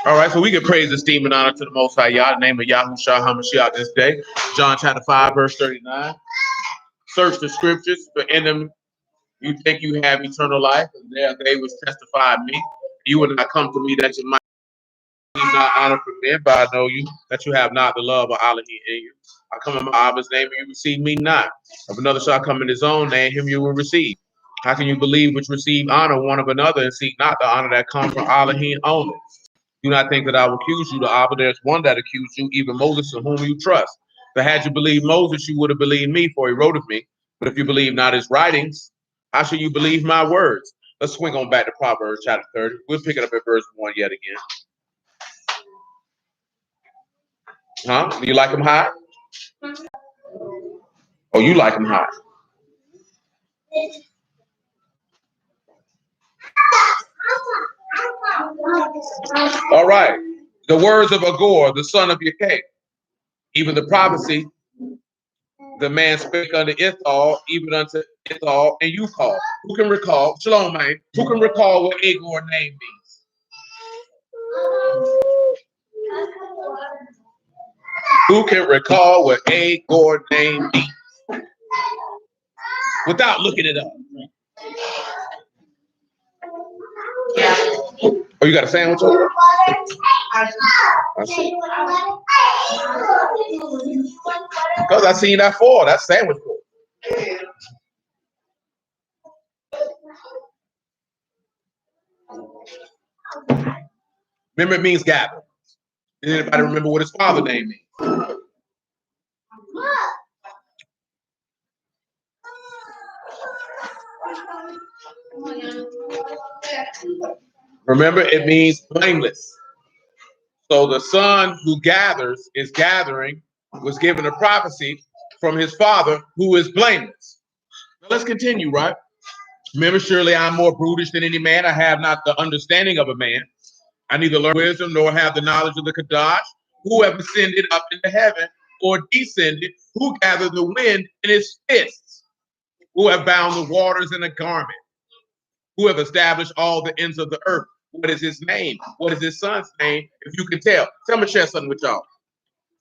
All right, so we give praise, esteem, and honor to the Most High Yah, in the name of Yahushua HaMashiach this day. John chapter 5, verse 39. Search the scriptures, for in them you think you have eternal life, and there they which testify of me. You will not come to me that you might not honor from men, but I know you, that you have not the love of Alahym in you. I come in my Abba's name, and you receive me not. If another shall come in his own name, him you will receive. How can you believe which receive honor one of another, and seek not the honor that comes from Alahym only? Do not think that I will accuse you, the Abba. There's one that accused you, even Moses, in whom you trust. But had you believed Moses, you would have believed me, for he wrote of me. But if you believe not his writings, how shall you believe my words? Let's swing on back to Proverbs chapter 30. We'll pick it up at verse 1 yet again. Huh? Do you like them hot? Oh, you like them hot. All right. The words of Agor, the son of Yakeh, even the prophecy, the man spake unto Ithal, even unto Ithal, and you call. Who can recall? Shalom, man. Who can recall what Agor name means? Who can recall what Agor name means? Without looking it up. Oh, you got a sandwich over? I see. Because I seen that for that's sandwich for. Remember, it means gather. Does anybody remember what his father's name means? Remember, it means blameless. So the son who gathers is gathering, was given a prophecy from his father who is blameless. Now let's continue, right? Remember, surely I'm more brutish than any man. I have not the understanding of a man. I neither learn wisdom nor have the knowledge of the Kadash. Who have ascended up into heaven or descended? Who gathered the wind in his fists? Who have bound the waters in a garment? Who have established all the ends of the earth? What is his name? What is his son's name? If you can tell. So I'm going to share something with y'all.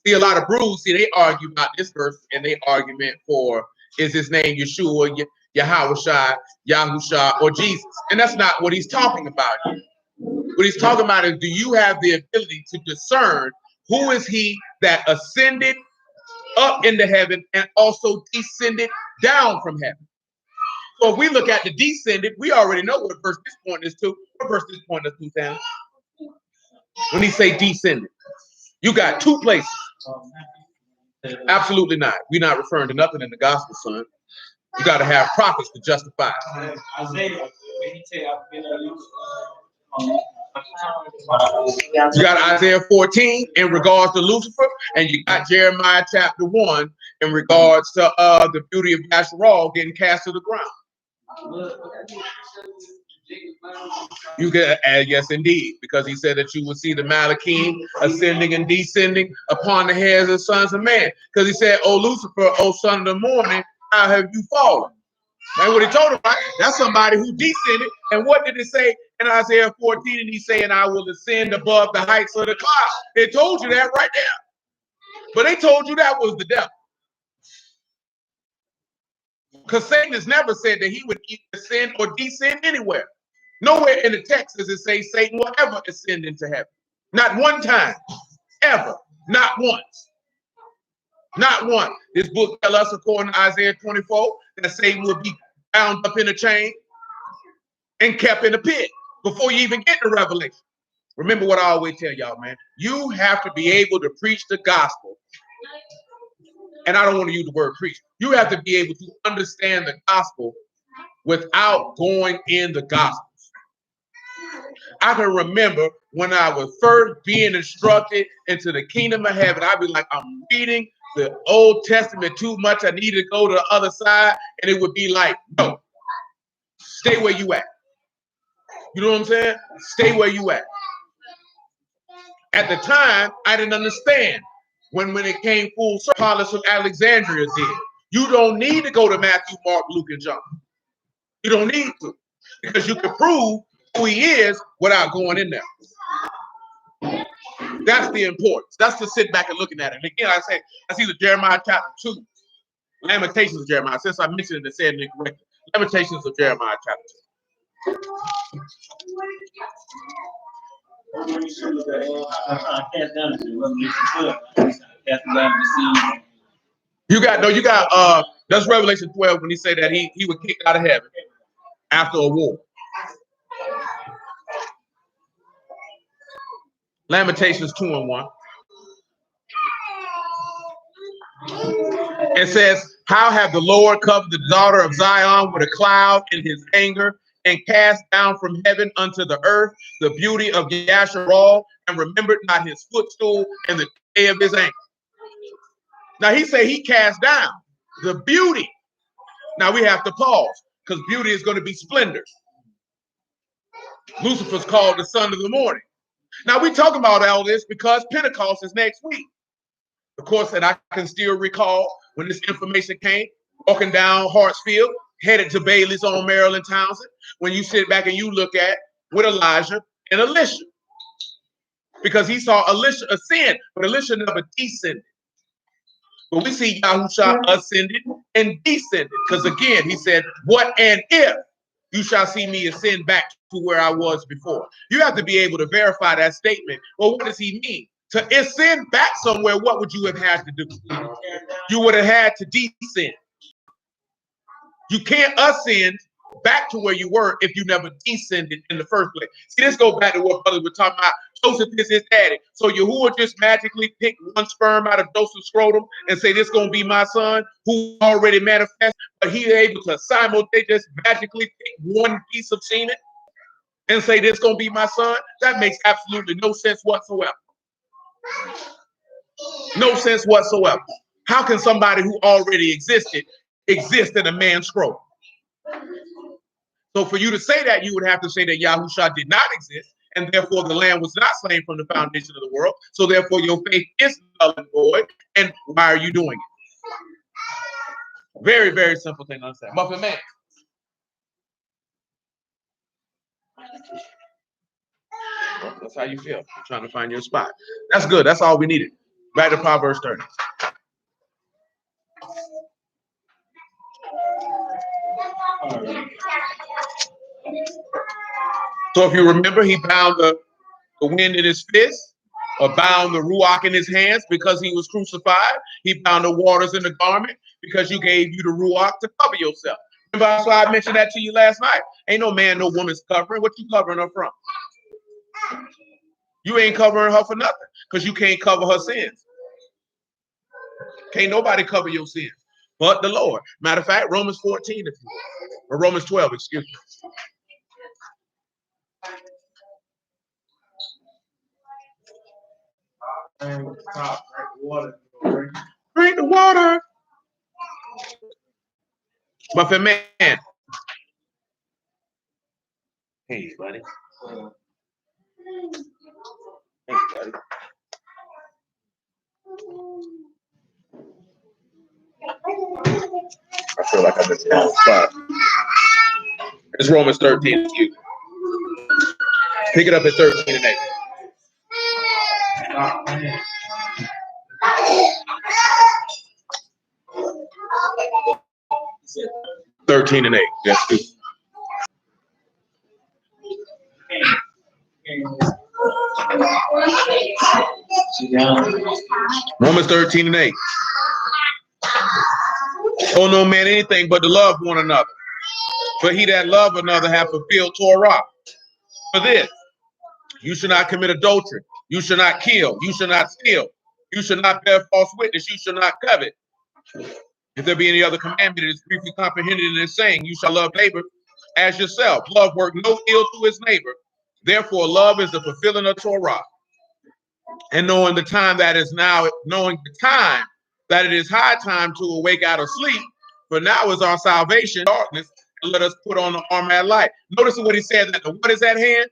See, a lot of brews, they argue about this verse, and they argument for, is his name Yeshua, Yahushua, Yahusha, or Jesus? And that's not what he's talking about here. What he's talking about is, do you have the ability to discern who is he that ascended up into heaven and also descended down from heaven? So if we look at the descended, we already know what verse this point is to. What verse this point is to, Sam? When he say descended, you got two places. Absolutely not. We're not referring to nothing in the gospel, son. You got to have prophets to justify it. You got Isaiah 14 in regards to Lucifer, and you got Jeremiah chapter 1 in regards to the beauty of Yasharal getting cast to the ground. You can, yes, indeed, because he said that you will see the Malachim ascending and descending upon the heads of the sons of man. Because he said, "O Lucifer, O son of the morning, how have you fallen?" That's what he told him, right? That's somebody who descended. And what did it say in Isaiah 14? And he's saying, "I will ascend above the heights of the cloud." They told you that right there. But they told you that was the devil. Because Satan has never said that he would ascend or descend anywhere. Nowhere in the text does it say Satan will ever ascend into heaven. Not one time, ever. Not once. Not one. This book tells us, according to Isaiah 24, that Satan will be bound up in a chain and kept in a pit before you even get to Revelation. Remember what I always tell y'all, man. You have to be able to preach the gospel. And I don't want to use the word preach. You have to be able to understand the gospel without going in the gospels. I can remember when I was first being instructed into the kingdom of heaven, I'd be like, I'm reading the Old Testament too much. I need to go to the other side. And it would be like, no, stay where you at. You know what I'm saying? Stay where you at. At the time, I didn't understand when it came full circle. Apollos of Alexandria did. You don't need to go to Matthew, Mark, Luke, and John. You don't need to, because you can prove who he is without going in there. That's the importance. That's to sit back and looking at it. And again, I say, that's either Jeremiah chapter 2, Lamentations of Jeremiah. Since I mentioned it and said it incorrectly. Lamentations of Jeremiah chapter 2. You got that's Revelation 12 when he said that he was kicked out of heaven after a war. Lamentations 2:1. It says, how have the Lord covered the daughter of Zion with a cloud in his anger, and cast down from heaven unto the earth the beauty of Yasharal, and remembered not his footstool in the day of his anger. Now he say he cast down the beauty. Now we have to pause, because beauty is going to be splendor. Lucifer's called the son of the morning. Now we talking about all this because Pentecost is next week. Of course, and I can still recall when this information came, walking down Hartsfield, headed to Bailey's on Maryland Townsend, when you sit back and you look at with Elijah and Elisha. Because he saw Elisha ascend, but Elisha never descended. But we see Yahusha ascended and descended. Because again, he said, what and if you shall see me ascend back to where I was before? You have to be able to verify that statement. Well, what does he mean? To ascend back somewhere, what would you have had to do? You would have had to descend. You can't ascend back to where you were if you never descended in the first place. See, this goes back to what brothers were talking about. Joseph is his daddy. So Yahuwah just magically picked one sperm out of Joseph's scrotum and say, this is going to be my son, who already manifested, but he able to simultaneously just magically pick one piece of semen and say, this is going to be my son? That makes absolutely no sense whatsoever. No sense whatsoever. How can somebody who already existed exist in a man's scrotum? So for you to say that, you would have to say that Yahusha did not exist, and therefore the Lamb was not slain from the foundation of the world. So therefore your faith is null and void. And why are you doing it? Very, very simple thing to understand. Muffin Man. That's how you feel. You're trying to find your spot. That's good. That's all we needed. Back to Proverbs 30. So if you remember, he bound the wind in his fist, or bound the ruach in his hands because he was crucified. He bound the waters in the garment because you gave you the ruach to cover yourself. Remember, that's why I mentioned that to you last night. Ain't no man, no woman's covering. What you covering her from? You ain't covering her for nothing because you can't cover her sins. Can't nobody cover your sins but the Lord. Matter of fact, Romans 14, if you will, or Romans 12, excuse me. Drink the water. Muffin Man. Hey, buddy. Hey, buddy. I feel like I'm in the wrong spot. It's Romans 13, excuse me. Pick it up at 13 and 8. 13 and 8. That's good. Romans 13 and 8. Oh, no man anything but to love one another. For he that love another hath fulfilled Torah. For this, you should not commit adultery. You should not kill. You should not steal. You should not bear false witness. You should not covet. If there be any other commandment, it is briefly comprehended in this saying, you shall love neighbor as yourself. Love work no ill to his neighbor. Therefore, love is the fulfilling of Torah. And knowing the time that is now, knowing the time that it is high time to awake out of sleep, for now is our salvation, darkness, and let us put on the armor of light. Notice what he said, that what is at hand?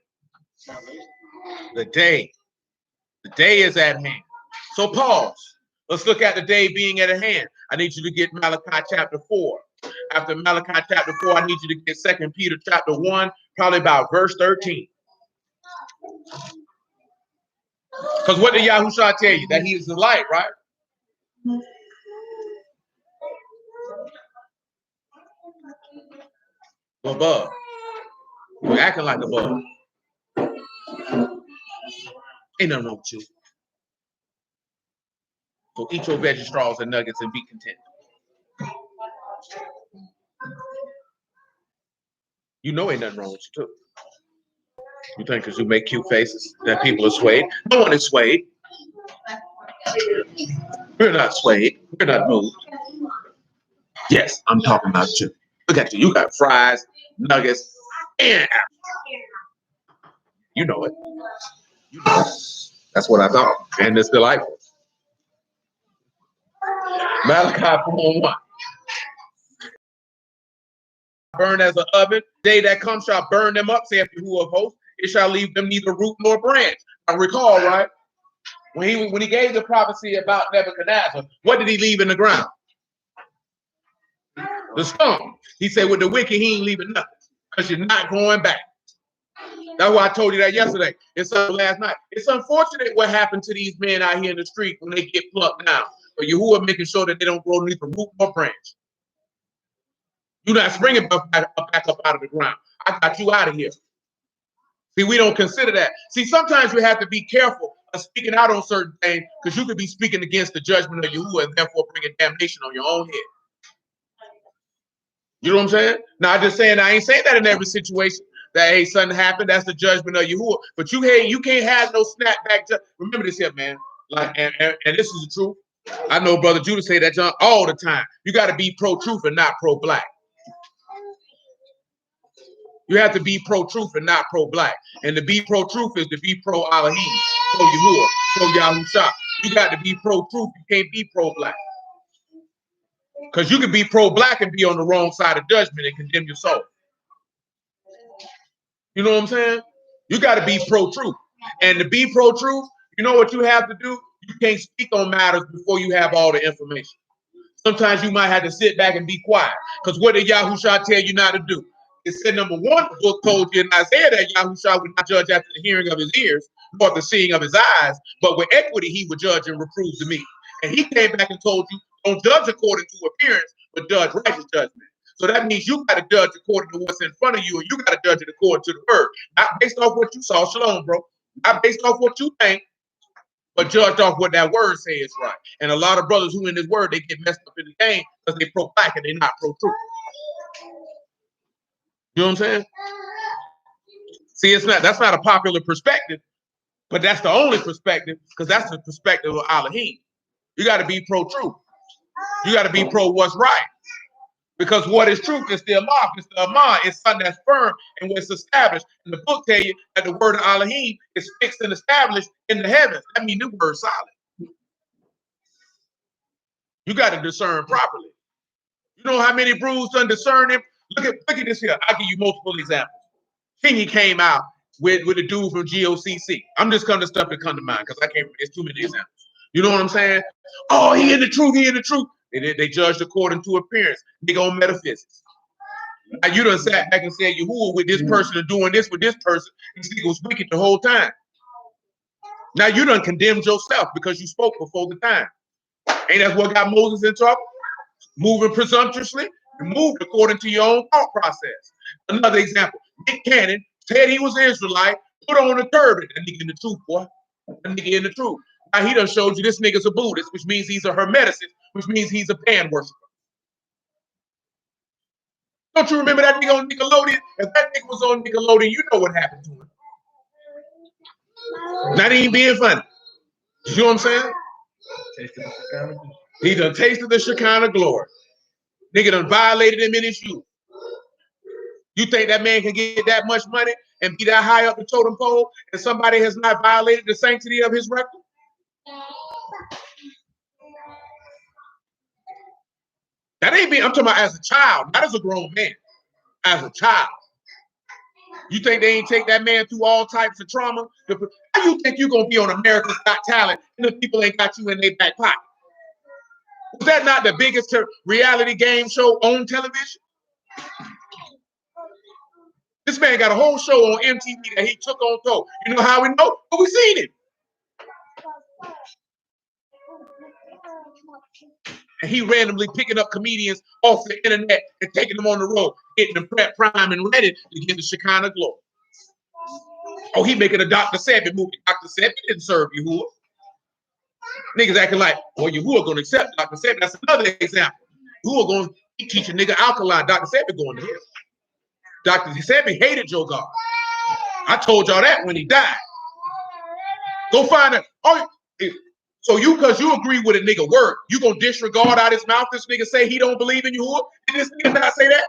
The day. The day is at hand. So pause. Let's look at the day being at hand. I need you to get Malachi chapter 4. After Malachi chapter 4, I need you to get 2 Peter chapter 1, probably about verse 13. Because what did Yahushua tell you? That he is the light, right? Above. You're acting like above. Ain't nothing wrong with you. So eat your veggie straws and nuggets and be content. You know ain't nothing wrong with you too. You think because you make cute faces that people are swayed? No one is swayed. We're not swayed. We're not moved. Yes, I'm talking about you. Look at you. You got fries, nuggets, and apples. You know it. You know it. That's what I thought. And it's delightful. Malachi 4:1. Burn as an oven. Day that comes shall burn them up, saith Yahuwah of hosts. It shall leave them neither root nor branch. I recall, right? When he gave the prophecy about Nebuchadnezzar, what did he leave in the ground? The stone. He said, with the wicked, he ain't leaving nothing. Because you're not going back. That's why I told you that yesterday. It's last night. It's unfortunate what happened to these men out here in the street when they get plucked down. But Yahuwah making sure that they don't grow neither root nor branch. You're not springing back up out of the ground. I got you out of here. See, we don't consider that. See, sometimes we have to be careful of speaking out on certain things because you could be speaking against the judgment of Yahuwah and therefore bringing damnation on your own head. You know what I'm saying? Now, I'm just saying, I ain't saying that in every situation that, hey, something happened. That's the judgment of Yahuwah. But you can't have no snapback. Remember this here, man. Like, and this is the truth. I know Brother Judah say that John all the time. You got to be pro-truth and not pro-black. You have to be pro-truth and not pro-black. And to be pro-truth is to be pro-Alahym, pro-Yahuwah, pro-Yahusha. You got to be pro-truth. You can't be pro-black. Because you can be pro-black and be on the wrong side of judgment and condemn your soul. You know what I'm saying? You got to be pro-truth. And to be pro-truth, you know what you have to do? You can't speak on matters before you have all the information. Sometimes you might have to sit back and be quiet. Because what did Yahushua tell you not to do? It said, number one, the book told you in Isaiah that Yahushua would not judge after the hearing of his ears, nor the seeing of his eyes, but with equity he would judge and reprove to me. And he came back and told you, don't judge according to appearance, but judge righteous judgment. So that means you got to judge according to what's in front of you, and you got to judge it according to the word. Not based off what you saw, shalom, bro. Not based off what you think, but judged off what that word says, right? And a lot of brothers who in this word, they get messed up in the game because they pro-black and they're not pro-truth. You know what I'm saying? See, that's not a popular perspective, but that's the only perspective because that's the perspective of Alahym. You got to be pro-truth. You got to be pro what's right. Because what is truth is still law. It's the Amah. It's something that's firm and it's established. And the book tell you that the word of Alahym is fixed and established in the heavens. That means the word's solid. You got to discern properly. You know how many brews done discern him? Look at this here. I'll give you multiple examples. Kingy came out with a dude from GOCC. I'm just coming to stuff that come to mind because I can't. It's too many examples. You know what I'm saying? Oh, he in the truth. He in the truth. They judged according to appearance. They go metaphysics. Now you done sat back and said, Yahuwah with this person and doing this with this person. This nigga was wicked the whole time. Now you done condemned yourself because you spoke before the time. Ain't that what got Moses in trouble? Moving presumptuously, you moved according to your own thought process. Another example, Nick Cannon said he was an Israelite, put on a turban. That nigga in the truth, boy. That nigga in the truth. Now he done showed you this nigga's a Buddhist, which means he's a Hermeticist, which means he's a pan worshiper. Don't you remember that nigga on Nickelodeon? If that nigga was on Nickelodeon, you know what happened to him. Not even being funny. You know what I'm saying? He done tasted the Shekinah glory. Nigga done violated him in his youth. You think that man can get that much money and be that high up the totem pole and somebody has not violated the sanctity of his record? That ain't being, I'm talking about as a child, not as a grown man, as a child. You think they ain't take that man through all types of trauma? How you think you're going to be on America's Got Talent and the people ain't got you in their back pocket? Was that not the biggest reality game show on television? This man got a whole show on MTV that he took on tour. You know how we know? But we seen it. And he randomly picking up comedians off the internet and taking them on the road, hitting them prep, prime, and ready to get the Shekinah glory. Oh, he making a Dr. Sebi movie. Dr. Sebi didn't serve Yahuwah. Niggas acting like, well, Yahuwah gonna accept Dr. Sebi. That's another example. Yahuwah gonna teach a nigga alkaline. Dr. Sebi going to hell. Dr. Sebi hated your God. I told y'all that when he died. Go find it. Oh, so you, because you agree with a nigga word, you gonna disregard out his mouth this nigga say he don't believe in Yahuwah? Did this nigga not say that?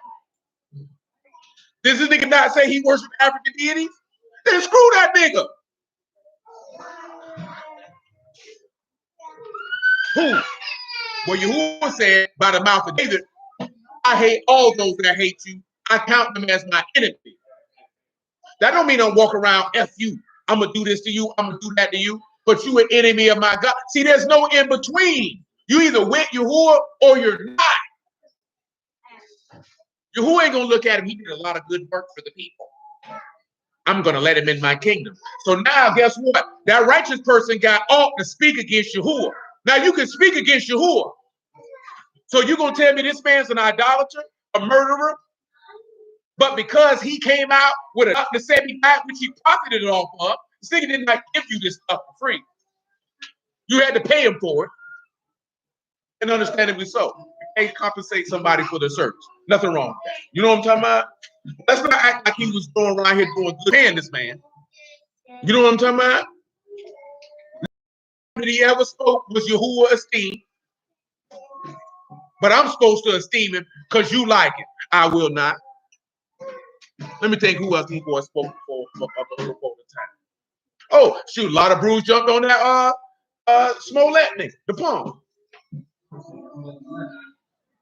Does this nigga not say he worships African deities? Then screw that nigga. Who? Well, Yahuwah said by the mouth of David, I hate all those that hate you. I count them as my enemy. That don't mean I'm walk around F you. I'm going to do this to you. I'm going to do that to you. But you an enemy of my God. See, there's no in between. You either with Yahuwah or you're not. Yahuwah ain't going to look at him. He did a lot of good work for the people. I'm going to let him in my kingdom. So now, guess what? That righteous person got ought to speak against Yahuwah. Now, you can speak against Yahuwah. So you're going to tell me this man's an idolater, a murderer? But because he came out with a Dr. Sebi diet, which he profited it off of, this nigga did not give you this stuff for free. You had to pay him for it. And understandably so. You can't compensate somebody for their service. Nothing wrong with that. You know what I'm talking about? Let's not act like he was going around here doing good paying this man. You know what I'm talking about? That he ever spoke was Yahuwah esteem. But I'm supposed to esteem him because you like it. I will not. Let me think who else these boys spoke for the time. Oh, shoot, a lot of brews jumped on that Smollett nigga, the palm.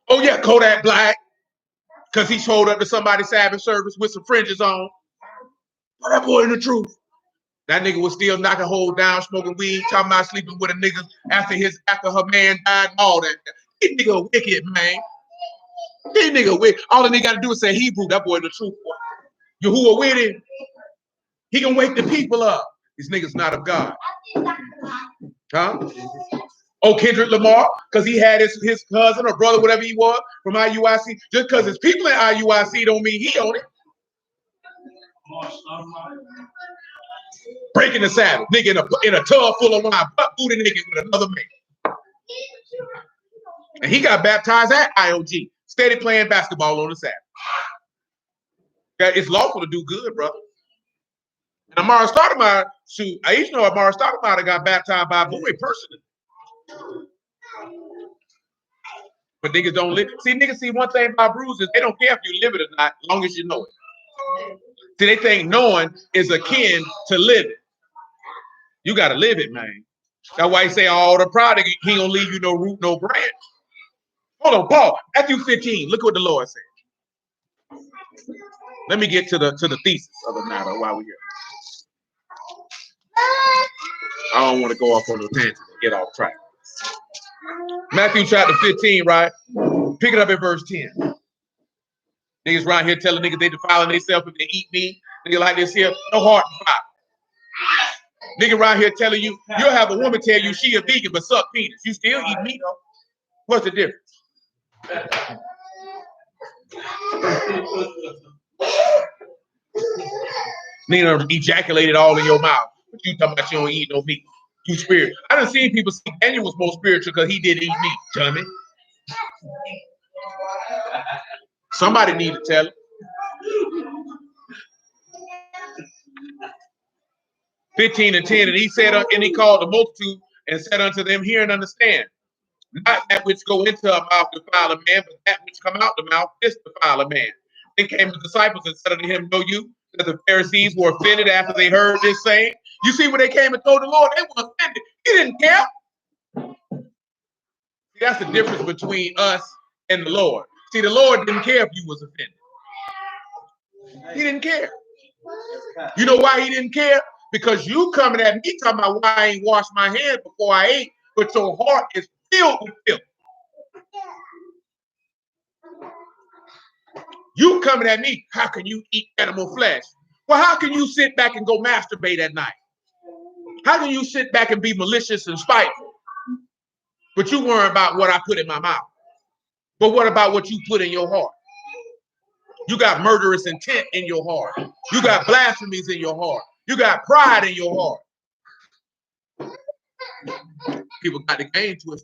Oh yeah, Kodak Black, because he showed up to somebody's Sabbath service with some fringes on. Oh, that boy in the truth. That nigga was still knocking holes down, smoking weed, talking about sleeping with a nigga after her man died and all that. This nigga wicked, man. This nigga wicked. All the nigga got to do is say Hebrew. That boy in the truth. Yahuwah with him. He can wake the people up. These niggas not of God. Huh? Oh, Kendrick Lamar, because he had his cousin or brother, whatever he was, from IUIC. Just because his people in IUIC don't mean he on it. Breaking the Sabbath. Nigga in a tub full of wine, butt booty nigga with another man. And he got baptized at IOG. Steady playing basketball on the Sabbath. It's lawful to do good, brother. And Amara Stoudemire, shoot, I used to know Amara Stoudemire got baptized by a boy personally. But niggas don't live. See, niggas see one thing about bruises, they don't care if you live it or not, as long as you know it. See, they think knowing is akin to living. You got to live it, man. That's why he say all the product, he don't leave you no root, no branch. Hold on, Paul. Matthew 15. Look what the Lord said. Let me get to the thesis of the matter while we're here. I don't want to go off on a tangent and get off track. Matthew chapter 15, right? Pick it up at verse 10. Niggas around here telling niggas they defiling themselves if they eat meat. Nigga like this here, no heart defile. Nigga around here telling you, you'll have a woman tell you she a vegan but suck penis. You still eat meat though. What's the difference? Nigga ejaculated all in your mouth, but you talking about you don't eat no meat. You spiritual. I done seen people say Daniel was more spiritual because he didn't eat meat, dummy. Somebody need to tell him. (15 and 10), and he said, and he called the multitude and said unto them, hear and understand. Not that which go into a mouth defile a man, but that which come out the mouth, this defile a man. Then came the disciples and said unto him, know you that the Pharisees were offended after they heard this saying? You see, when they came and told the Lord, they were offended. He didn't care. See, that's the difference between us and the Lord. See, the Lord didn't care if you was offended. He didn't care. You know why he didn't care? Because you coming at me talking about why I ain't washed my hands before I ate, but your heart is filled with filth. You coming at me, how can you eat animal flesh? Well, how can you sit back and go masturbate at night? How can you sit back and be malicious and spiteful? But you worry about what I put in my mouth. But what about what you put in your heart? You got murderous intent in your heart. You got blasphemies in your heart. You got pride in your heart. People got to gain to it.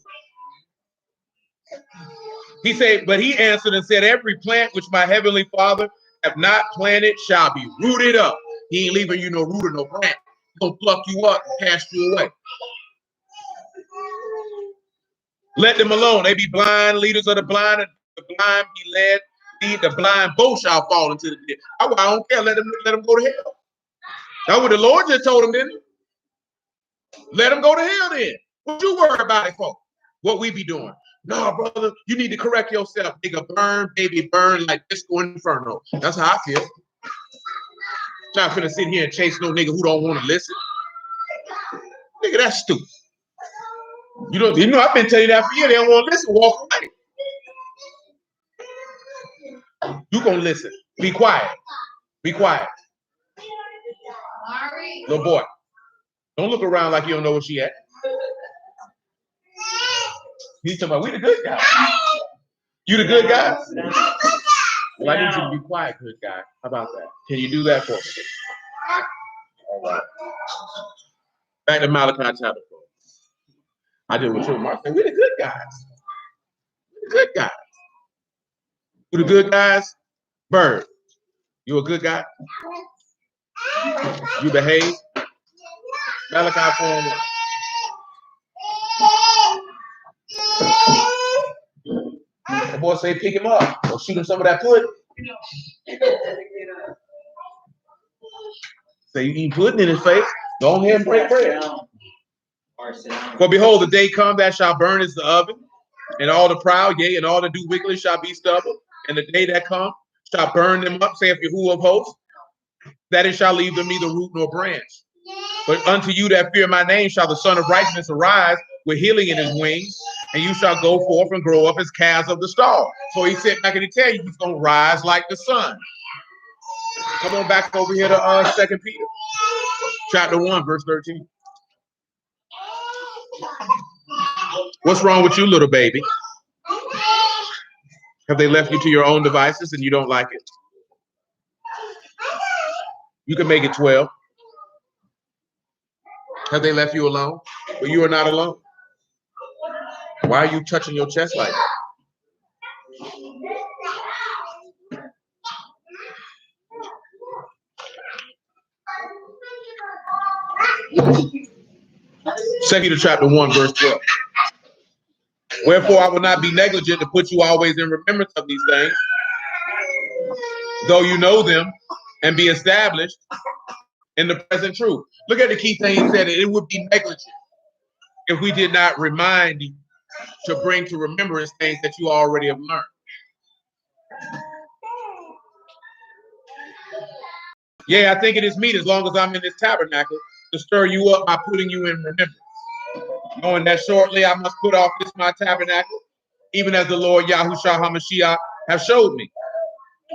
He said, but he answered and said, every plant which my heavenly Father have not planted shall be rooted up. He ain't leaving you no root or no plant. He's going to pluck you up and cast you away. Let them alone. They be blind, leaders of the blind, and the blind be led. The blind both shall fall into the pit. I don't care. Let them go to hell. That's what the Lord just told them, didn't he? Let them go to hell then. What you worry about it for? What we be doing? No, brother, you need to correct yourself. Nigga, burn, baby, burn like Disco Inferno. That's how I feel. Not finna sit here and chase no nigga who don't want to listen. Nigga, that's stupid. You know, I've been telling you that for years. They don't want to listen. Walk away. You gonna listen. Be quiet. Be quiet. Little boy, don't look around like you don't know where she at. He's talking about, we the good guys. You the good guy? Well, I need you to be quiet, good guy. How about that? Can you do that for me? All right. Back to Malachi chapter 4. I did what you were saying. We're the good guys. We're the good guys. Who the good guys? Bird. You a good guy? You behave? Malachi 4:1. The boy say pick him up or shoot him some of that pudding. Say you eat pudding in his face. Go ahead and break bread. For behold, the day come that shall burn as the oven, and all the proud, yea, and all that do wickedly shall be stubble. And the day that come shall burn them up, saith Yahuwah of hosts, that it shall leave them neither root nor branch. But unto you that fear my name shall the Son of Righteousness arise with healing in his wings, and you shall go forth and grow up as calves of the stall. So he said back and he tell you he's going to rise like the sun. Come on back over here to 2 Peter chapter 1, verse 13. What's wrong with you, little baby? Have they left you to your own devices and you don't like it? You can make it 12. Have they left you alone? But you are not alone. Why are you touching your chest like that? 2 Peter chapter 1, verse 12. Wherefore I will not be negligent to put you always in remembrance of these things, though you know them, and be established in the present truth. Look at the key thing he said. It would be negligent if we did not remind you to bring to remembrance things that you already have learned. Yeah, I think it is meet as long as I'm in this tabernacle to stir you up by putting you in remembrance. Knowing that shortly I must put off this my tabernacle, even as the Lord Yahushua HaMashiach have showed me.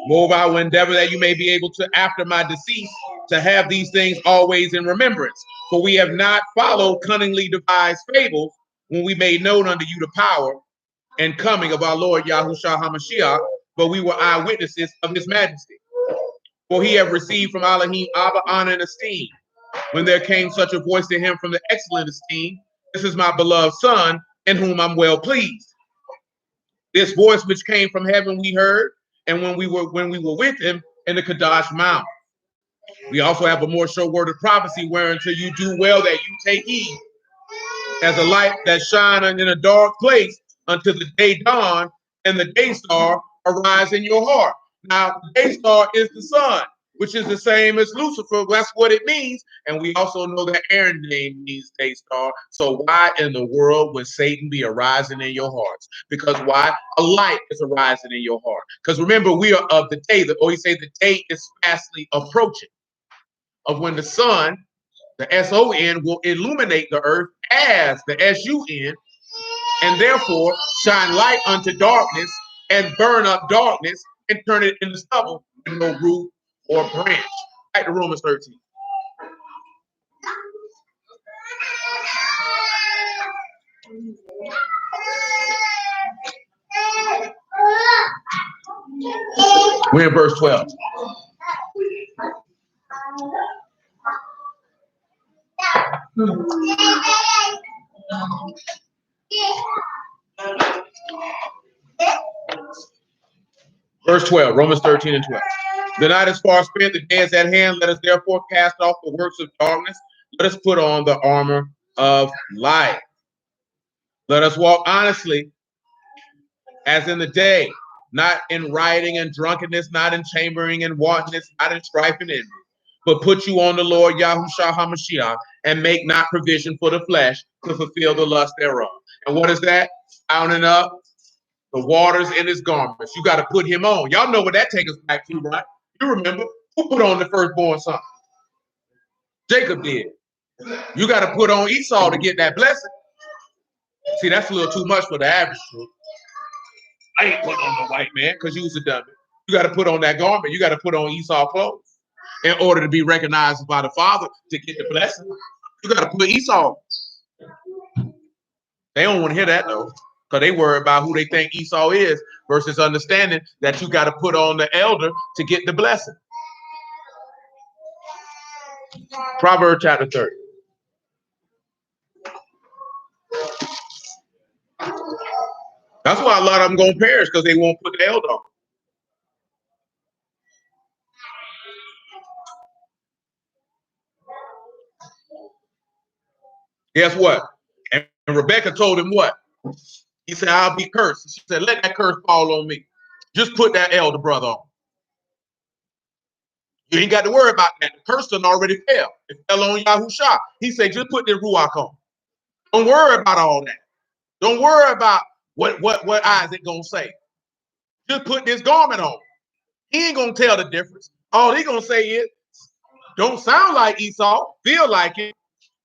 Moreover, I will endeavor that you may be able to, after my decease, to have these things always in remembrance. For we have not followed cunningly devised fables when we made known unto you the power and coming of our Lord Yahushua HaMashiach, but we were eyewitnesses of his majesty. For he have received from Alahym honor and esteem, when there came such a voice to him from the excellent esteem, this is my beloved Son, in whom I'm well pleased. This voice which came from heaven we heard, and when we were with him in the Kadash Mount. We also have a more sure word of prophecy, whereunto you do well that you take heed, as a light that shineth in a dark place until the day dawn, and the day star arise in your heart. Now, the day star is the sun, which is the same as Lucifer. That's what it means. And we also know that Aaron's name means day star. So why in the world would Satan be arising in your hearts? Because why? A light is arising in your heart. Because remember, we are of the day. Or you say the day is fastly approaching. Of when the sun, the S-O-N, will illuminate the earth as the S-U-N, and therefore shine light unto darkness and burn up darkness and turn it into stubble with no root or branch. Back to Romans 13. We're in verse 12. Verse 12, Romans 13 and 12. The night is far spent, the day is at hand. Let us therefore cast off the works of darkness. Let us put on the armor of light. Let us walk honestly as in the day, not in rioting and drunkenness, not in chambering and wantonness, not in strife and envy, but put you on the Lord Yahushua HaMashiach and make not provision for the flesh to fulfill the lust thereof. And what is that? Bounding up the waters in his garments. You got to put him on. Y'all know what that takes us back to, right? You remember who put on the firstborn son? Jacob did. You got to put on Esau to get that blessing. See, that's a little too much for the average truth. I ain't putting on the white man because you was a dummy. You got to put on that garment. You got to put on Esau clothes in order to be recognized by the Father to get the blessing. You got to put Esau. They don't want to hear that though, because they worry about who they think Esau is versus understanding that you got to put on the elder to get the blessing. Proverbs chapter 30. That's why a lot of them gonna perish, because they won't put the elder on. Guess what? And Rebecca told him what? He said, I'll be cursed. She said, let that curse fall on me. Just put that elder brother on. You ain't got to worry about that. The curse done already fell. It fell on Yahushua. He said, just put the Ruach on. Don't worry about all that. Don't worry about what Isaac gonna say. Just put this garment on. He ain't gonna tell the difference. All he gonna say is, don't sound like Esau, feel like it,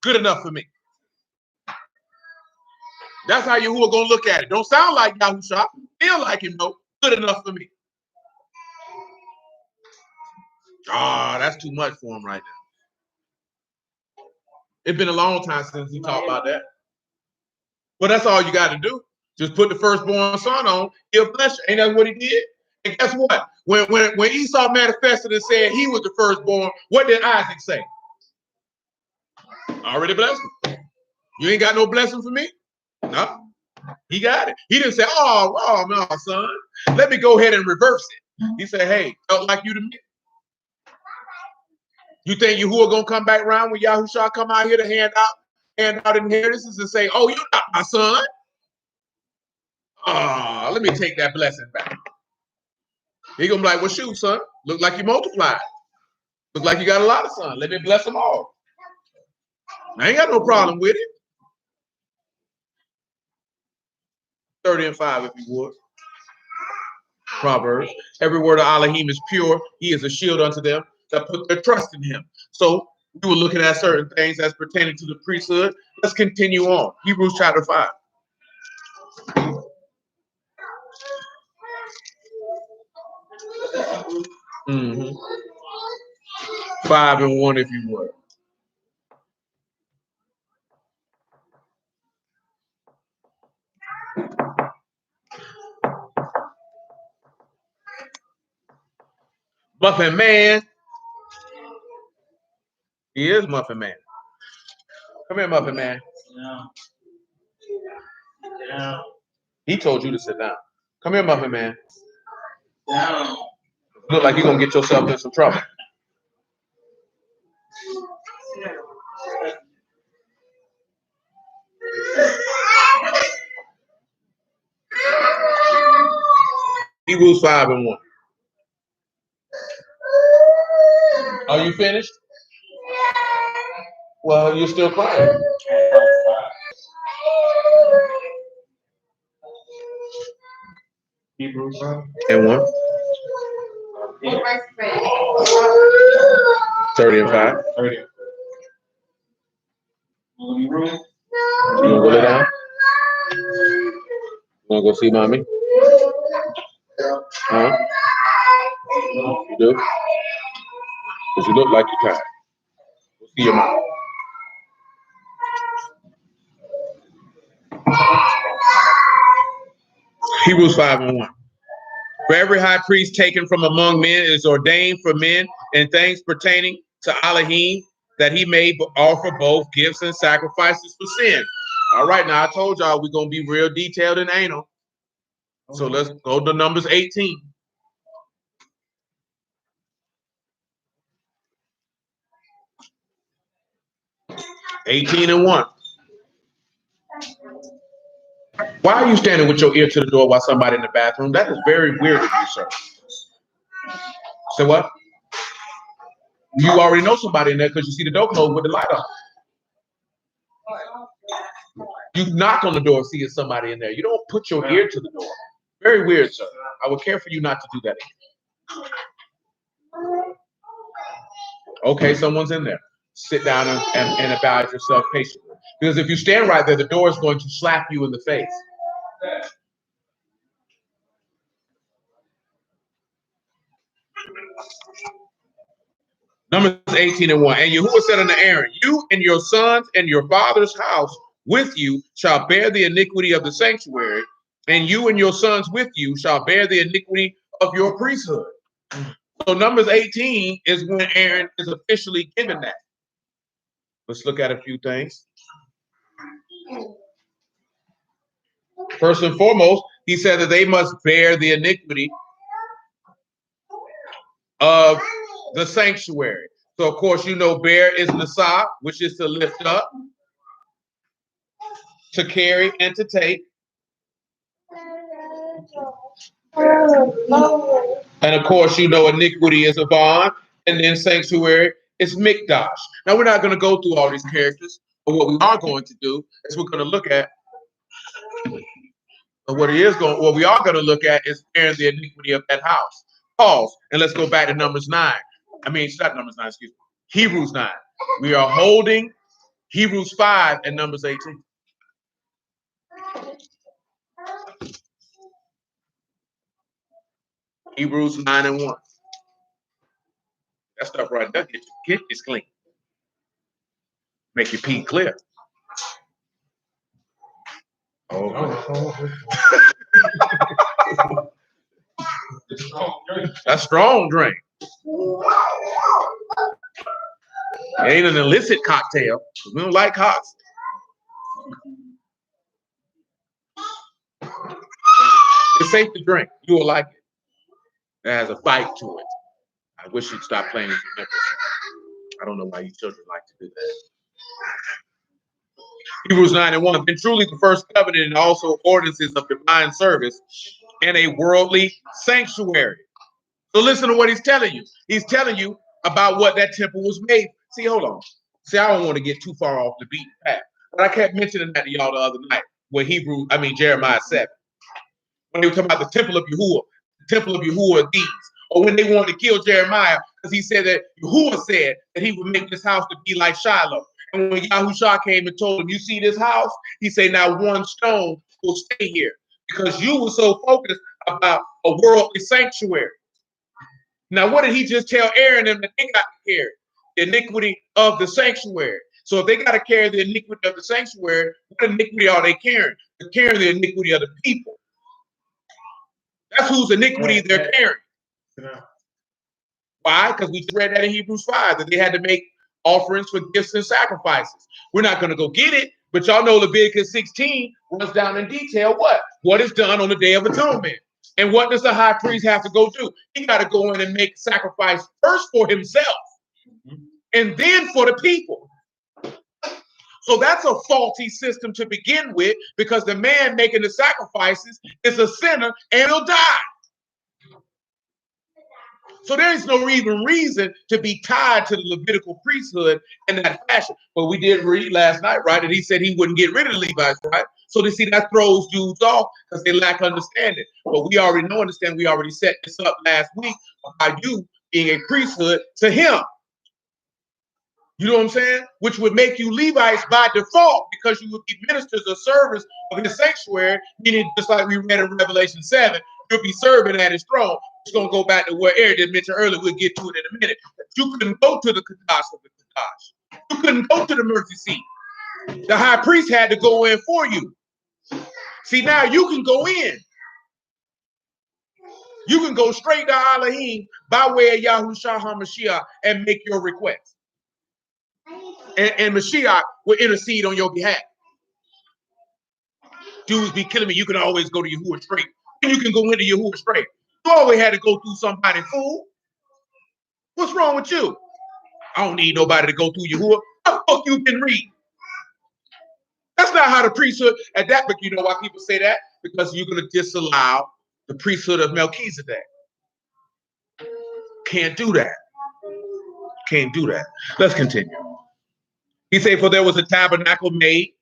good enough for me. That's how Yahuwah gonna look at it. Don't sound like Yahushua, feel like him though, good enough for me. Ah, that's too much for him right now. It's been a long time since he talked about that. Well, that's all you got to do. Just put the firstborn son on, he'll bless you. Ain't that what he did? And guess what? When Esau manifested and said he was the firstborn, what did Isaac say? Already blessed him. You ain't got no blessing for me? No. He got it. He didn't say, oh no, son. Let me go ahead and reverse it. He said, hey, felt like you to me. You think Yahuwah gonna come back around when Yahushua come out here to hand out inheritances and say, oh, you're not my son? Let me take that blessing back. He gonna be like, well, shoot, son. Look like you multiplied. Look like you got a lot of sons. Let me bless them all. I ain't got no problem with it. 30 and 5, if you would. Proverbs. Every word of Alahym is pure. He is a shield unto them that put their trust in him. So we were looking at certain things as pertaining to the priesthood. Let's continue on. Hebrews chapter 5. Mm-hmm. 5 and 1, if you would. Muffin Man. He is Muffin Man. Come here, Muffin Man. No. No. He told you to sit down. Come here, Muffin Man. No. Look like you're going to get yourself in some trouble. Hebrews 5 and 1. Are you finished? Well, you're still crying. Hebrews 5 and 1. 30 and 5. 30. You wanna go lay down? You wanna go see mommy? Huh? You do? Because you look like you're tired. Go see your mom. Hebrews 5:1. For every high priest taken from among men is ordained for men in things pertaining to Alahym, that he may offer both gifts and sacrifices for sin. All right, now I told y'all we're going to be real detailed and anal. So let's go to Numbers 18. 18:1. Why are you standing with your ear to the door while somebody in the bathroom? That is very weird of you, sir. Say what? You already know somebody in there because you see the door closed with the light on. You knock on the door and see it's somebody in there. You don't put your ear to the door. Very weird, sir. I would care for you not to do that again. Okay, someone's in there. Sit down and abide yourself patiently. Because if you stand right there, the door is going to slap you in the face. Numbers 18:1. And Yahuwah said unto Aaron, you and your sons and your father's house with you shall bear the iniquity of the sanctuary, and you and your sons with you shall bear the iniquity of your priesthood. So Numbers 18 is when Aaron is officially given that. Let's look at a few things. First and foremost, he said that they must bear the iniquity of the sanctuary. So, of course, you know, bear is Nasa, which is to lift up, to carry, and to take. And, of course, you know, iniquity is Avon, and then sanctuary is Mikdash. Now, we're not going to go through all these characters, but what we are going to do is we're going to look at what we are going to look at is bearing the iniquity of that house. Pause, and let's go back to Numbers 9. I mean, it's not Numbers 9, excuse me. Hebrews 9. We are holding Hebrews 5 and Numbers 18. Hebrews 9:1. That stuff right there get your kidneys clean. Make your pee clear. Oh, that's strong drink. It ain't an illicit cocktail. We don't like cocks. It's safe to drink. You will like it. It has a bite to it. I wish you'd stop playing with your nipples. I don't know why you children like to do that. Hebrews 9:1. And truly the first covenant and also ordinances of divine service and a worldly sanctuary. So listen to what he's telling you. He's telling you about what that temple was made. See, hold on. See, I don't want to get too far off the beaten path. But I kept mentioning that to y'all the other night with Jeremiah 7. When they were talking about the temple of Yahuwah are these. Or when they wanted to kill Jeremiah, because he said that Yahuwah said that he would make this house to be like Shiloh. And when Yahushua came and told him, you see this house? He said, now one stone will stay here. Because you were so focused about a worldly sanctuary. Now, what did he just tell Aaron and that they got to carry? The iniquity of the sanctuary. So if they got to carry the iniquity of the sanctuary, what iniquity are they carrying? They're carrying the iniquity of the people. That's whose iniquity they're carrying. Why? Because we just read that in Hebrews 5, that they had to make offerings for gifts and sacrifices. We're not going to go get it, but y'all know Leviticus 16 runs down in detail what is done on the Day of Atonement. And what does the high priest have to go do? He got to go in and make sacrifice first for himself and then for the people. So that's a faulty system to begin with, because the man making the sacrifices is a sinner and he'll die. So there is no even reason to be tied to the Levitical priesthood in that fashion. But we did read last night, right, that he said he wouldn't get rid of the Levites, right? So they see that throws dudes off because they lack understanding. But we already understand. We already set this up last week about you being a priesthood to him. You know what I'm saying? Which would make you Levites by default, because you would be ministers or servants of his sanctuary, meaning just like we read in Revelation 7, you'll be serving at his throne. It's going to go back to what Eric did mention earlier. We'll get to it in a minute. You couldn't go to the Kadash of the Kadash. You couldn't go to the mercy seat. The high priest had to go in for you. See, now you can go in. You can go straight to Alahym by way of Yahushua HaMashiach and make your request. And Mashiach will intercede on your behalf. Dudes be killing me. You can always go to Yahuwah straight. And you can go into Yahuwah straight. You always had to go through somebody, fool. What's wrong with you? I don't need nobody to go through Yahuwah. What the fuck you been reading? That's not how the priesthood at that, but you know why people say that? Because you're going to disallow the priesthood of Melchizedek. Can't do that. Can't do that. Let's continue. He said, for there was a tabernacle made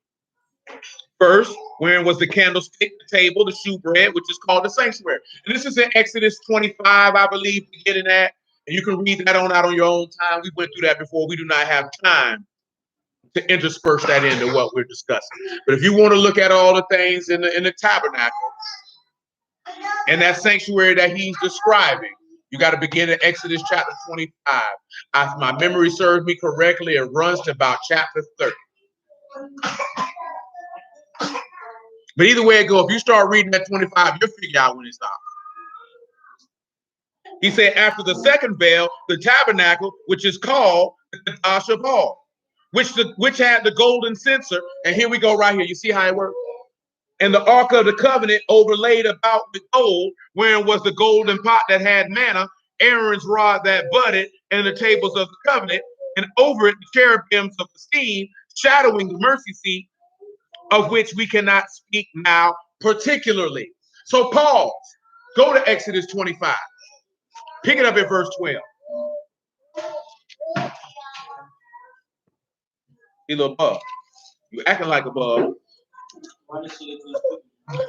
first, wherein was the candlestick, the table, the shewbread, which is called the sanctuary. And this is in Exodus 25, I believe, beginning at. And you can read that on out on your own time. We went through that before. We do not have time to intersperse that into what we're discussing. But if you want to look at all the things in the tabernacle and that sanctuary that he's describing, you got to begin at Exodus chapter 25. If my memory serves me correctly, it runs to about chapter 30. But either way it goes, if you start reading at 25, you'll figure out when it stops. He said, after the second veil, the tabernacle, which is called the Kadash of all, which had the golden censer. And here we go right here. You see how it works? And the ark of the covenant overlaid about with gold, wherein was the golden pot that had manna, Aaron's rod that budded, and the tables of the covenant, and over it the cherubims of the steam, shadowing the mercy seat, of which we cannot speak now particularly. So pause. Go to Exodus 25. Pick it up at verse 12. You little bug. You acting like a bug.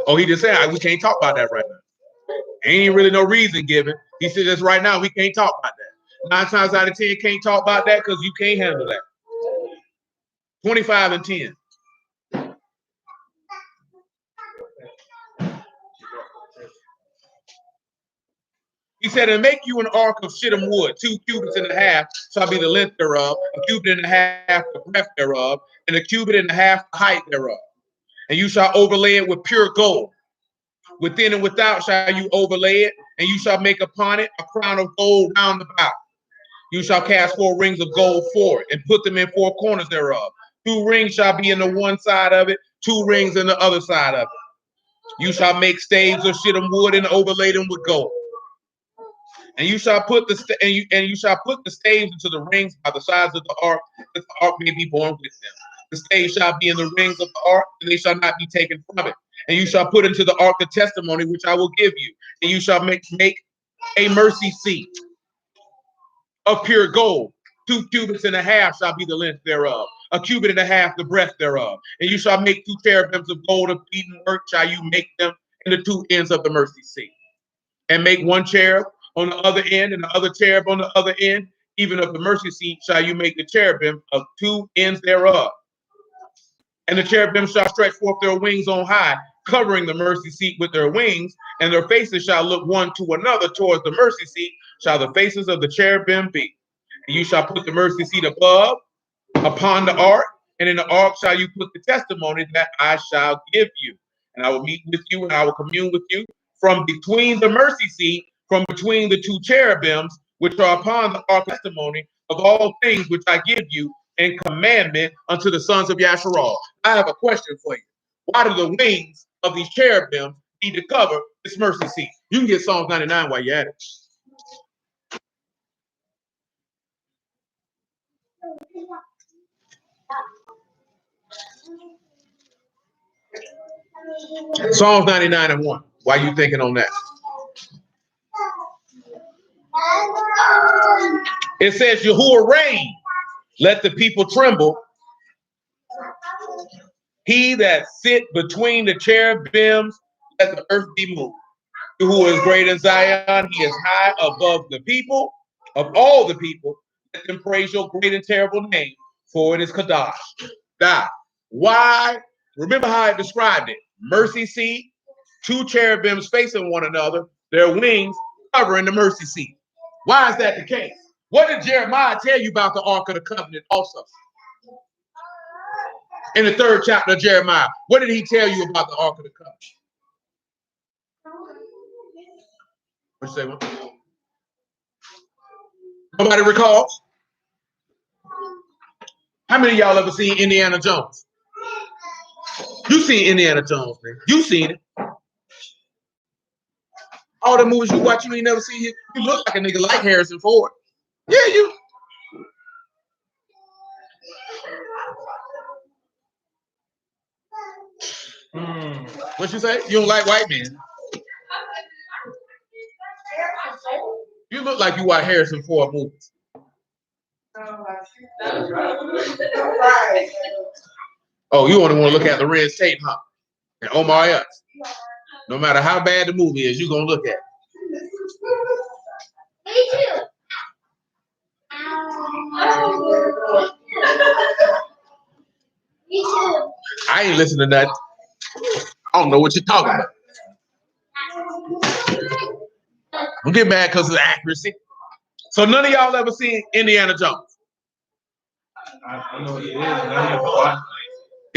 Oh, he just said we can't talk about that right now. Ain't really no reason given. He said just right now we can't talk about that. 9 times out of 10 can't talk about that because you can't handle that. 25 and 10. He said, and make you an ark of shittim wood, 2 cubits and a half shall be the length thereof, a cubit and a half the breadth thereof, and a cubit and a half the height thereof. And you shall overlay it with pure gold. Within and without shall you overlay it, and you shall make upon it a crown of gold round about. You shall cast 4 rings of gold for it, and put them in 4 corners thereof. 2 rings shall be in the one side of it, 2 rings in the other side of it. You shall make staves of shittim wood and overlay them with gold. And you shall put the staves into the rings by the sides of the ark, that the ark may be borne with them. The staves shall be in the rings of the ark, and they shall not be taken from it. And you shall put into the ark the testimony which I will give you. And you shall make a mercy seat of pure gold. 2 cubits and a half shall be the length thereof, a cubit and a half the breadth thereof. And you shall make 2 cherubims of gold of beaten work, shall you make them in the 2 ends of the mercy seat. And make 1 cherub on the other end, and the other cherub on the other end, even of the mercy seat, shall you make the cherubim of 2 ends thereof. And the cherubim shall stretch forth their wings on high, covering the mercy seat with their wings, and their faces shall look one to another towards the mercy seat, shall the faces of the cherubim be. And you shall put the mercy seat above, upon the ark, and in the ark shall you put the testimony that I shall give you. And I will meet with you, and I will commune with you from between the mercy seat, from between the 2 cherubims, which are upon the ark testimony of all things which I give you in commandment unto the sons of Yasharal. I have a question for you. Why do the wings of these cherubims need to cover this mercy seat? You can get Psalms 99 while you're at it. Psalms 99 and 1. Why are you thinking on that? It says, Yahuwah reign, let the people tremble. He that sit between the cherubims, let the earth be moved. Who is great in Zion, he is high above the people, of all the people. Let them praise your great and terrible name, for it is Kadash. God. Why? Remember how I described it. Mercy seat, 2 cherubims facing one another, their wings covering the mercy seat. Why is that the case? What did Jeremiah tell you about the Ark of the Covenant also? In the 3rd chapter of Jeremiah, what did he tell you about the Ark of the Covenant? What you say, man? Nobody recalls? How many of y'all ever seen Indiana Jones? You seen Indiana Jones, man. You seen it. All the movies you watch, you ain't never seen it. You look like a nigga like Harrison Ford. Yeah, you. What you say? You don't like white men? You look like you watch Harrison Ford movies. Oh, you only want to look at Lorenz Tate, huh? And Omar Epps. No matter how bad the movie is, you're going to look at it. Me too. Me too. I ain't listening to that. I don't know what you're talking about. Don't get mad because of the accuracy. So none of y'all ever seen Indiana Jones? I know what it is, but I never watched it.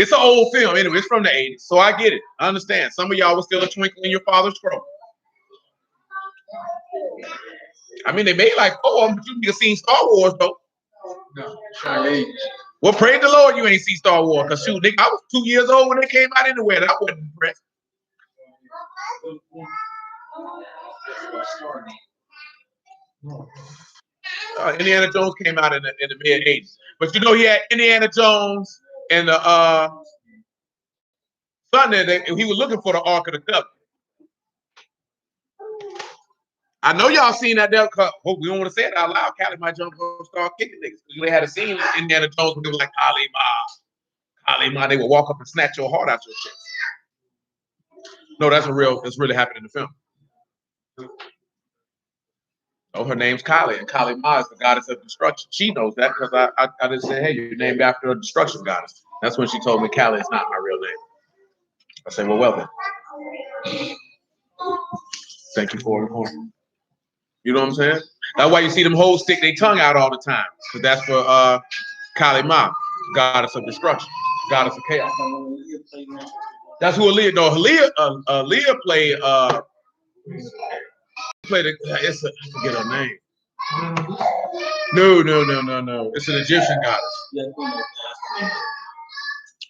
It's an old film. Anyway, it's from the 80s, so I get it. I understand. Some of y'all was still a twinkle in your father's scroll. I mean, they made like 4 of them, but you niggas seen Star Wars, though. No, sure. Well, praise the Lord you ain't see Star Wars, because shoot, nigga, I was 2 years old when they came out anyway, and I wasn't impressed. Indiana Jones came out in the mid 80s, but you know he had Indiana Jones and the son there. He was looking for the Ark of the Covenant. I know y'all seen that there. Hope we don't want to say it out loud. Callie might jump and start kicking niggas. They had a scene in Indiana Jones when they were like Alahym. They would walk up and snatch your heart out your chest. No, that's really happened in the film. Oh, her name's Kali, and Kali Ma is the goddess of destruction. She knows that because I just said, hey, you're named after a destruction goddess. That's when she told me Kali is not my real name. I said, well then. Thank you for it. You know what I'm saying? That's why you see them hoes stick their tongue out all the time. Because that's for Kali Ma, goddess of destruction, goddess of chaos. That's who Aliyah, no, Aliyah played I forget her name. No. It's an Egyptian goddess.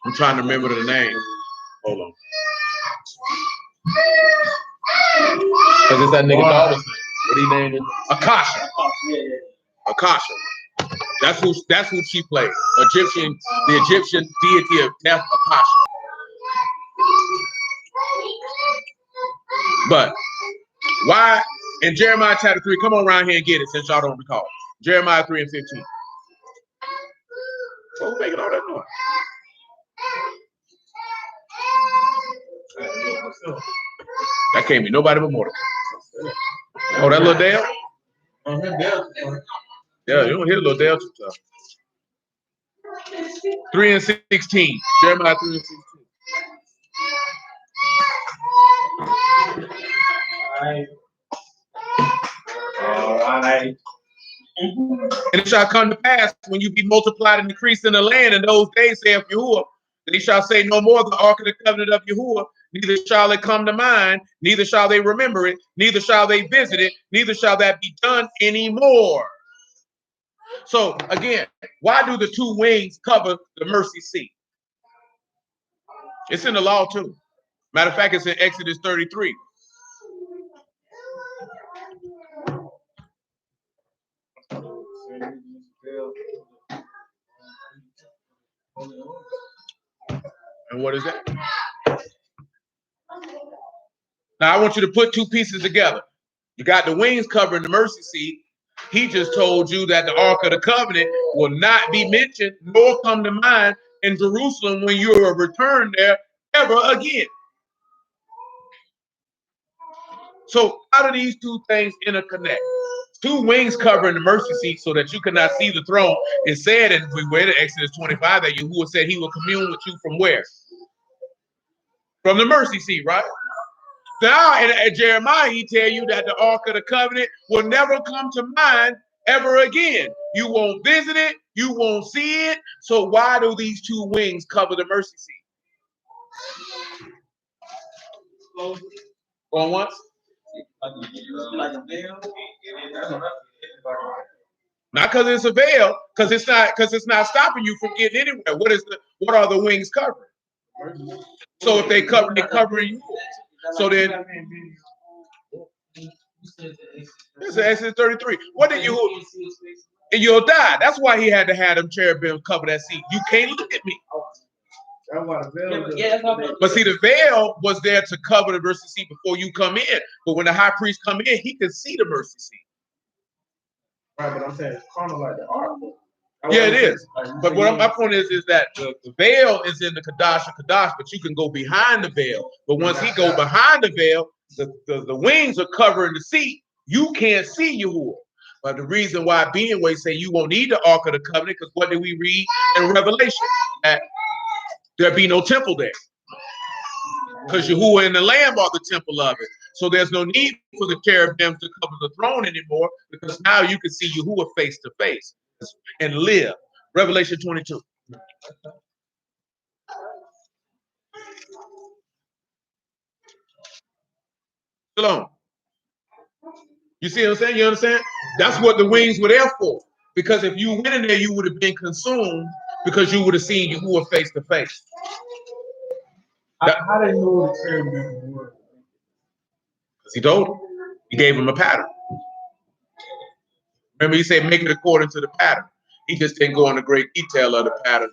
I'm trying to remember the name. Hold on. Because it's that nigga daughter's name. What he named it? Akasha. Akasha. That's who she played. The Egyptian deity of death, Akasha. But why in Jeremiah chapter 3, come on around here and get it since y'all don't recall. Jeremiah 3 and 15. Who's making all that noise? That can't be nobody but Mordecai. Oh, that little Dale? Yeah, you don't hear little Dale too tough. 3 and 16. Jeremiah 3 and 16. All right. And it shall come to pass when you be multiplied and increased in the land in those days, saith Yahuwah, that he shall say no more the ark of the covenant of Yahuwah, neither shall it come to mind, neither shall they remember it, neither shall they visit it, neither shall that be done anymore. So again, why do the 2 wings cover the mercy seat? It's in the law too. Matter of fact, it's in Exodus 33. And what is that? Now I want you to put 2 pieces together. You got the wings covering the mercy seat. He just told you that the Ark of the Covenant will not be mentioned nor come to mind in Jerusalem when you are returned there ever again. So how do these 2 things interconnect? 2 wings covering the mercy seat so that you cannot see the throne. It said, and we read in Exodus 25 that Yahuwah said he will commune with you from where? From the mercy seat, right? Now in Jeremiah, he tell you that the Ark of the Covenant will never come to mind ever again. You won't visit it. You won't see it. So why do these 2 wings cover the mercy seat? Going once? Not because it's a veil, because it's not stopping you from getting anywhere. What are the wings covering? So if they're covering you. So then it's Exodus 33. What did you? And you'll die. That's why he had to have them cherubim cover that seat. You can't look at me. But see, the veil was there to cover the mercy seat before you come in. But when the high priest come in, he can see the mercy seat. Right, but I'm saying it's kind of like the ark. Yeah, it is. But my point is that the veil is in the Kadash and Kadash, but you can go behind the veil. But once he go behind the veil, the wings are covering the seat. You can't see Yahuwah. But the reason why being way say you won't need the Ark of the Covenant, because what did we read in Revelation? That there be no temple there. Because Yahuwah and the Lamb are the temple of it. So there's no need for the cherubim to cover the throne anymore, because now you can see Yahuwah face to face and live. Revelation 22. Shalom. You see what I'm saying? You understand? That's what the wings were there for. Because if you went in there, you would have been consumed because you would have seen Yahuwah face to face. How they know the cherubim were? Because he told him. He gave him a pattern. Remember, he said, make it according to the pattern. He just didn't go into great detail of the pattern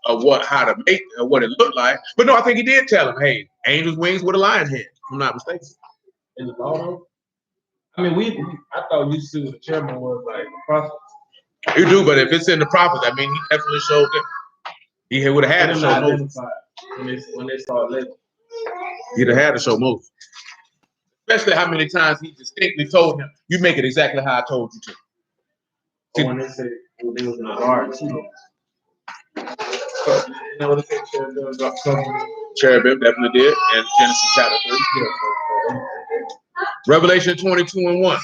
of how to make what it looked like. But no, I think he did tell him, hey, angel's wings with a lion head, if I'm not mistaken. In the photo? I mean, I thought you see what the cherubim was like the prophet. You do, but if it's in the prophets, I mean, he definitely showed them. He would have had to show Moses. When they saw it later. He'd have had to show Moses. Especially how many times he distinctly told him, you make it exactly how I told you to. Oh, when they said they was in the garden, too. Cherubim definitely did in Genesis chapter 3. Revelation 22:1.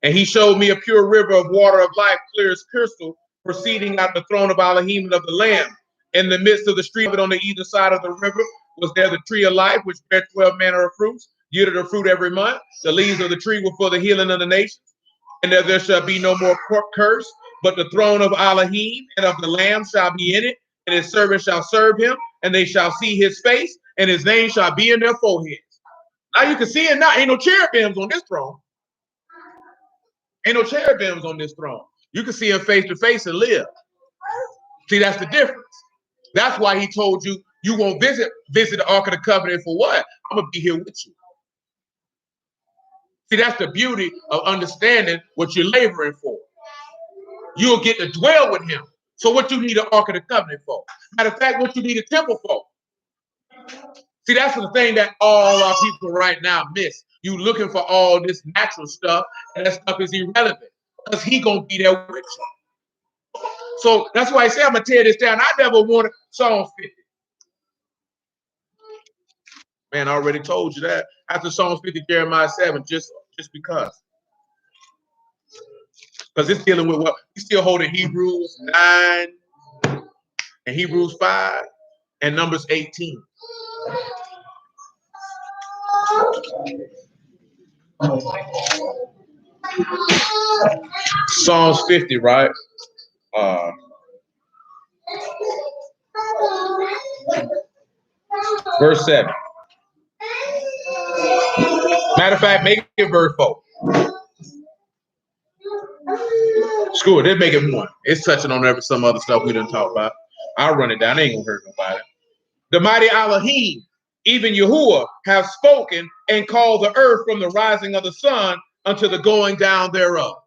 And he showed me a pure river of water of life, clear as crystal, proceeding out the throne of Alahym and of the Lamb. In the midst of the stream, on the either side of the river, was there the tree of life, which bare 12 manner of fruits, yielded a fruit every month. The leaves of the tree were for the healing of the nations. And there shall be no more curse, but the throne of Alahym and of the Lamb shall be in it, and his servants shall serve him, and they shall see his face, and his name shall be in their foreheads. Now you can see it now. Ain't no cherubims on this throne. Ain't no cherubims on this throne. You can see him face to face and live. See, that's the difference. That's why he told you, you won't visit the Ark of the Covenant for what? I'm going to be here with you. See, that's the beauty of understanding what you're laboring for. You'll get to dwell with him. So what you need an Ark of the Covenant for? Matter of fact, what you need a temple for? See, that's the thing that all our people right now miss. You looking for all this natural stuff, and that stuff is irrelevant because he gonna be there with you. So that's why I say I'm gonna tear this down. I never wanted Psalm 50. Man, I already told you that. After Psalm 50, Jeremiah 7, just because. Because it's dealing with what he's still holding Hebrews 9 and Hebrews 5 and Numbers 18. Psalms 50, right? Verse 7. Matter of fact, make it verse 4. Screw it, they make it 1. It's touching on some other stuff we didn't talk about. I'll run it down. It ain't gonna hurt nobody. The mighty Alahym, even Yahuwah, have spoken and called the earth from the rising of the sun unto the going down thereof.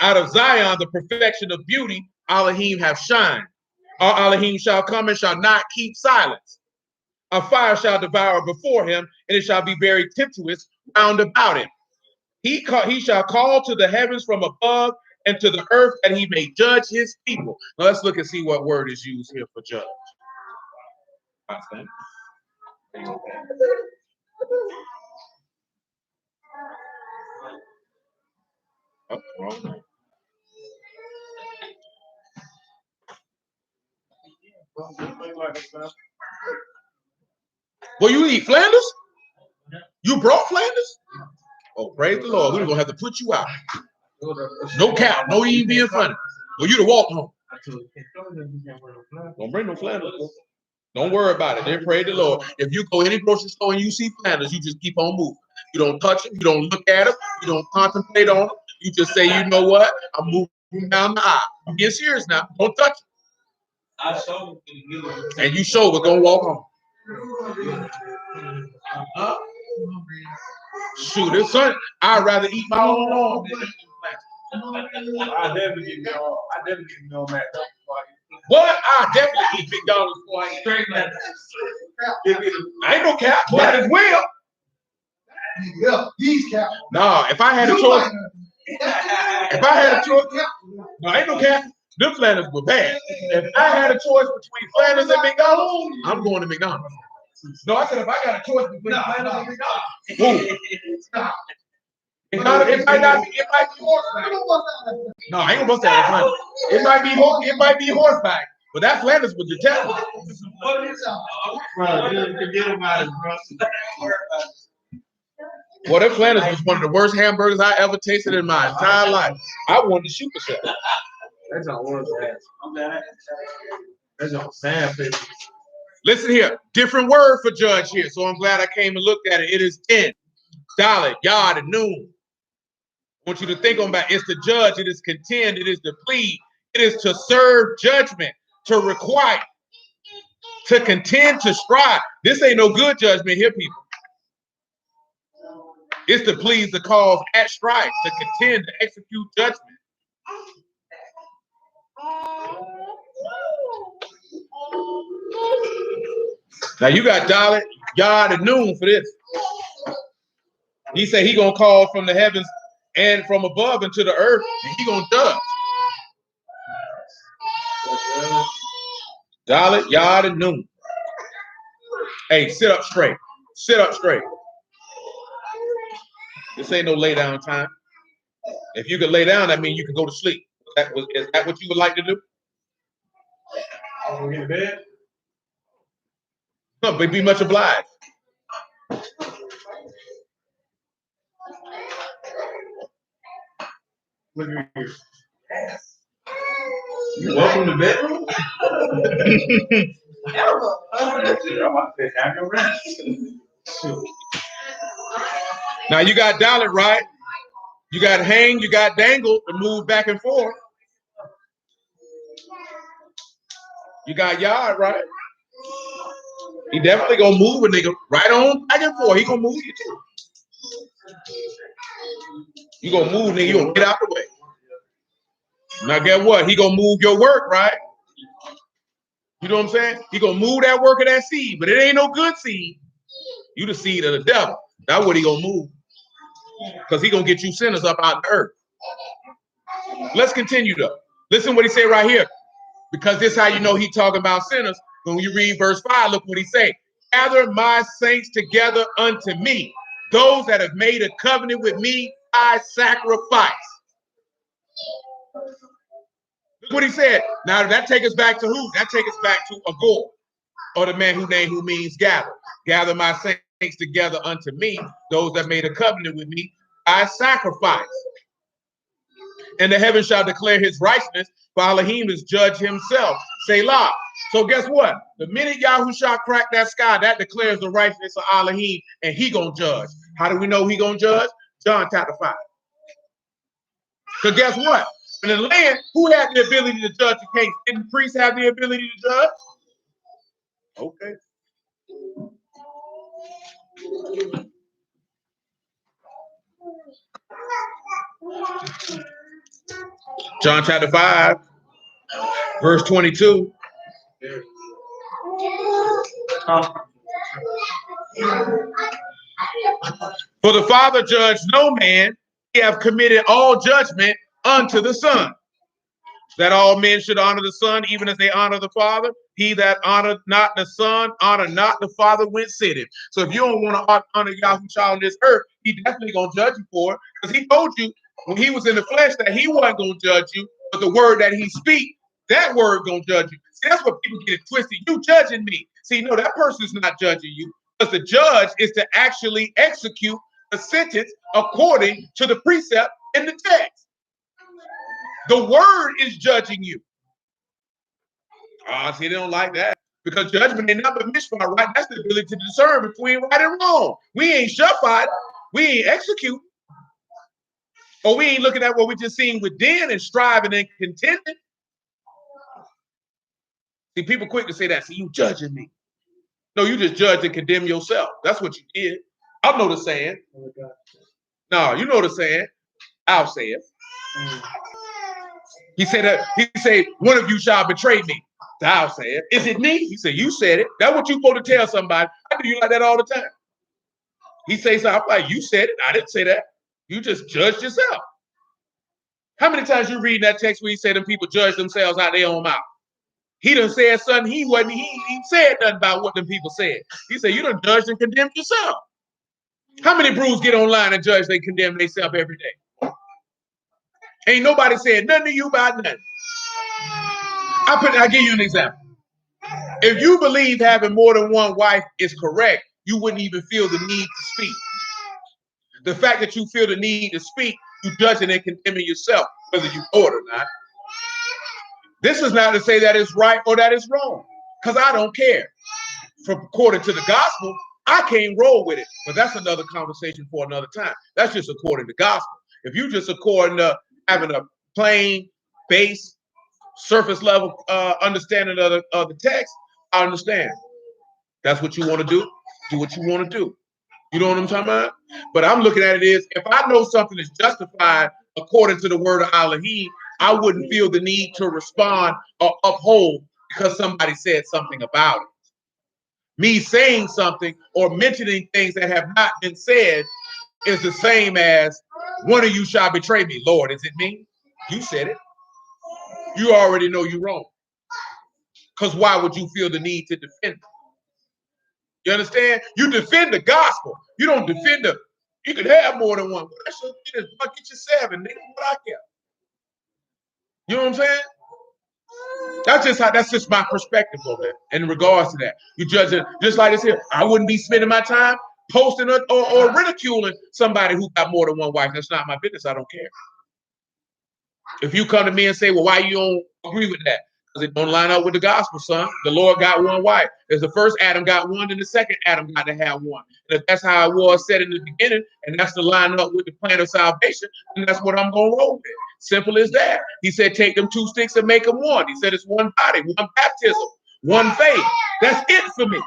Out of Zion, the perfection of beauty, Alahym have shined. Our Alahym shall come and shall not keep silence. A fire shall devour before him, and it shall be very tempestuous round about him. He shall call to the heavens from above and to the earth that he may judge his people. Now let's look and see what word is used here for judge. Oh, wrong. Well, you eat Flanders? You brought Flanders? Oh, praise the Lord. We're gonna have to put you out. No cap, no even being funny. Well, you to walk home. Don't bring no Flanders. Don't worry about it. Then praise the Lord. If you go any grocery store and you see Flanders, you just keep on moving. You don't touch them. You don't look at them. You don't contemplate on them. You just say, you know what? I'm moving down the aisle. I'm being serious now. Don't touch them. And you show we're gonna walk home. Shoot, this son, I'd rather eat my own lawn. I definitely get me on that. What? I definitely eat McDonald's before I eat straight man. I ain't no cap, but as well. Yeah, he's cap. Nah, if I had a choice, no, ain't no cap. Them Flanders were bad. If I had a choice between Flanders and McDonald's, I'm going to McDonald's. No, I said if I got a choice between Flanders and McDonald's, it might not be. It might be horseback. No, I ain't gonna bust that Flanders. It might be horseback, but that Flanders was detestable. Well, that Flanders was one of the worst hamburgers I ever tasted in my entire life. I wanted to shoot myself. That's not worth that. That's on sandpaper. Listen here, different word for judge here. So I'm glad I came and looked at it. It is 10, dollar, yard, and noon. I want you to think on that. It's to judge, it is contend, it is to plead, it is to serve judgment, to require, to contend, to strive. This ain't no good judgment here, people. It's to please the cause at strife, to contend, to execute judgment. Now you got dollar, yard, and noon for this. He said he gonna call from the heavens and from above into the earth, and he gonna judge. Dollar, yard, and noon. Hey, sit up straight. Sit up straight. This ain't no lay down time. If you can lay down, that means you can go to sleep. Is that what you would like to do? Get in bed? No, but be much obliged. Look at you. You welcome to bedroom? Have your rest. Now you got dollar, right? You got hang, you got dangle to move back and forth. You got yard, right? He definitely gonna move a nigga right on back and forth. He gonna move you too. You gonna move, nigga, you gonna get out the way. Now get what? He gonna move your work, right? You know what I'm saying? He gonna move that work of that seed, but it ain't no good seed. You the seed of the devil. That's what he gonna move. Because he gonna get you sinners up out of the earth. Let's continue though. Listen what he say right here. Because this is how you know he talking about sinners. When you read verse 5, look what he say. Gather my saints together unto me. Those that have made a covenant with me, I sacrifice. Look what he said. Now that takes us back to who? That takes us back to Agor, or the man whose name who means gather. Gather my saints together unto me. Those that made a covenant with me, I sacrifice. And the heavens shall declare his righteousness, for Alahym is judge himself. Selah. So guess what? The minute Yahushua crack that sky, that declares the righteousness of Alahym, and he gonna judge. How do we know he gonna judge? John chapter 5. Because guess what? In the land, who had the ability to judge the case? Didn't the priests have the ability to judge? Okay. John chapter 5, verse 22. For the Father judged no man, he have committed all judgment unto the Son, that all men should honor the Son, even as they honor the Father. He that honored not the Son, honor not the Father whence sent him. So if you don't want to honor Yahushua on this earth, he definitely gonna judge you for it, because he told you when he was in the flesh that he wasn't gonna judge you, but the word that he speak, that word gonna judge you. See, that's what people get it twisted. You judging me. See, no, that person's not judging you, because the judge is to actually execute the sentence according to the precept in the text. The word is judging you. See, they don't like that. Because judgment ain't nothing but mishpat, right? That's the ability to discern between right and wrong. We ain't shafat, we ain't execute. Or we ain't looking at what we just seen within and striving and contending. See, people quick to say that. See, you judging me. No, you just judge and condemn yourself. That's what you did. I know the saying. No, you know the saying. I'll say it. He said that. He said, one of you shall betray me. I'll say it. Is it me? He said, you said it. That's what you're supposed to tell somebody. I do you like that all the time. He says something like, you said it. I didn't say that. You just judged yourself. How many times you read that text where he said them people judge themselves out their own mouth? He done said something he said nothing about what them people said. He said, you done judged and condemned yourself. How many brews get online and judge they condemn themselves every day? Ain't nobody said nothing to you about nothing. I'll give you an example. If you believe having more than one wife is correct, you wouldn't even feel the need to speak. The fact that you feel the need to speak, you judging and condemning yourself, whether you know it or not. This is not to say that it's right or that it's wrong, because I don't care. According to the gospel, I can't roll with it, but that's another conversation for another time. That's just according to gospel. If you just according to having a plain, base, surface level understanding of the text, I understand. That's what you want to do what you want to do. You know what I'm talking about? But I'm looking at it is, if I know something is justified according to the word of Alahym, I wouldn't feel the need to respond or uphold because somebody said something about it. Me saying something or mentioning things that have not been said is the same as one of you shall betray me. Lord, is it me? You said it. You already know you're wrong. Because why would you feel the need to defend it? You understand? You defend the gospel. You don't defend the. You could have more than one. That's your business. Get your 7, nigga. What I care. You know what I'm saying? That's just my perspective of it in regards to that. You judge it just like this here. I wouldn't be spending my time posting or ridiculing somebody who got more than one wife. That's not my business. I don't care. If you come to me and say, well, why you don't agree with that? Because it don't line up with the gospel, son. The Lord got one wife. There's the first Adam got one, and the second Adam got to have one. And if that's how it was said in the beginning, and that's to line up with the plan of salvation, then that's what I'm going to roll with. Simple as that. He said, take them 2 sticks and make them one. He said, it's one body, one baptism, one faith. That's it for me.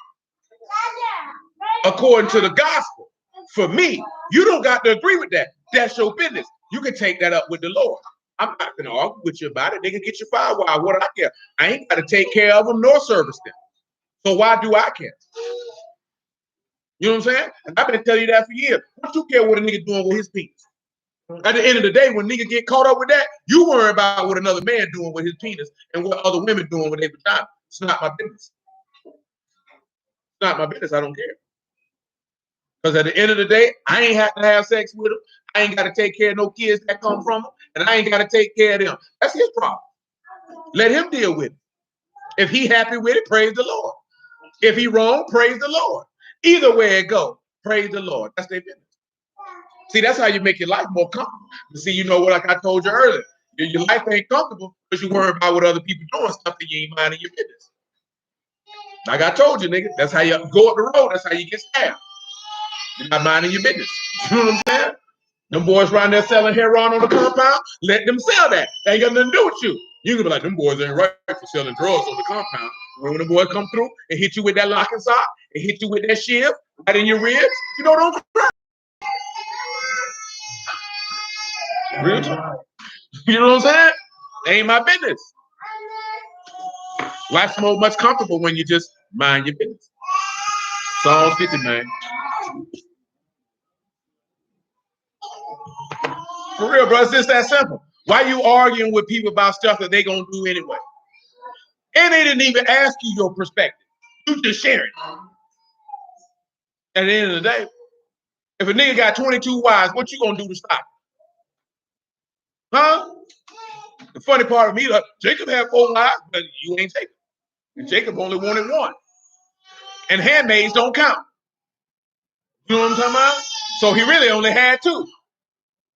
According to the gospel. For me, you don't got to agree with that. That's your business. You can take that up with the Lord. I'm not going to argue with you about it. They can get your fire. Why? What do I care? I ain't got to take care of them nor service them. So why do I care? You know what I'm saying? And I've been telling you that for years. What you care what a nigga doing with his penis? At the end of the day, when niggas get caught up with that, you worry about what another man doing with his penis and what other women doing with their vagina. It's not my business. It's not my business. I don't care. Because at the end of the day, I ain't have to have sex with them. I ain't got to take care of no kids that come from them. And I ain't got to take care of them. That's his problem. Let him deal with it. If he happy with it, praise the Lord. If he wrong, praise the Lord. Either way it go, praise the Lord. That's their business. See, that's how you make your life more comfortable. See, you know what, like I told you earlier, your life ain't comfortable because you worry about what other people doing, stuff that you ain't minding your business. Like I told you, nigga, that's how you go up the road. That's how you get stabbed. You're not minding your business. You know what I'm saying? Them boys around there selling heroin on the compound, let them sell that. They ain't got nothing to do with you. You can be like, them boys ain't right for selling drugs on the compound. When the boys come through and hit you with that lock and sock, and hit you with that shiv right in your ribs, you know what I'm saying? Real talk. You know what I'm saying? Ain't my business. Life's so much comfortable when you just mind your business. Psalm 50, man. For real, bro. It's just that simple. Why you arguing with people about stuff that they gonna do anyway? And they didn't even ask you your perspective. You just share it. At the end of the day, if a nigga got 22 wives, what you gonna do to stop it? Huh? The funny part of me, Jacob had 4 wives, but you ain't Jacob. And Jacob only wanted 1. And handmaids don't count. You know what I'm talking about? So he really only had two.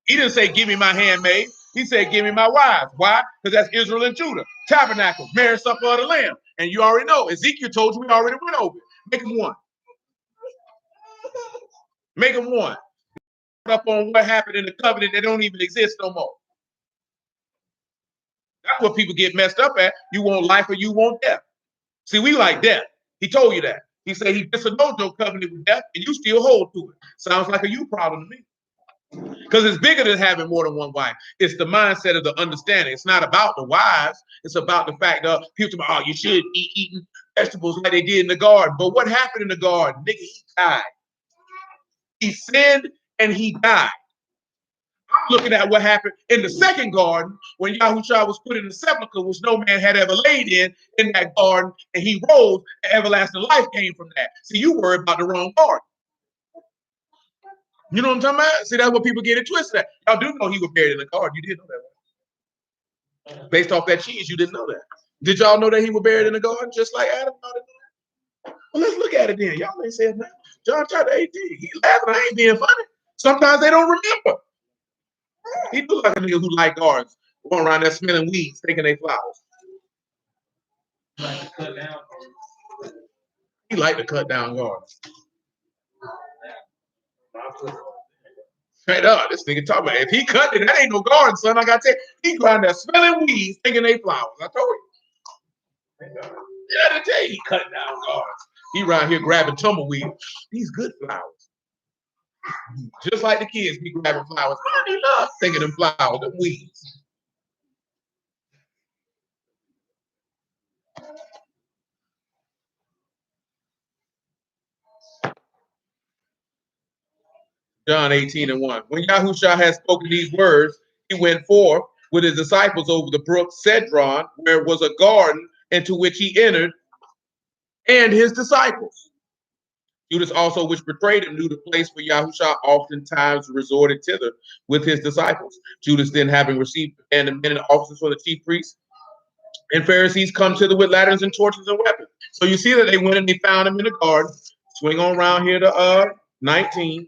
He didn't say, give me my handmaid. He said, give me my wives. Why? Because that's Israel and Judah. Tabernacle, marriage supper of the Lamb. And you already know, Ezekiel told you we already went over it. Make them one. Make them one. Up on what happened in the covenant that don't even exist no more. That's what people get messed up at. You want life or you want death. See, we like death. He told you that. He said he disannulled your covenant with death and you still hold to it. Sounds like a you problem to me. Because it's bigger than having more than one wife. It's the mindset of the understanding. It's not about the wives. It's about the fact that people say, oh, you should be eating vegetables like they did in the garden. But what happened in the garden? Nigga, he died. He sinned and he died. I'm looking at what happened in the second garden when Yahushua was put in the sepulchre, which no man had ever laid in that garden, and he rose, and everlasting life came from that. See, you worry about the wrong garden. You know what I'm talking about? See, that's what people get it twisted at. Y'all do know he was buried in the garden. You didn't know that, right? Based off that cheese, you didn't know that. Did y'all know that he was buried in the garden just like Adam? Well, let's look at it then. Y'all ain't saying nothing. John chapter 18. He laughing. I ain't being funny. Sometimes they don't remember. He look like a nigga who like gardens, going around there smelling weeds, thinking they flowers. He like to cut down gardens. Straight up, this nigga talking about if he cut it, that ain't no garden, son. I got to tell you, he around there smelling weeds, thinking they flowers. I told you. Yeah, I tell you, he cutting down gardens. He around here grabbing tumbleweed. These good flowers. Just like the kids be grabbing flowers. Oh, they love thinking them flowers, them weeds. John 18:1. When Yahushua had spoken these words, he went forth with his disciples over the brook Cedron, where was a garden into which he entered, and his disciples. Judas also, which betrayed him, knew the place where Yahushua oftentimes resorted thither with his disciples. Judas then, having received and the men and officers for the chief priests and Pharisees, come thither with ladders and torches and weapons. So you see that they went and they found him in the garden. Swing on around here to 19.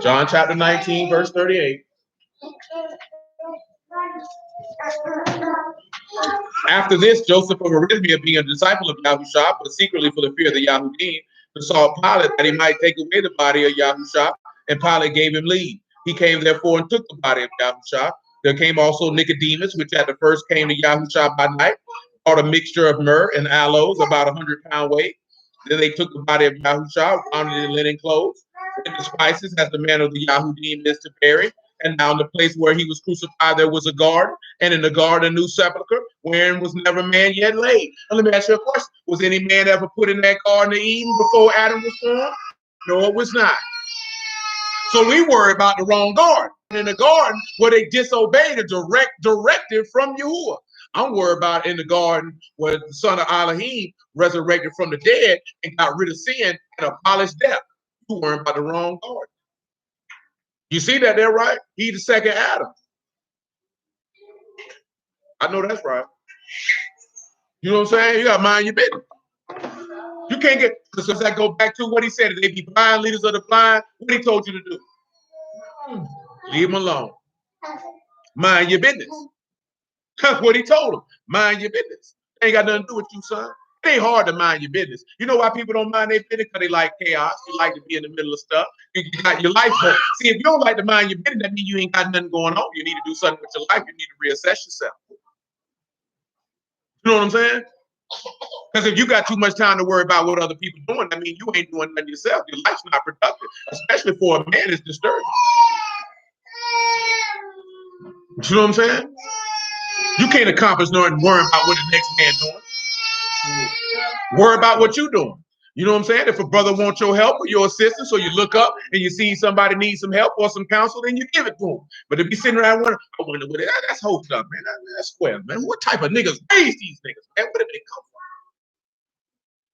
John chapter 19, verse 38. After this, Joseph of Arimathea, being a disciple of Yahushua, but secretly for the fear of the Yahudim, besought Pilate that he might take away the body of Yahushua, and Pilate gave him leave. He came therefore and took the body of Yahushua. There came also Nicodemus, which at the first came to Yahushua by night, brought a mixture of myrrh and aloes, about 100-pound weight. Then they took the body of Yahushua, wound it in linen clothes, with the spices, as the manner of the Yahudim is to bury. And now in the place where he was crucified, there was a garden, and in the garden a new sepulchre, wherein was never man yet laid. Now, let me ask you a question. Was any man ever put in that garden of Eden before Adam was formed? No, it was not. So we worry about the wrong garden. In the garden where they disobeyed a direct directive from Yahuwah. I'm worried about in the garden where the son of Alahym resurrected from the dead and got rid of sin and abolished death. You worry about the wrong garden. You see that there, right? He's the second Adam. I know that's right. You know what I'm saying? You got to mind your business. You can't get, because I go back to what he said, they be blind leaders of the blind. What he told you to do? Leave them alone. Mind your business. That's what he told them. Mind your business. Ain't got nothing to do with you, son. It ain't hard to mind your business. You know why people don't mind their business? Because they like chaos. You like to be in the middle of stuff. You got your life going. See, if you don't like to mind your business, that means you ain't got nothing going on. You need to do something with your life. You need to reassess yourself. You know what I'm saying? Because if you got too much time to worry about what other people are doing, I mean, you ain't doing nothing yourself. Your life's not productive, especially for a man. It's disturbing. You know what I'm saying? You can't accomplish nothing worrying about what the next man doing. Worry about what you're doing. You know what I'm saying? If a brother wants your help or your assistance, or you look up and you see somebody needs some help or some counsel, then you give it to them. But if you sitting around wondering, I wonder what that's whole stuff, man. That's square, man. What type of niggas raise these niggas, man? Where did they come from?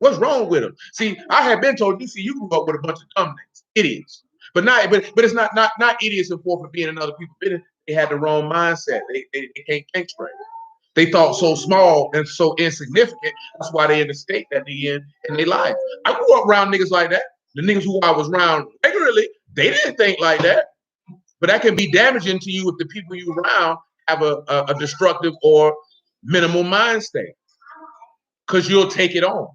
What's wrong with them? See, I have been told, you grew up with a bunch of dumb niggas, idiots. But it's not idiots for being in other people's business. They had the wrong mindset. They can't think straight. They thought so small and so insignificant. That's why they in the state that they in their life. I grew up around niggas like that. The niggas who I was around regularly, they didn't think like that. But that can be damaging to you if the people you around have a destructive or minimal mind state, because you'll take it on.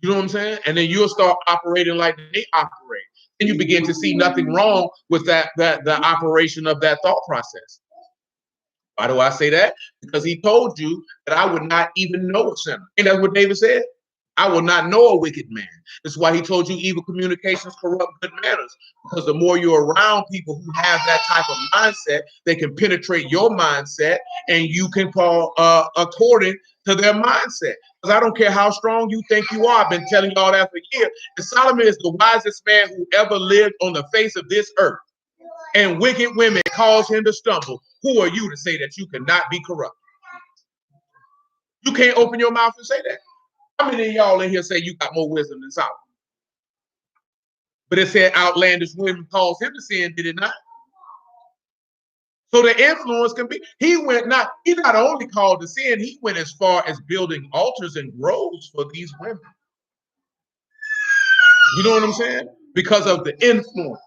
You know what I'm saying? And then you'll start operating like they operate. And you begin to see nothing wrong with the operation of that thought process. Why do I say that? Because he told you that I would not even know a sinner. And that's what David said. I will not know a wicked man. That's why he told you evil communications corrupt good manners. Because the more you're around people who have that type of mindset, they can penetrate your mindset and you can call according to their mindset. Because I don't care how strong you think you are. I've been telling y'all that for years. And Solomon is the wisest man who ever lived on the face of this earth. And wicked women cause him to stumble. Who are you to say that you cannot be corrupt? You can't open your mouth and say that. How many of y'all in here say you got more wisdom than Solomon? But it said outlandish women caused him to sin, did it not? So the influence can be, he not only called to sin, he went as far as building altars and groves for these women. You know what I'm saying? Because of the influence.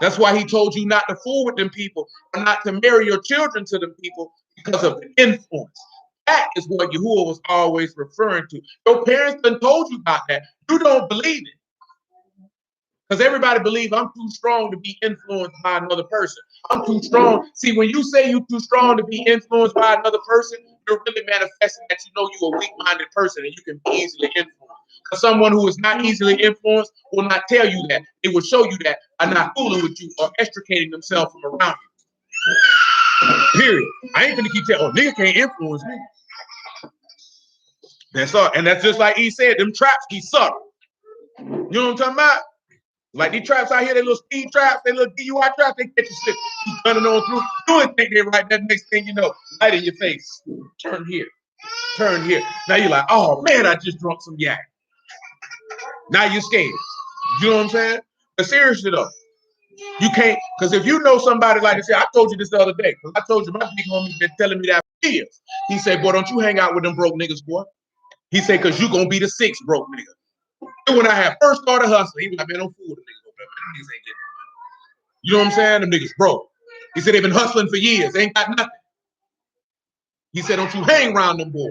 That's why he told you not to fool with them people, or not to marry your children to them people, because of the influence. That is what Yahuwah was always referring to. Your parents done told you about that. You don't believe it. Because everybody believes I'm too strong to be influenced by another person. I'm too strong. See, when you say you're too strong to be influenced by another person, you're really manifesting that you know you're a weak-minded person and you can be easily influenced. Because someone who is not easily influenced will not tell you that. They will show you that by not fooling with you or extricating themselves from around you. Period. I ain't gonna keep telling, oh, nigga can't influence me. That's all. And that's just like he said, them traps be subtle. You know what I'm talking about? Like these traps out here, they little speed traps, they little DUI traps, they get you slip. You running on through. You wouldn't think they right. That next thing you know, light in your face. Turn here. Turn here. Now you're like, oh man, I just drunk some yak. Now you're scared. You know what I'm saying? But seriously though, you can't, because if you know somebody like this, I told you this the other day, because I told you my big homie been telling me that for years. He said, boy, don't you hang out with them broke niggas, boy. He said, because you gonna be the sixth broke nigga. And when I had first started hustling, he was like, man, don't fool with them niggas. Them niggas ain't getting money. You know what I'm saying? Them niggas broke. He said they've been hustling for years. They ain't got nothing. He said, don't you hang around them boys.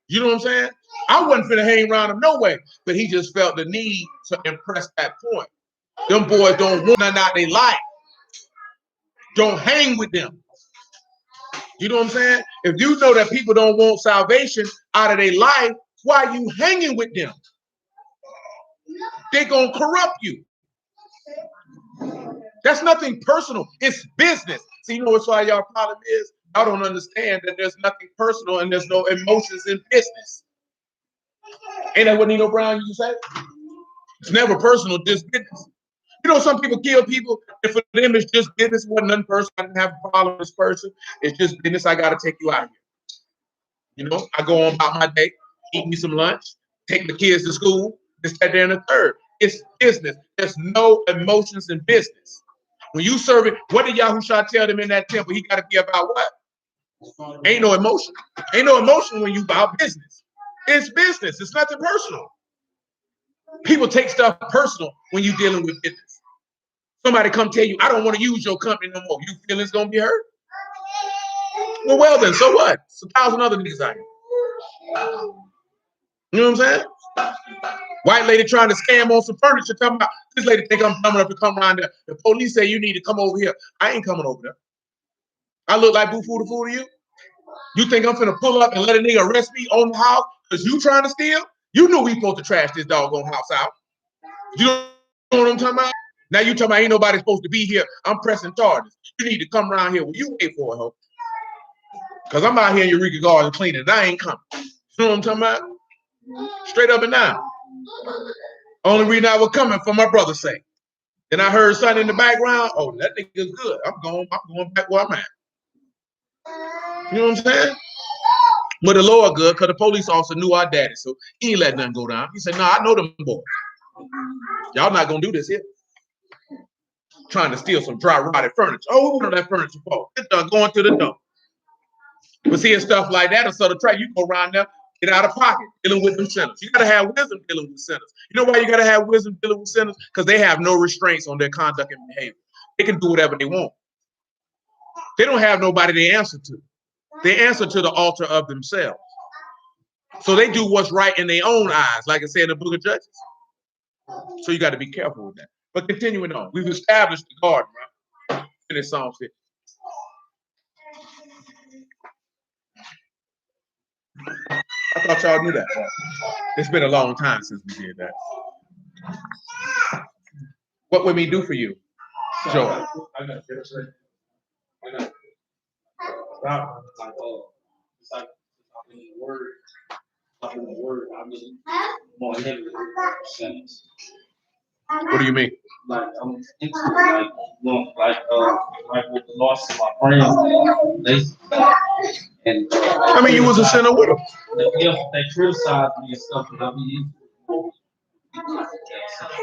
You know what I'm saying? I wasn't finna hang around them no way. But he just felt the need to impress that point. Them boys don't want nothing out their life. Don't hang with them. You know what I'm saying? If you know that people don't want salvation out of their life, why are you hanging with them? They're going to corrupt you. That's nothing personal. It's business. See, you know what's why y'all problem is? I don't understand that there's nothing personal and there's no emotions in business. Ain't that what Nino Brown used to say? It's never personal, just business. You know, some people kill people, and for them it's just business. It wasn't nothing personal. I didn't have a problem with this person. It's just business. I got to take you out of here. You know, I go on about my day, eat me some lunch, take the kids to school, this, that, there, and the third. It's business. There's no emotions in business. When you serve it, what did Yahushua tell them in that temple? He got to be about what? Ain't no emotion. Ain't no emotion when you about business. It's business. It's nothing personal. People take stuff personal when you're dealing with business. Somebody come tell you, I don't want to use your company no more. You feelings gonna be hurt? Well then, so what? It's 1,000 other niggas out here. You know what I'm saying? White lady trying to scam on some furniture, talking about this lady think I'm coming up to come around there. The police say you need to come over here. I ain't coming over there. I look like boo foo to fool to you? You think I'm finna pull up and let a nigga arrest me on the house because you trying to steal? You knew we supposed to trash this doggone house out. You know what I'm talking about? Now you talking about ain't nobody supposed to be here. I'm pressing charges. You need to come around here. Well, you wait for it, ho. Because I'm out here in Eureka Garden cleaning and I ain't coming. You know what I'm talking about? Straight up and down. Only reason I was coming for my brother's sake. Then I heard something in the background. Oh, that nigga's good. I'm going back where I'm at. You know what I'm saying? But the Lord good, because the police officer knew our daddy, so he ain't let nothing go down. He said, I know them boys. Y'all not gonna do this here. Trying to steal some dry rotted furniture. Oh, what that furniture for? It's done going to the dump. But seeing stuff like that, and so the track, you go around there, get out of pocket dealing with them sinners. You got to have wisdom dealing with sinners. You know why you got to have wisdom dealing with sinners? Because they have no restraints on their conduct and behavior. They can do whatever they want. They don't have nobody they answer to. They answer to the altar of themselves. So they do what's right in their own eyes, like I said in the book of Judges. So you got to be careful with that. But continuing on, we've established the garden, right? Finish Psalm 50. I thought y'all knew that. It's been a long time since we did that. What would we do for you, Joe? I got to say, it's like in the word, I mean more heavily sentence. What do you mean? Like I'm into like with the loss of my friends, and I mean, you was a sinner with them. They criticized me and stuff, but I mean.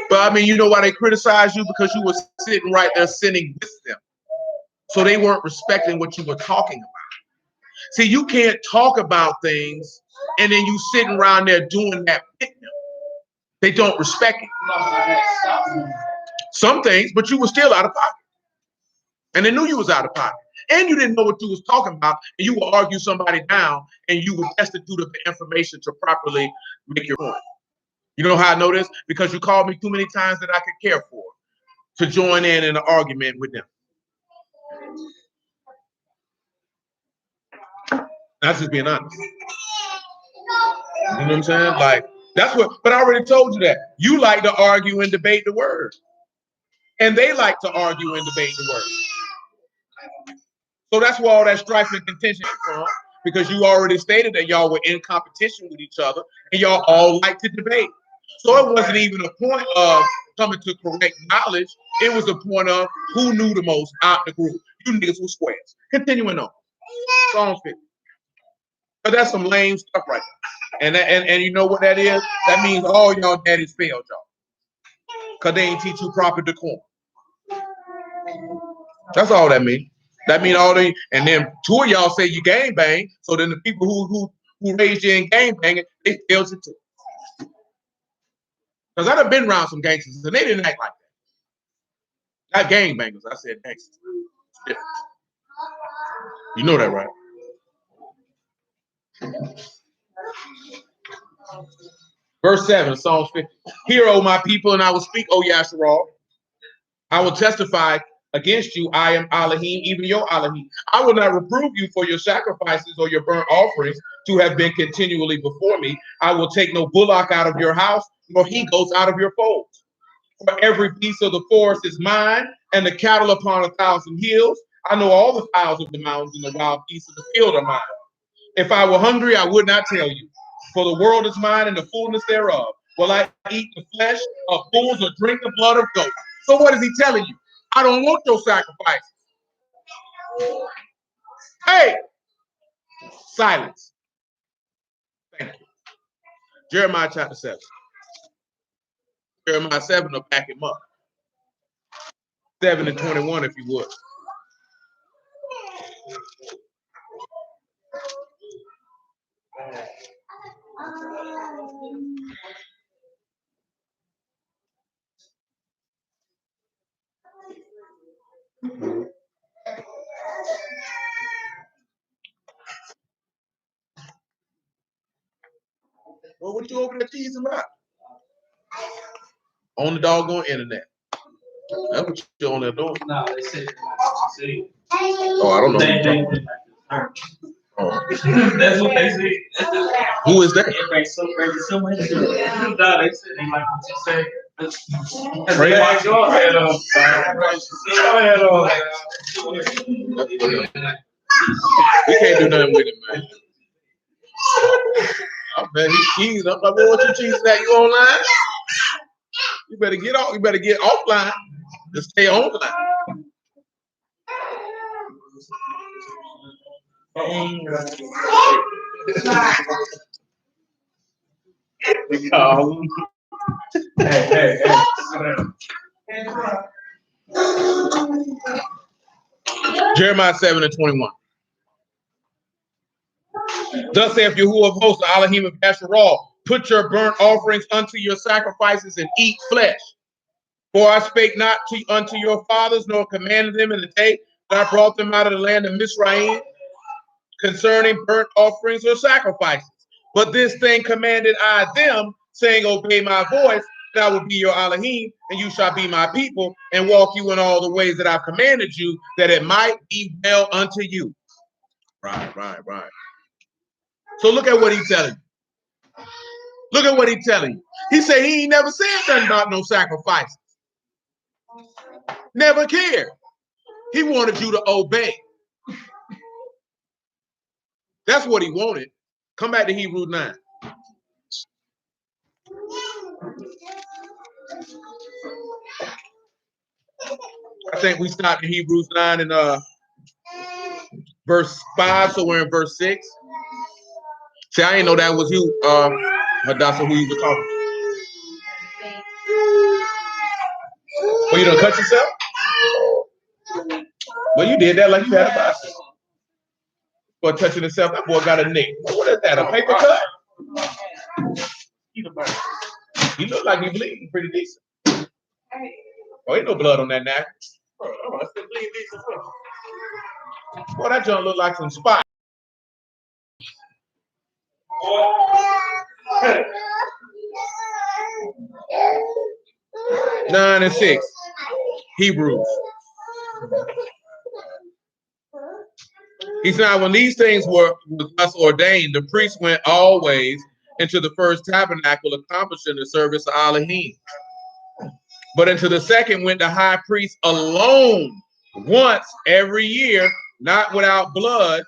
But I mean, you know why they criticized you? Because you were sitting right there sinning with them. So they weren't respecting what you were talking about. See, you can't talk about things and then you sitting around there doing that with them. They don't respect it. Some things, but you were still out of pocket. And they knew you was out of pocket. And you didn't know what you was talking about. And you would argue somebody down and you were destitute of the information to properly make your point. You know how I know this? Because you called me too many times that I could care for to join in an argument with them. That's just being honest. You know what I'm saying? Like, that's what, but I already told you that. You like to argue and debate the word. And they like to argue and debate the word. So that's where all that strife and contention is from, because you already stated that y'all were in competition with each other and y'all all like to debate. So it wasn't even a point of coming to correct knowledge. It was a point of who knew the most out the group. You niggas were squares. Continuing on. Psalm 50. But that's some lame stuff right there. And you know what that is? That means all y'all daddies failed y'all. Because they ain't teach you proper decorum. That's all that means. That means all they, and then two of y'all say you gang bang, so then the people who raised you in gang banging, they failed you too. Because I done been around some gangsters and they didn't act like that. Not gang bangers, I said gangsters. You know that, right? Verse 7, Psalms 50. Hear, O my people, and I will speak, O Yasharal. I will testify against you. I am Alahym, even your Alahym. I will not reprove you for your sacrifices or your burnt offerings to have been continually before me. I will take no bullock out of your house, nor he goats out of your folds. For every beast of the forest is mine, and the cattle upon 1,000 hills. I know all the fowls of the mountains and the wild beasts of the field are mine. If I were hungry, I would not tell you. For the world is mine and the fullness thereof. Will I eat the flesh of bulls or drink the blood of goats? So what is he telling you? I don't want your sacrifices. Hey! Silence. Thank you. Jeremiah chapter 7. Jeremiah 7 will back him up. 7 and 21, if you would. Well, what you over there teasing about? On the doggone internet. That's what you're on there doing. No, they said. Oh, I don't know. Oh. That's what they said. Who is that? Everybody's so crazy. So much. No, they said they like what you said. Crazy. We can't do nothing with it, man. Oh, man, he's cheesing. I'm like, what you cheesing at? You online? You better get off. You better get offline. Just stay online. We call him. Hey. Jeremiah 7 and 21. Thus saith Yahuwah of hosts, the Alahym of Yasharal, put your burnt offerings unto your sacrifices and eat flesh. For I spake not unto your fathers, nor commanded them in the day that I brought them out of the land of Mizraim concerning burnt offerings or sacrifices. But this thing commanded I them, saying, obey my voice, and I will be your Alahym, and you shall be my people, and walk you in all the ways that I've commanded you, that it might be well unto you. Right. So look at what he's telling you. Look at what he's telling you. He said he ain't never said nothing about no sacrifices. Never cared. He wanted you to obey. That's what he wanted. Come back to Hebrews 9. I think we stopped in Hebrews 9 and verse 5, so we're in verse 6. See, I didn't know that was you, Hadassah, who you were talking to. Well, you done cut yourself? Well, you did that like you had a bicycle. Boy, touching himself, that boy got a nick. What is that, a paper cut? He looked like he bleeding pretty decent. Oh, ain't no blood on that napkin. Boy, that junk look like some spots. 9 and 6. Hebrews. He said, when these things were thus ordained, the priest went always into the first tabernacle, accomplishing the service of Alahym. But into the second went the high priest alone, once every year, not without blood,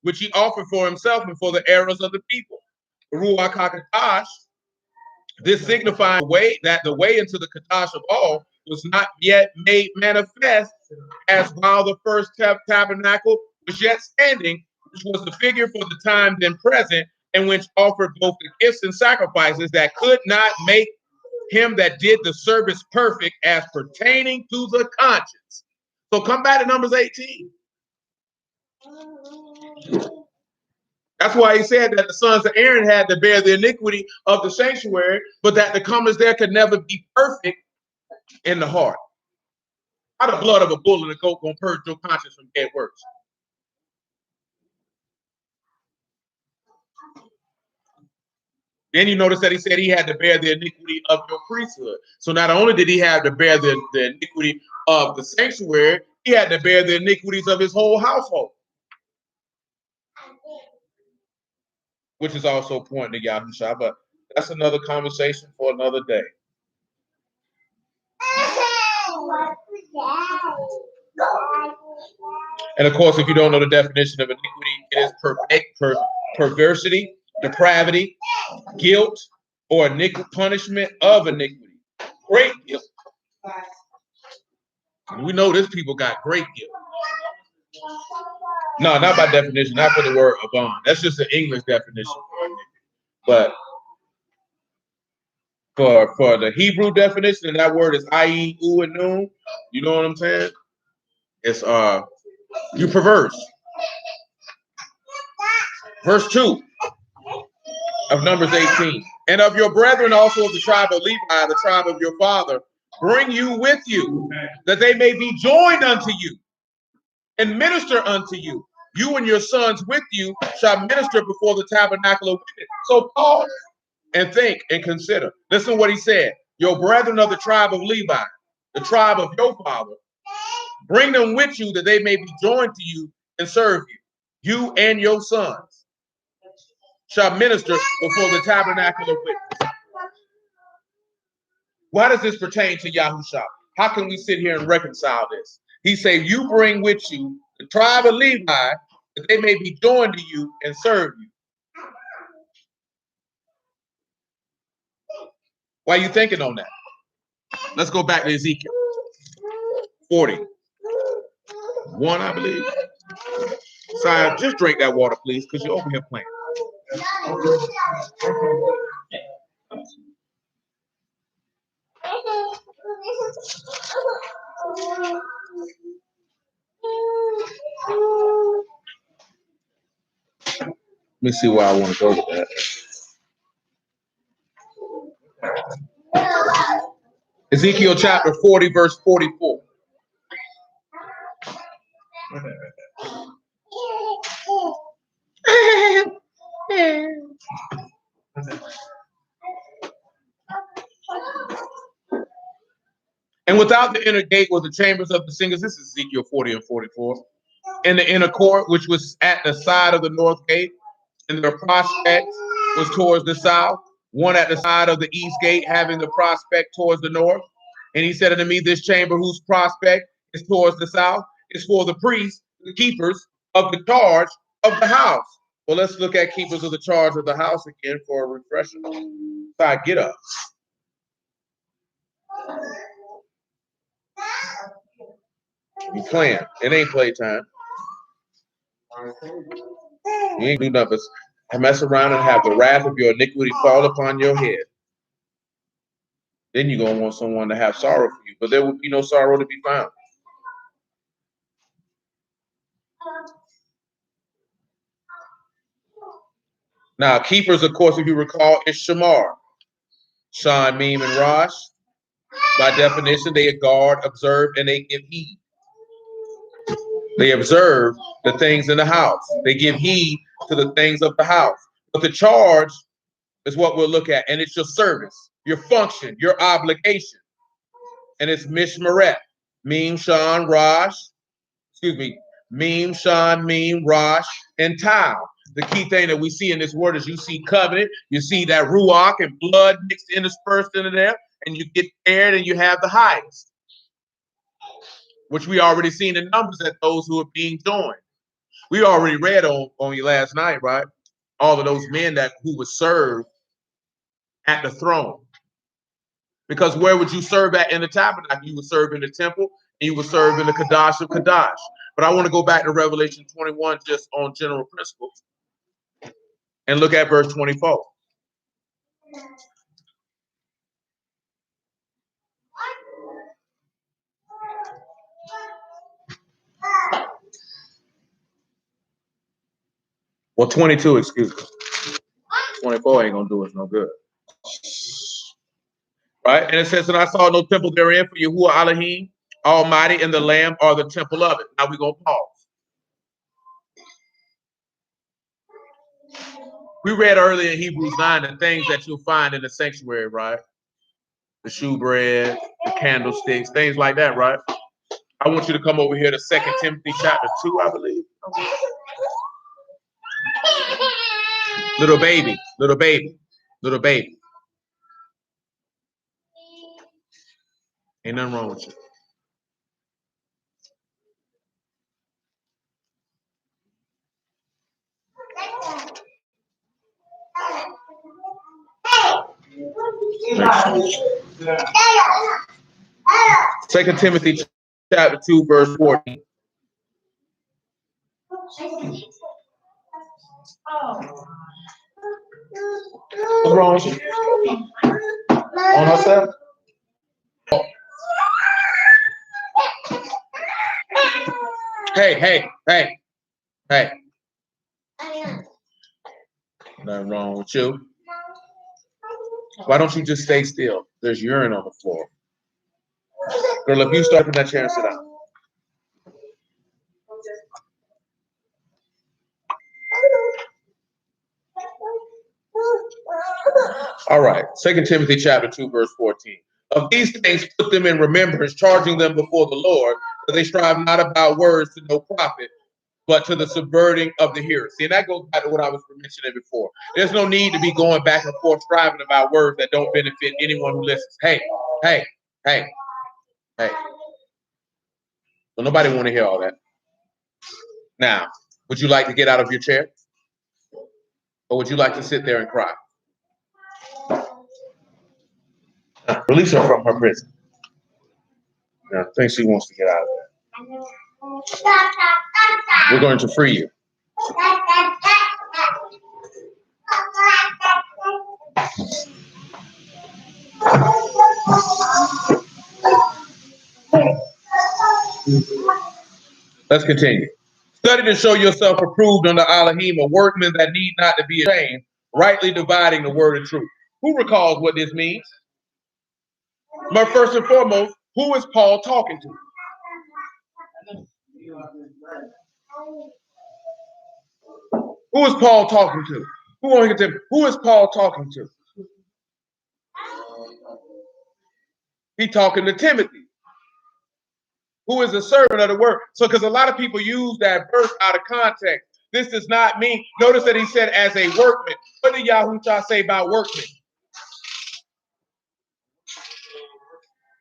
which he offered for himself and for the errors of the people. Ruach HaKadosh, this signifying the way into the Kadash of all was not yet made manifest, as while the first tabernacle was yet standing, which was the figure for the time then present, and which offered both the gifts and sacrifices that could not make him that did the service perfect as pertaining to the conscience. So come back to Numbers 18. That's why he said that the sons of Aaron had to bear the iniquity of the sanctuary, but that the comers there could never be perfect in the heart. How the blood of a bull and a goat gonna purge your conscience from dead works? Then you notice that he said he had to bear the iniquity of your priesthood. So not only did he have to bear the iniquity of the sanctuary, he had to bear the iniquities of his whole household, which is also pointing to Yahushua. But that's another conversation for another day. And of course, if you don't know the definition of iniquity, it is perversity, depravity, guilt, or punishment of iniquity. Great guilt. And we know this people got great guilt. No, not by definition, not for the word abon. That's just an English definition for iniquity. But for the Hebrew definition, and that word is ayin, u, and nun. You know what I'm saying? It's you perverse. Verse 2 of Numbers 18. And of your brethren also of the tribe of Levi, the tribe of your father, bring you with you, that they may be joined unto you and minister unto you. You and your sons with you shall minister before the tabernacle of witness. So pause and think and consider. Listen to what he said. Your brethren of the tribe of Levi, the tribe of your father, bring them with you that they may be joined to you and serve you. You and your sons shall minister before the tabernacle of witness. Why does this pertain to Yahushua? How can we sit here and reconcile this? He said, you bring with you the tribe of Levi that they may be joined to you and serve you. Why are you thinking on that? Let's go back to Ezekiel 41, I believe. Sire, just drink that water, please, because you're over here playing. Let me see where I want to go with that. Ezekiel chapter 40, verse 44. And without the inner gate were the chambers of the singers. This is Ezekiel 40 and 44. In the inner court, which was at the side of the north gate, and their prospect was towards the south, one at the side of the east gate, having the prospect towards the north. And he said unto me, this chamber whose prospect is towards the south is for the priests, the keepers of the charge of the house. Well, let's look at keepers of the charge of the house again for a refresher. So I get up. You playing. It ain't playtime. You ain't do nothing but mess around and have the wrath of your iniquity fall upon your head. Then you're going to want someone to have sorrow for you, but there will be no sorrow to be found. Now, keepers, of course, if you recall, is Shamar. Shan, Meme, and Rosh. By definition, they guard, observe, and they give heed. They observe the things in the house. They give heed to the things of the house. But the charge is what we'll look at, and it's your service, your function, your obligation. And it's Mishmareth, Meme, Shan, Rosh, Meme, Shan, Meme, Rosh, and Tau. The key thing that we see in this word is you see covenant, you see that ruach and blood mixed interspersed into there, and you get paired and you have the highest, which we already seen in numbers at those who are being joined. We already read on you last night, right? All of those men who would serve at the throne. Because where would you serve at in the tabernacle? You would serve in the temple, and you would serve in the Kadash of Kadash. But I want to go back to Revelation 21 just on general principles and look at verse 24. Well, 22, excuse me. 24 ain't going to do us no good. Right? And it says, and I saw no temple therein, for Yahuwah Alahym, Almighty, and the Lamb are the temple of it. Now we're going to pause. We read earlier in Hebrews 9 the things that you'll find in the sanctuary, right? The shewbread, the candlesticks, things like that, right? I want you to come over here to 2 Timothy chapter 2, I believe. Little baby, little baby, little baby. Ain't nothing wrong with you. Second Timothy chapter 2, verse 14. What's wrong with you? On herself? Hey. Nothing wrong with you. Why don't you just stay still? There's urine on the floor. Girl, if you start from that chair and sit down. All right. 2 Timothy chapter 2, verse 14. Of these things put them in remembrance, charging them before the Lord, that they strive not about words to no profit, but to the subverting of the hearer. See, and that goes back to what I was mentioning before. There's no need to be going back and forth striving about words that don't benefit anyone who listens. Hey. So nobody want to hear all that. Now, would you like to get out of your chair? Or would you like to sit there and cry? Release her from her prison. I think she wants to get out of there. We're going to free you. Let's continue. Study to show yourself approved under Alahym, a workman that need not to be ashamed, rightly dividing the word of truth. Who recalls what this means? But first and foremost, who is Paul talking to? Who is Paul talking to? Who is Paul talking to? He's talking to Timothy, who is a servant of the word. So, because a lot of people use that verse out of context. This does not mean, notice that he said as a workman. What did Yahushua say about workmen?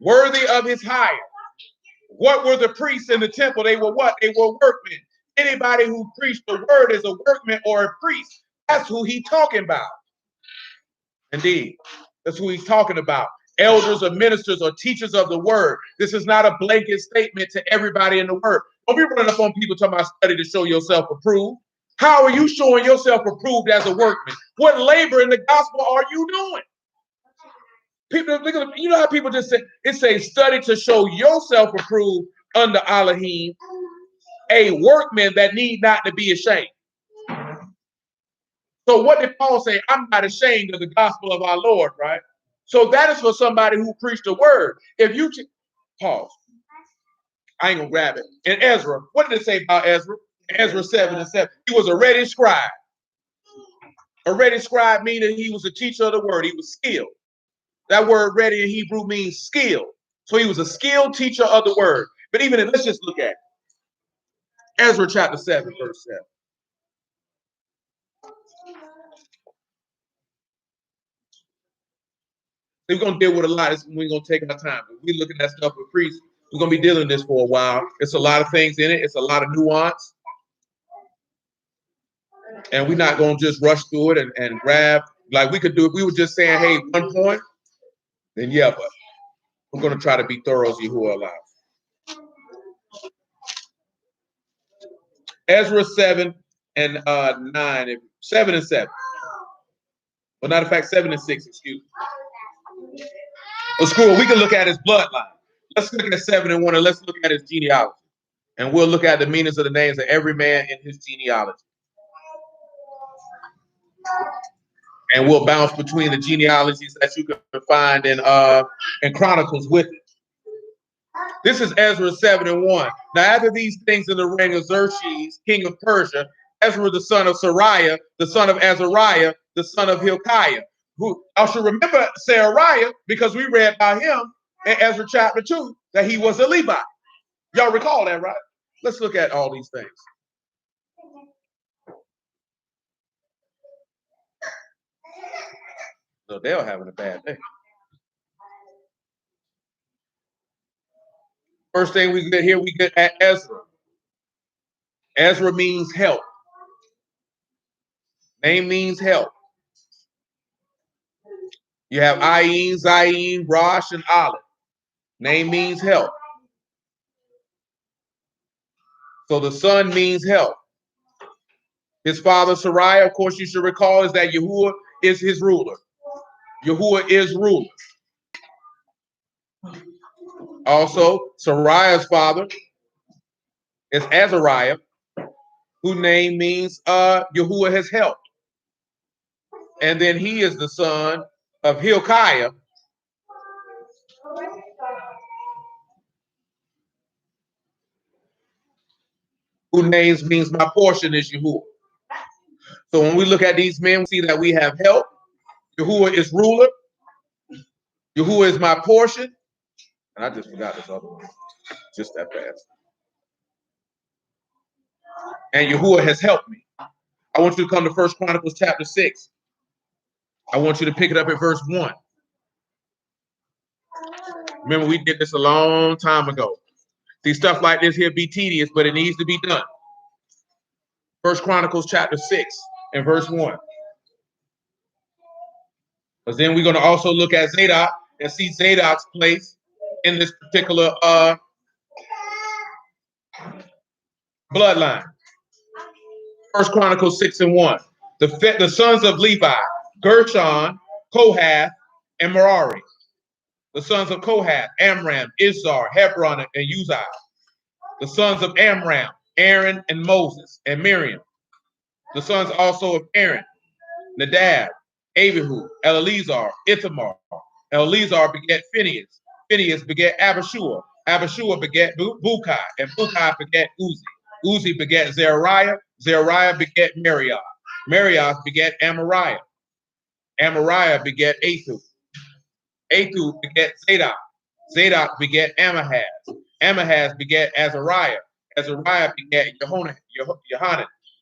Worthy of his hire. What were the priests in the temple? They were what? They were workmen. Anybody who preached the word is a workman or a priest. That's who he's talking about. Indeed, that's who he's talking about. Elders or ministers or teachers of the word. This is not a blanket statement to everybody in the word. Don't be running up on people talking about study to show yourself approved. How are you showing yourself approved as a workman? What labor in the gospel are you doing? People, you know how people just say, it says study to show yourself approved under Alahym, a workman that need not to be ashamed. So what did Paul say? I'm not ashamed of the gospel of our Lord, right? So that is for somebody who preached the word. If you pause, I ain't gonna grab it. And Ezra, what did it say about Ezra? Ezra 7:7. He was a ready scribe. A ready scribe meaning he was a teacher of the word. He was skilled. That word ready in Hebrew means skilled. So he was a skilled teacher of the word. But even if, let's just look at it. Ezra chapter 7, verse 7. We're going to deal with a lot. We're going to take our time. We're looking at stuff with priests. We're going to be dealing with this for a while. It's a lot of things in it. It's a lot of nuance. And we're not going to just rush through it and grab. Like we could do if we were just saying, hey, 1 point, then yeah, but we're going to try to be thorough as Yahuwah allows. Ezra 7 and 9, 7 and 7. Well, matter of fact, 7 and 6, excuse me. Well, school, we can look at his bloodline. Let's look at 7 and 1, and let's look at his genealogy. And we'll look at the meanings of the names of every man in his genealogy. And we'll bounce between the genealogies that you can find in Chronicles with it. This is Ezra 7 and 1. Now, after these things in the reign of Xerxes, king of Persia, Ezra the son of Sariah, the son of Azariah, the son of Hilkiah, who I should remember Sariah because we read about him in Ezra chapter 2 that he was a Levite. Y'all recall that, right? Let's look at all these things. So they're having a bad day. First thing we get here, we get at Ezra. Ezra means help. Name means help. You have Ayin, Zayin, Rosh, and Aleph. Name means help. So the son means help. His father, Sariah, of course, you should recall, is that Yahuwah is his ruler. Yahuwah is ruler. Also, Sariah's father is Azariah, whose name means Yahuwah has helped. And then he is the son of Hilkiah, whose name means my portion is Yahuwah. So when we look at these men, we see that we have help. Yahuwah is ruler. Yahuwah is my portion. And I just forgot this other one. Just that fast. And Yahuwah has helped me. I want you to come to 1 Chronicles chapter 6. I want you to pick it up at verse 1. Remember, we did this a long time ago. See, stuff like this here be tedious, but it needs to be done. 1 Chronicles chapter 6 and verse 1. Because then we're going to also look at Zadok and see Zadok's place in this particular bloodline. 1 Chronicles 6 and 1. The sons of Levi, Gershon, Kohath, and Merari. The sons of Kohath, Amram, Izhar, Hebron, and Uzziah. The sons of Amram, Aaron and Moses and Miriam. The sons also of Aaron, Nadab, Abihu, Eleazar, Ithamar. Eleazar begat Phinehas. Phinehas begat Abishua. Abishua begat Bukai, and Bukai begat Uzi. Uzi begat Zeriah. Zeriah begat Merioth. Merioth begat Amariah. Amariah begat Athu. Athu begat Zadok. Zadok begat Amahaz. Amahaz begat Azariah. Azariah begat Yohanan.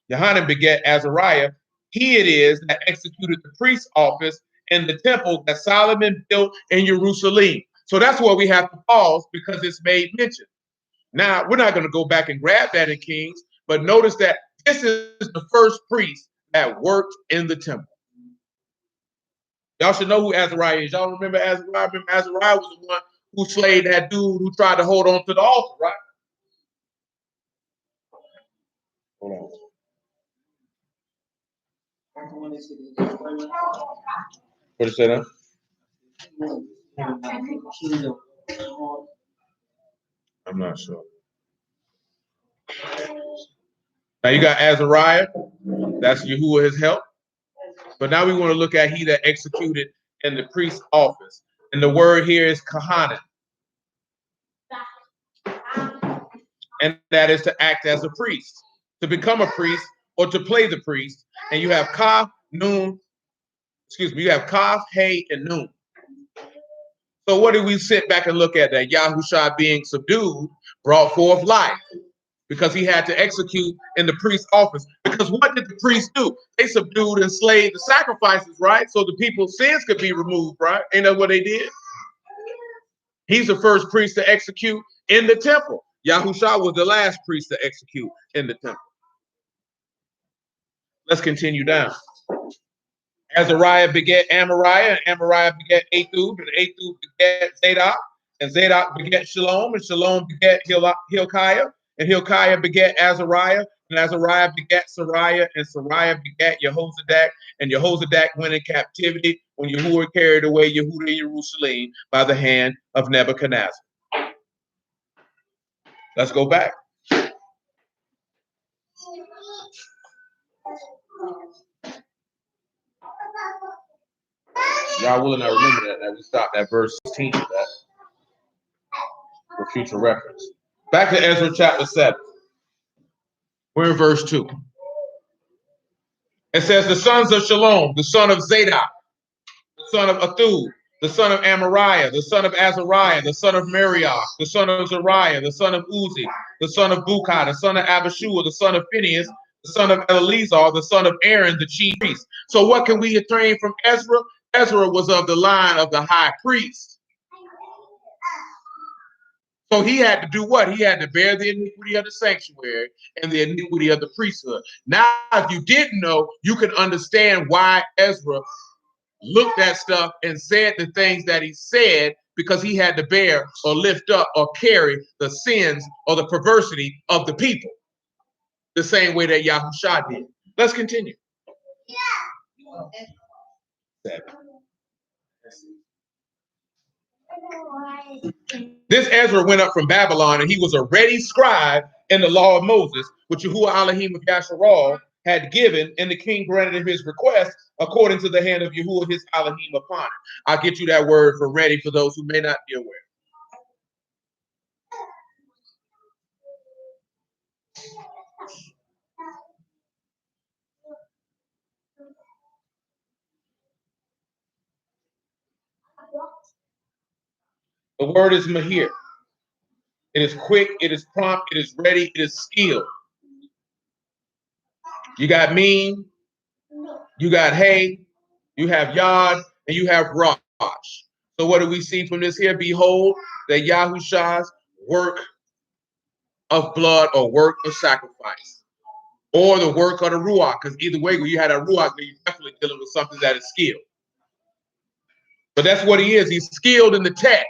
Yohanan begat Azariah. He it is that executed the priest's office in the temple that Solomon built in Jerusalem. So that's why we have to pause, because it's made mention. Now, we're not going to go back and grab that in Kings, but notice that this is the first priest that worked in the temple. Y'all should know who Azariah is. Y'all remember Azariah? Remember Azariah was the one who slayed that dude who tried to hold on to the altar, right? Hold on. What is that? I'm not sure. Now you got Azariah. That's Yahuwah, his help. But now we want to look at he that executed in the priest's office. And the word here is kahanan. And that is to act as a priest, to become a priest or to play the priest. And you have kaf, noon, you have kaf, hay, and noon. So what do we sit back and look at? That Yahushua being subdued brought forth life, because he had to execute in the priest's office. Because what did the priests do? They subdued and slayed the sacrifices, right? So the people's sins could be removed, right? Ain't that what they did? He's the first priest to execute in the temple. Yahushua was the last priest to execute in the temple. Let's continue down. Azariah begat Amariah, and Amariah begat Athub, and Athub begat Zadok, and Zadok begat Shalom, and Shalom begat Hilkiah, and Hilkiah begat Azariah, and Azariah begat Sariah, and Sariah begat Jehozadak, and Jehozadak went in captivity when Yahuwah carried away Yehuda and Jerusalem by the hand of Nebuchadnezzar. Let's go back. Y'all will not remember that we stopped at verse 16 of that for future reference. Back to Ezra chapter 7. We're in verse 2. It says, the sons of Shalom, the son of Zadok, the son of Athub, the son of Amariah, the son of Azariah, the son of Merioth, the son of Zariah, the son of Uzi, the son of Bukai, the son of Abishua, the son of Phinehas, the son of Eleazar, the son of Aaron, the chief priest. So what can we attain from Ezra? Ezra was of the line of the high priest. So he had to do what? He had to bear the iniquity of the sanctuary and the iniquity of the priesthood. Now, if you didn't know, you can understand why Ezra looked at stuff and said the things that he said, because he had to bear or lift up or carry the sins or the perversity of the people, the same way that Yahushua did. Let's continue. 7. This Ezra went up from Babylon, and he was a ready scribe in the law of Moses, which Yahuwah Alahym of Yasharal had given, and the king granted him his request according to the hand of Yahuwah his Alahym upon it. I'll get you that word for ready for those who may not be aware. The word is mahir. It is quick, it is prompt, it is ready, it is skilled. You got mean, you got hay, you have yod, and you have rosh. So what do we see from this here? Behold, that Yahushua's work of blood or work of sacrifice, or the work of the ruach, because either way, when you had a ruach, you're definitely dealing with something that is skilled. But that's what he is. He's skilled in the text.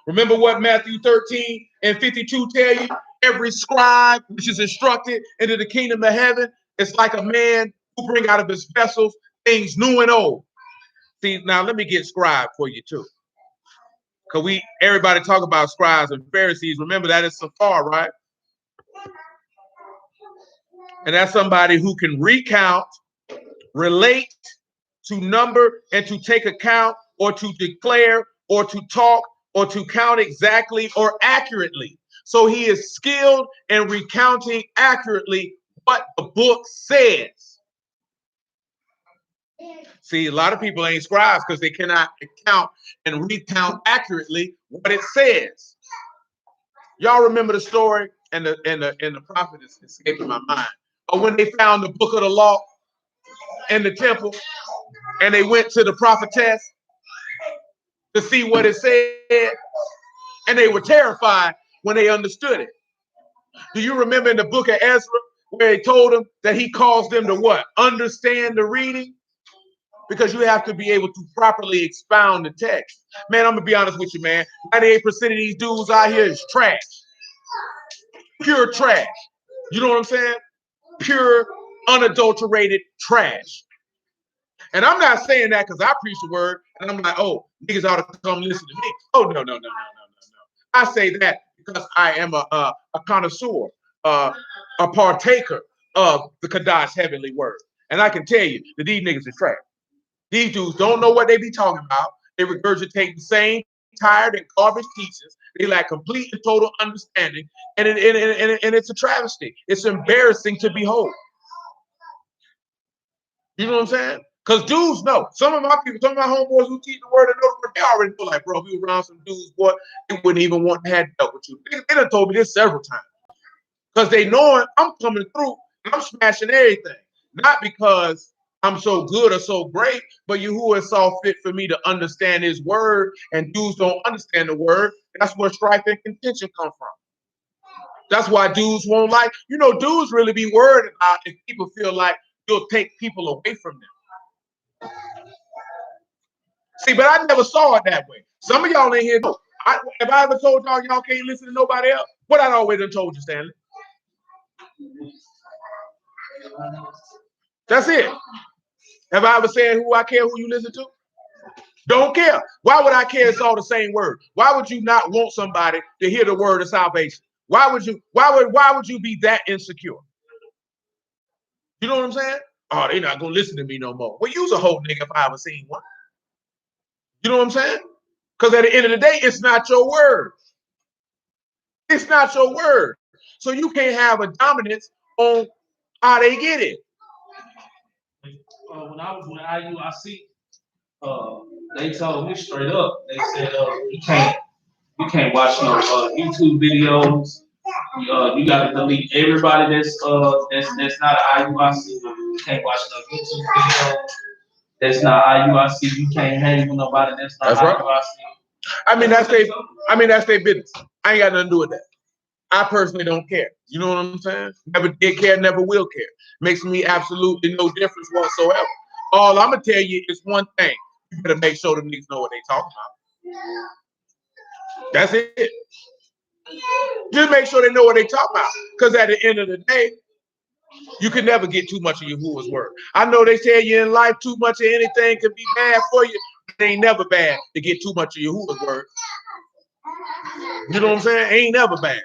Remember what Matthew 13 and 52 tell you? Every scribe which is instructed into the kingdom of heaven is like a man who bring out of his vessels things new and old. See, now let me get scribe for you too. Because everybody talk about scribes and Pharisees. Remember that is Safar, right? And that's somebody who can recount, relate, to number, and to take account, or to declare, or to talk, or to count exactly or accurately. So he is skilled in recounting accurately what the book says. See, a lot of people ain't scribes because they cannot count and recount accurately what it says. Y'all remember the story, and the prophet is escaping my mind. But when they found the book of the law in the temple, and they went to the prophetess to see what it said, and they were terrified when they understood it. Do you remember in the book of Ezra where he told them that he caused them to what? Understand the reading? Because you have to be able to properly expound the text. Man, I'm gonna be honest with you, man. 98% of these dudes out here is trash. Pure trash. You know what I'm saying? Pure, unadulterated trash. And I'm not saying that because I preach the word and I'm like, oh, niggas ought to come listen to me. Oh, no. I say that because I am a connoisseur, a partaker of the Kadash heavenly word. And I can tell you that these niggas are trash. These dudes don't know what they be talking about. They regurgitate the same tired and garbage teachings. They lack complete and total understanding. And it's a travesty. It's embarrassing to behold. You know what I'm saying? Because dudes know. Some of my people, some of my homeboys who teach the word and know the word, they already know, like, bro, if you around some dudes, boy, they wouldn't even want to have dealt with you. They done told me this several times. Because they know I'm coming through and I'm smashing everything. Not because I'm so good or so great, but Yahuwah saw fit for me to understand his word, and dudes don't understand the word. That's where strife and contention come from. That's why dudes won't like, dudes really be worried about if people feel like you'll take people away from them. See, but I never saw it that way. Some of y'all in here know. If I ever told y'all can't listen to nobody else, what I always done told you, Stanley? That's it. Have I ever said who I care who you listen to? Don't care. Why would I care? It's all the same word. Why would you not want somebody to hear the word of salvation? Why would you be that insecure? You know what I'm saying? Oh, they're not gonna listen to me no more. Well, you's a whole nigga if I ever seen one. You know what I'm saying? Because at the end of the day, it's not your word. It's not your word. So you can't have a dominance on how they get it. When I was with IUIC, they told me straight up. They said, you can't watch no YouTube videos. You got to delete everybody that's not an IUIC. You can't watch no YouTube videos. That's not IUIC. You can't hang with nobody that's not IUIC. Right. I mean that's their business. I ain't got nothing to do with that. I personally don't care. You know what I'm saying? Never did care, never will care. Makes me absolutely no difference whatsoever. All I'm gonna tell you is one thing: you better make sure the niggas know what they talking about. That's it. Just make sure they know what they talking about. Because at the end of the day, you can never get too much of Yahuwah's word. I know they tell you in life too much of anything can be bad for you. It ain't never bad to get too much of Yahuwah's word. You know what I'm saying? It ain't never bad.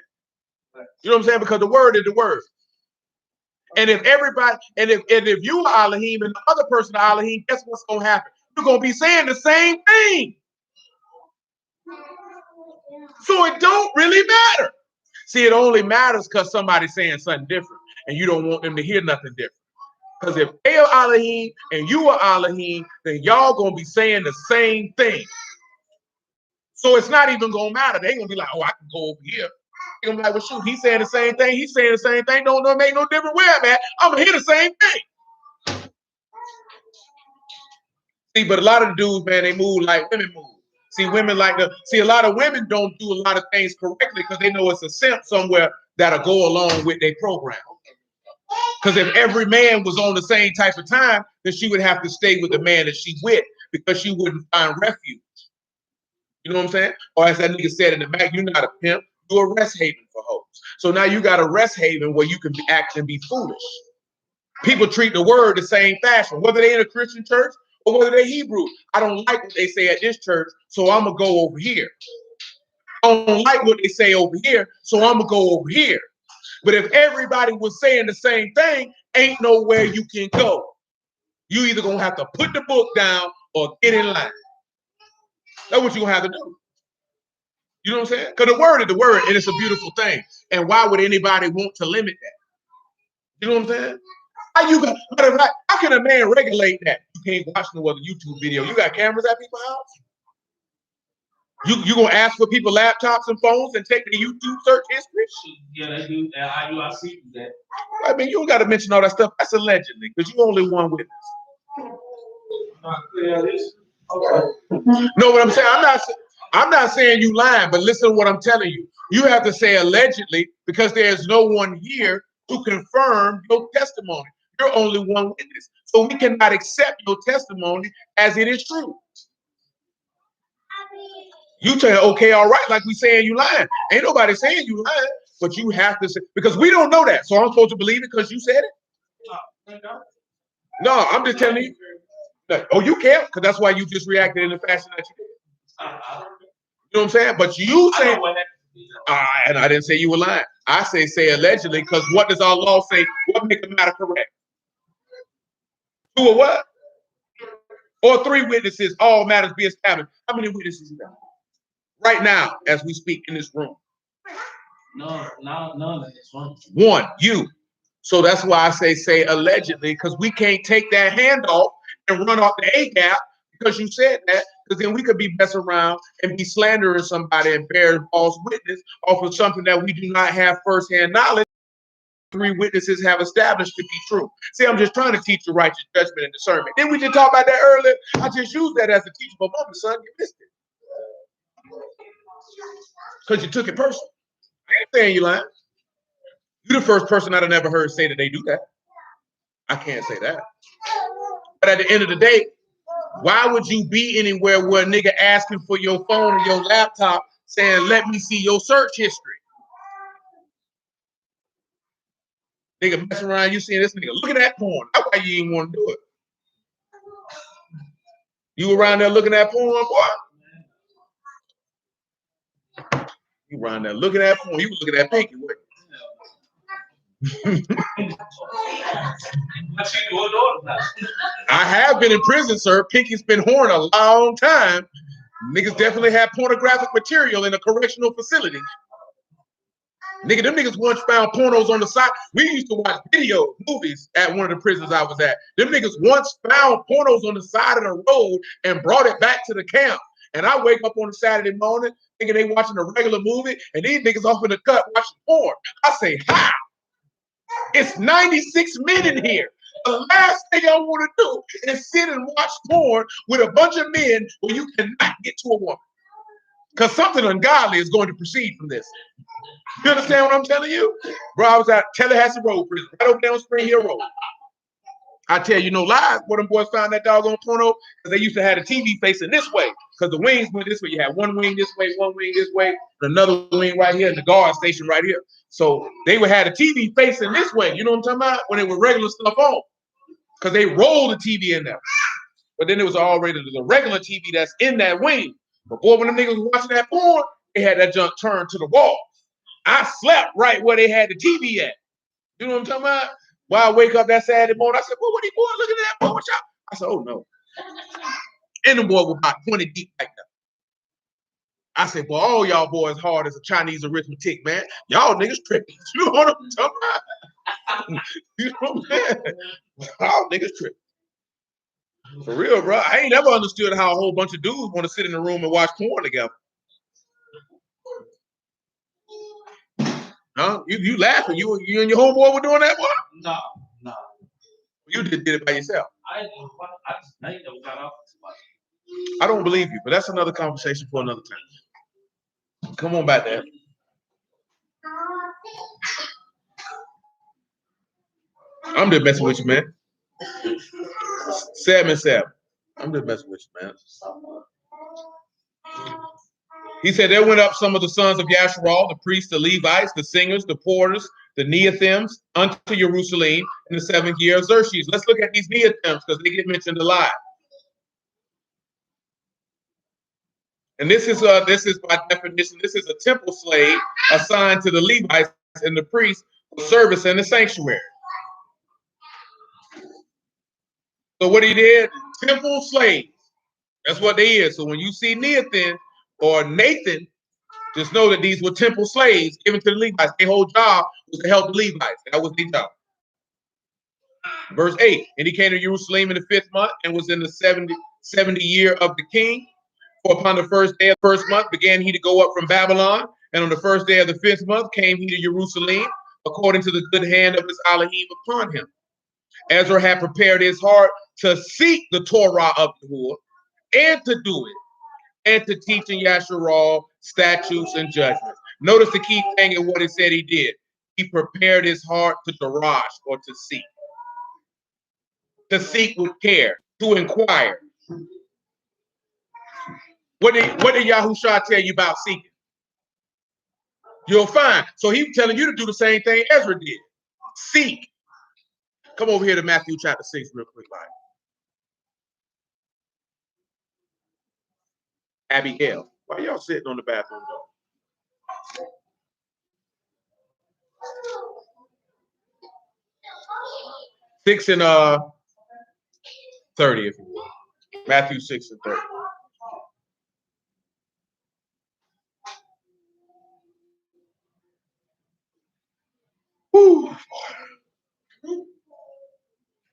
You know what I'm saying? Because the word is the word. And if everybody, and if you are Alahym and the other person are Alahym, guess what's gonna happen? You're gonna be saying the same thing. So it don't really matter. See, it only matters because somebody's saying something different, and you don't want them to hear nothing different. Because if they are Alahym and you are Alahym, then y'all gonna be saying the same thing. So it's not even gonna matter. They gonna be like, oh, I can go over here. They're gonna be like, well, shoot, he's saying the same thing. He's saying the same thing. Don't make no difference where I'm at. I'm gonna hear the same thing. See, but a lot of the dudes, man, they move like women move. See, a lot of women don't do a lot of things correctly because they know it's a simp somewhere that'll go along with their program. Because if every man was on the same type of time, then she would have to stay with the man that she with because she wouldn't find refuge. You know what I'm saying? Or as that nigga said in the back, you're not a pimp, you're a rest haven for hoes. So now you got a rest haven where you can act and be foolish. People treat the word the same fashion, whether they're in a Christian church or whether they're Hebrew. I don't like what they say at this church, so I'm going to go over here. I don't like what they say over here, so I'm going to go over here. But if everybody was saying the same thing, ain't nowhere you can go. You either gonna have to put the book down or get in line. That's what you gonna have to do. You know what I'm saying? Because the word is the word, and it's a beautiful thing. And why would anybody want to limit that? You know what I'm saying? How can a man regulate that? You can't watch no other YouTube video. You got cameras at people's house? You gonna ask for people laptops and phones and take the YouTube search history? Yeah, they do. I see that. I mean, you don't got to mention all that stuff. That's allegedly, because you only one witness. No, what I'm saying, I'm not saying you lying, but listen to what I'm telling you. You have to say allegedly because there's no one here to confirm your testimony. You're only one witness, so we cannot accept your testimony as it is true. You tell okay, all right, like we saying you lying. Ain't nobody saying you lying, but you have to say, because we don't know that. So I'm supposed to believe it because you said it? No, I'm just telling you. Oh, you can't, because that's why you just reacted in the fashion that you did. You know what I'm saying? But you say, and I didn't say you were lying. I say allegedly, because what does our law say? What makes the matter correct? 2 or what? Or 3 witnesses, all matters be established. How many witnesses you got? Right now, as we speak in this room. No, none in this room. 1, you. So that's why I say allegedly, because we can't take that hand off and run off the A gap because you said that, because then we could be messing around and be slandering somebody and bearing false witness off of something that we do not have firsthand knowledge. 3 witnesses have established to be true. See, I'm just trying to teach you righteous judgment and discernment. Didn't we just talk about that earlier? I just used that as a teachable moment, son. You missed it. Because you took it personal. I ain't saying you lying. You're the first person I've ever heard say that they do that. I can't say that. But at the end of the day, why would you be anywhere where a nigga asking for your phone or your laptop saying, let me see your search history? Nigga messing around, you seeing this nigga looking at porn. That's why you didn't want to do it. You around there looking at porn, boy? You around there looking at porn. You was looking at Pinky. I have been in prison, sir. Pinky's been horned a long time. Niggas definitely have pornographic material in a correctional facility. Nigga, them niggas once found pornos on the side. We used to watch video movies at one of the prisons I was at. Them niggas once found pornos on the side of the road and brought it back to the camp. And I wake up on a Saturday morning thinking they watching a regular movie, and these niggas off in the cut watching porn. I say, how? It's 96 men in here. The last thing I want to do is sit and watch porn with a bunch of men where you cannot get to a woman. Because something ungodly is going to proceed from this. You understand what I'm telling you? Bro, I was at Tallahassee Road Prison, right over there on Spring Hill Road. I tell you no lies, where them boys found that doggone porno, because they used to have the TV facing this way, because the wings went this way. You had one wing this way, one wing this way, and another wing right here, and the guard station right here. So they would have the TV facing this way. You know what I'm talking about? When it was regular stuff on, because they rolled the TV in there. But then it was already the regular TV that's in that wing. But boy, when them niggas was watching that porn, they had that junk turned to the wall. I slept right where they had the TV at. You know what I'm talking about? While I wake up that Saturday morning, I said, well, what are you boys looking at? Boy, what y'all? I said, oh no. And the boy was about 20 deep like that. I said, well, all y'all boys hard as a Chinese arithmetic, man. Y'all niggas tripping. You know what I'm talking about? You know what I'm saying? All niggas tripping. For real, bro. I ain't never understood how a whole bunch of dudes want to sit in the room and watch porn together. Huh? You laughing? You and your homeboy were doing that, boy? No. You just did it by yourself. I just never got off too much. I don't believe you, but that's another conversation for another time. Come on back there. I'm just messing with you, man. 7-7. I'm just messing with you, man. He said there went up some of the sons of Yasharal, the priests, the Levites, the singers, the porters, the Neathims, unto Jerusalem in the 7th year of Xerxes. Let's look at these Neathims because they get mentioned a lot. And this is by definition, this is a temple slave assigned to the Levites and the priests service in the sanctuary. So what he did, temple slaves. That's what they is. So when you see Nathan or Nathan, just know that these were temple slaves given to the Levites. Their whole job was to help the Levites. That was their job. Verse 8, and he came to Jerusalem in the 5th month and was in the 70 year of the king. For upon the first day of the 1st month began he to go up from Babylon. And on the first day of the 5th month came he to Jerusalem, according to the good hand of his Alahym upon him. Ezra had prepared his heart to seek the Torah of Yahuwah and to do it, and to teach in Yasharal statutes and judgments. Notice the key thing in what it said he did. He prepared his heart to darash, or to seek with care, to inquire. What did Yahushua tell you about seeking? You'll find. So he's telling you to do the same thing Ezra did. Seek. Come over here to Matthew chapter 6 real quick, Mike. Abigail, why y'all sitting on the bathroom door? Six and 30, if you will. Matthew 6 and 30. Whew.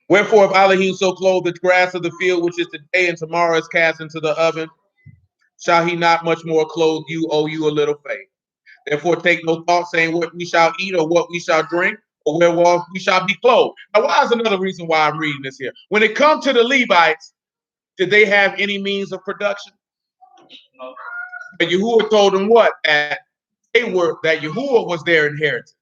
Wherefore, if Alahym so clothe the grass of the field, which is today and tomorrow is cast into the oven, shall he not much more clothe you, O you a little faith? Therefore, take no thought, saying what we shall eat, or what we shall drink, or wherewith we shall be clothed. Now, why is another reason why I'm reading this here? When it comes to the Levites, did they have any means of production? No. But Yahuwah told them what? That Yahuwah was their inheritance.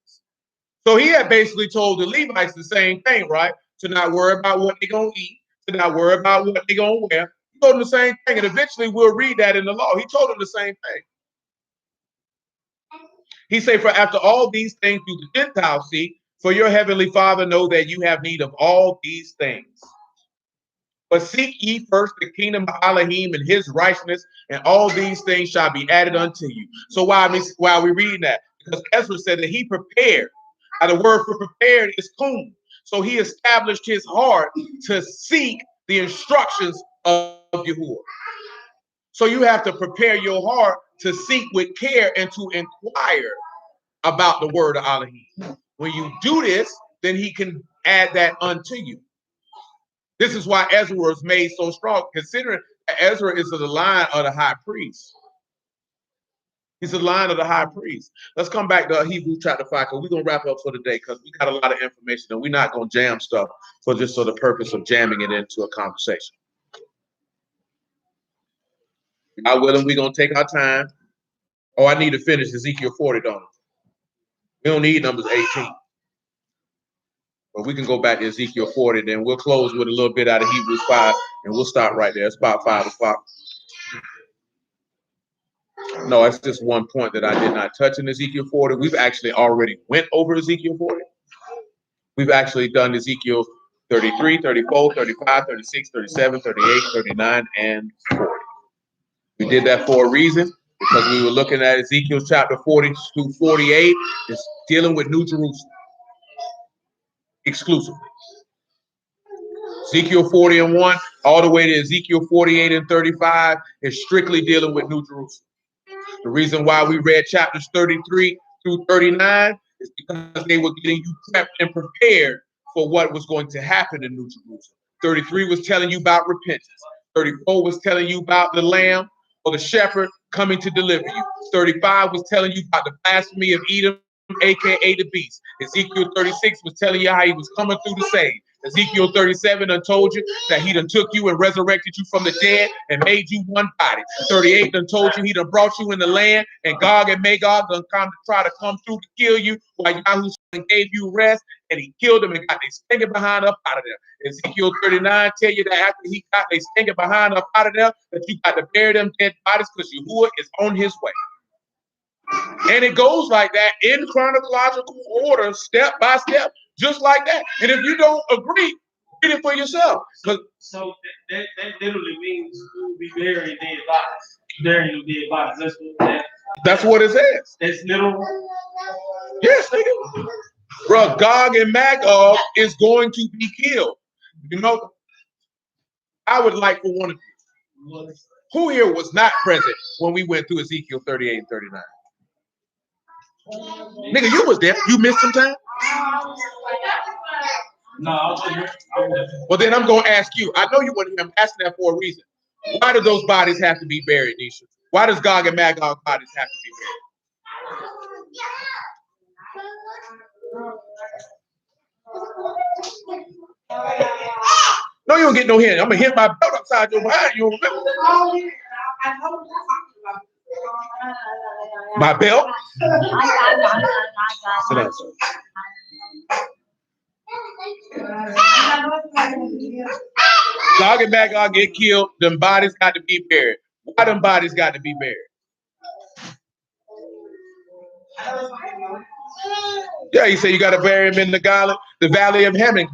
So he had basically told the Levites the same thing, right? To not worry about what they're going to eat, to not worry about what they're going to wear. He told them the same thing, and eventually we'll read that in the law. He told them the same thing. He said, for after all these things do the Gentiles seek, for your heavenly Father know that you have need of all these things. But seek ye first the kingdom of Alahym and his righteousness, and all these things shall be added unto you. So why are we reading that? Because Ezra said that he prepared. The word for prepared is kum. So he established his heart to seek the instructions of Yahuwah. So you have to prepare your heart to seek with care and to inquire about the word of Alahym. When you do this, then he can add that unto you. This is why Ezra was made so strong, considering that Ezra is of the line of the high priest. He's the line of the high priest. Let's come back to Hebrews chapter 5, because we're going to wrap up for today, because we got a lot of information, and we're not going to jam stuff for just for the purpose of jamming it into a conversation. God willing, we're going to take our time. Oh, I need to finish Ezekiel 40, don't I? We don't need Numbers 18. But we can go back to Ezekiel 40, then we'll close with a little bit out of Hebrews 5, and we'll stop right there. It's about 5 o'clock. No, it's just one point that I did not touch in Ezekiel 40. We've actually already went over Ezekiel 40. We've actually done Ezekiel 33, 34, 35, 36, 37, 38, 39, and 40. We did that for a reason, because we were looking at Ezekiel chapter 40 through 48. It's dealing with New Jerusalem exclusively. Ezekiel 40 and 1 all the way to Ezekiel 48 and 35 is strictly dealing with New Jerusalem. The reason why we read chapters 33 through 39 is because they were getting you prepped and prepared for what was going to happen in New Jerusalem. 33 was telling you about repentance. 34 was telling you about the lamb or the shepherd coming to deliver you. 35 was telling you about the blasphemy of Edom, aka the beast. Ezekiel 36 was telling you how he was coming through to save. Ezekiel 37 done told you that he done took you and resurrected you from the dead and made you one body. 38 done told you he done brought you in the land, and Gog and Magog done try to come through to kill you, while Yahushua gave you rest, and he killed them and got their stinking behind up out of there. Ezekiel 39 tell you that after he got their stinking behind up out of there, that you got to bury them dead bodies, because Yahuwah is on his way. And it goes like that in chronological order, step by step, just like that. And if you don't agree, read it for yourself. So that literally means you will be burying dead bodies. Burying dead bodies. That's what it says. It's literal. Yes, nigga. Bro, Gog and Magog is going to be killed. You know, I would like for one of you. Who here was not present when we went through Ezekiel 38 and 39? Nigga, you was there. You missed some time? No, I wasn't. Well, then I'm going to ask you. I know you weren't here. I'm asking that for a reason. Why do those bodies have to be buried, Nisha? Why does Gog and Magog bodies have to be buried? No, you don't get no hint. I'm going to hit my belt upside your behind. You don't remember? My belt? Sit down, sir. Gog and Magog get killed. Them bodies got to be buried. Why them bodies got to be buried? Yeah, you say you got to bury them in the valley of Hemingway.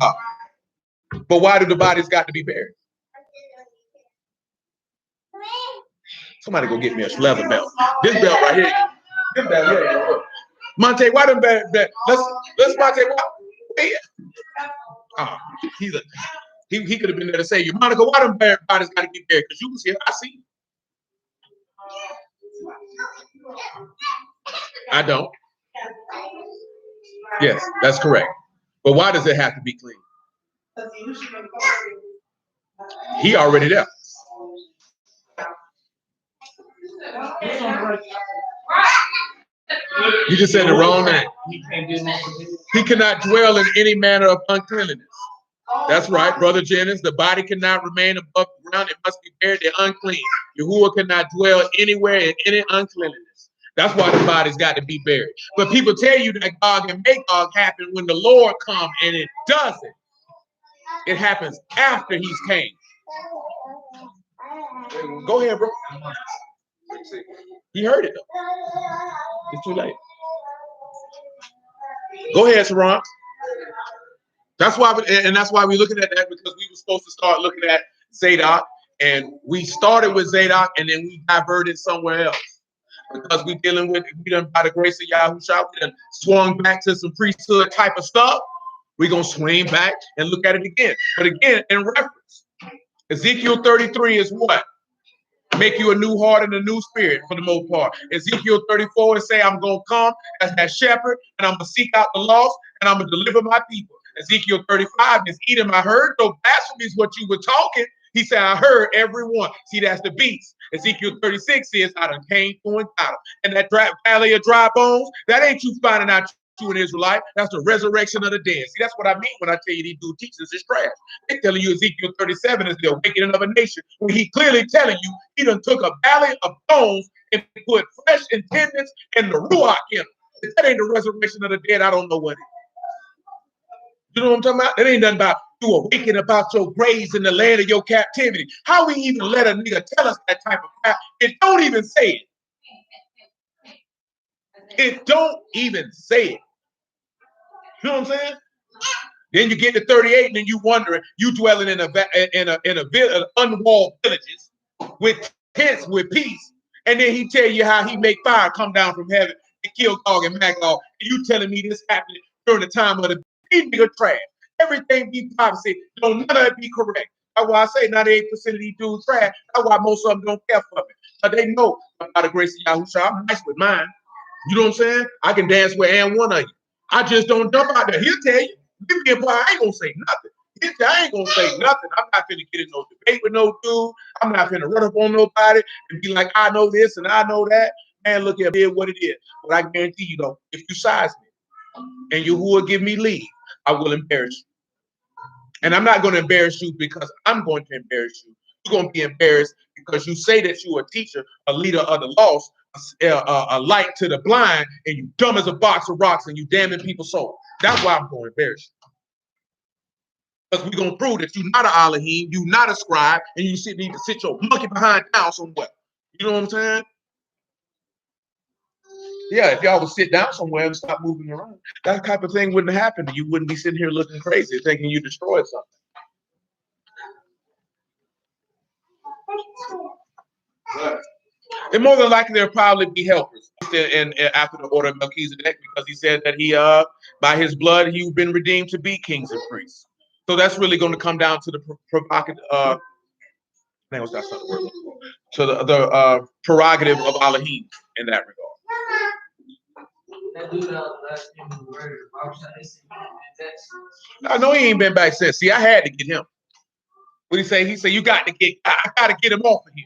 But why do the bodies got to be buried? Somebody go get me a leather belt. This belt right here. This belt here. Monte, why them buried? Let's Monte. Why? Oh, he could have been there to say you, Monica. Why them bodies got to be buried? Because you was here. I see. I don't. Yes, that's correct. But why does it have to be clean? He already there. You just said the wrong name. He cannot dwell in any manner of uncleanliness. That's right, Brother Jennings. The body cannot remain above the ground. It must be buried. They're unclean. Yahuwah cannot dwell anywhere in any uncleanliness. That's why the body's got to be buried. But people tell you that Gog and Magog happened when the Lord comes, and it doesn't. It happens after he's came. Go ahead, bro. He heard it, though. It's too late. Go ahead, Saran. That's why, that's why we're looking at that, because we were supposed to start looking at Zadok, and we started with Zadok, and then we diverted somewhere else. Because we done by the grace of Yahushua, we done swung back to some priesthood type of stuff. We're going to swing back and look at it again. But again, in reference, Ezekiel 33 is what? Make you a new heart and a new spirit for the most part. Ezekiel 34 is say, I'm going to come as that shepherd, and I'm going to seek out the lost, and I'm going to deliver my people. Ezekiel 35 is Edom. I heard no blasphemies what you were talking. He said, I heard every one. See, that's the beast. Ezekiel 36 says, I done came through and got them. And that valley of dry bones, that ain't you finding out you an Israelite. That's the resurrection of the dead. See, that's what I mean when I tell you these dude teachers is trash. They're telling you Ezekiel 37 is the awakening of a nation, when he clearly telling you he done took a valley of bones and put flesh and tendons and the ruach in them. If that ain't the resurrection of the dead, I don't know what it is. You know what I'm talking about? That ain't nothing about you awakening about your graves in the land of your captivity. How we even let a nigga tell us that type of crap? It don't even say it. It don't even say it. You know what I'm saying? Then you get to 38, and then you wondering, you dwelling in a unwalled villages with tents with peace, and then he tell you how he make fire come down from heaven and kill Gog and Magog, and you telling me this happened during the time of the nigga trash. Everything be prophecy, don't none of it be correct. That's why I say 98% of these dudes trash. That's why most of them don't care for me. But they know by the grace of Yahushua, I'm nice with mine. You know what I'm saying? I can dance with and one of you. I just don't dump out there. He'll tell you. I ain't gonna say nothing. I ain't gonna say nothing. I'm not finna get in no debate with no dude. I'm not finna run up on nobody and be like, I know this and I know that. Man, look at it, what it is. But I guarantee you, though, if you size me and you will give me leave, I will embarrass you. And I'm not going to embarrass you because I'm going to embarrass you. You're going to be embarrassed because you say that you're a teacher, a leader of the lost, a light to the blind, and you dumb as a box of rocks, and you damning people's souls. That's why I'm going to embarrass you. Because we're going to prove that you're not an Alahym, you're not a scribe, and you need to sit your monkey behind down somewhere. You know what I'm saying? Yeah, if y'all would sit down somewhere and stop moving around, that type of thing wouldn't happen. You wouldn't be sitting here looking crazy, thinking you destroyed something. Right. And more than likely, there'll probably be helpers. priest and after the order of Melchizedek, because he said that he by his blood he'd been redeemed to be kings and priests. So that's really going to come down to the provocative to the prerogative of Alahym in that regard. I know he ain't been back since. See, I had to get him. What he say? He said, I got to get him off of here.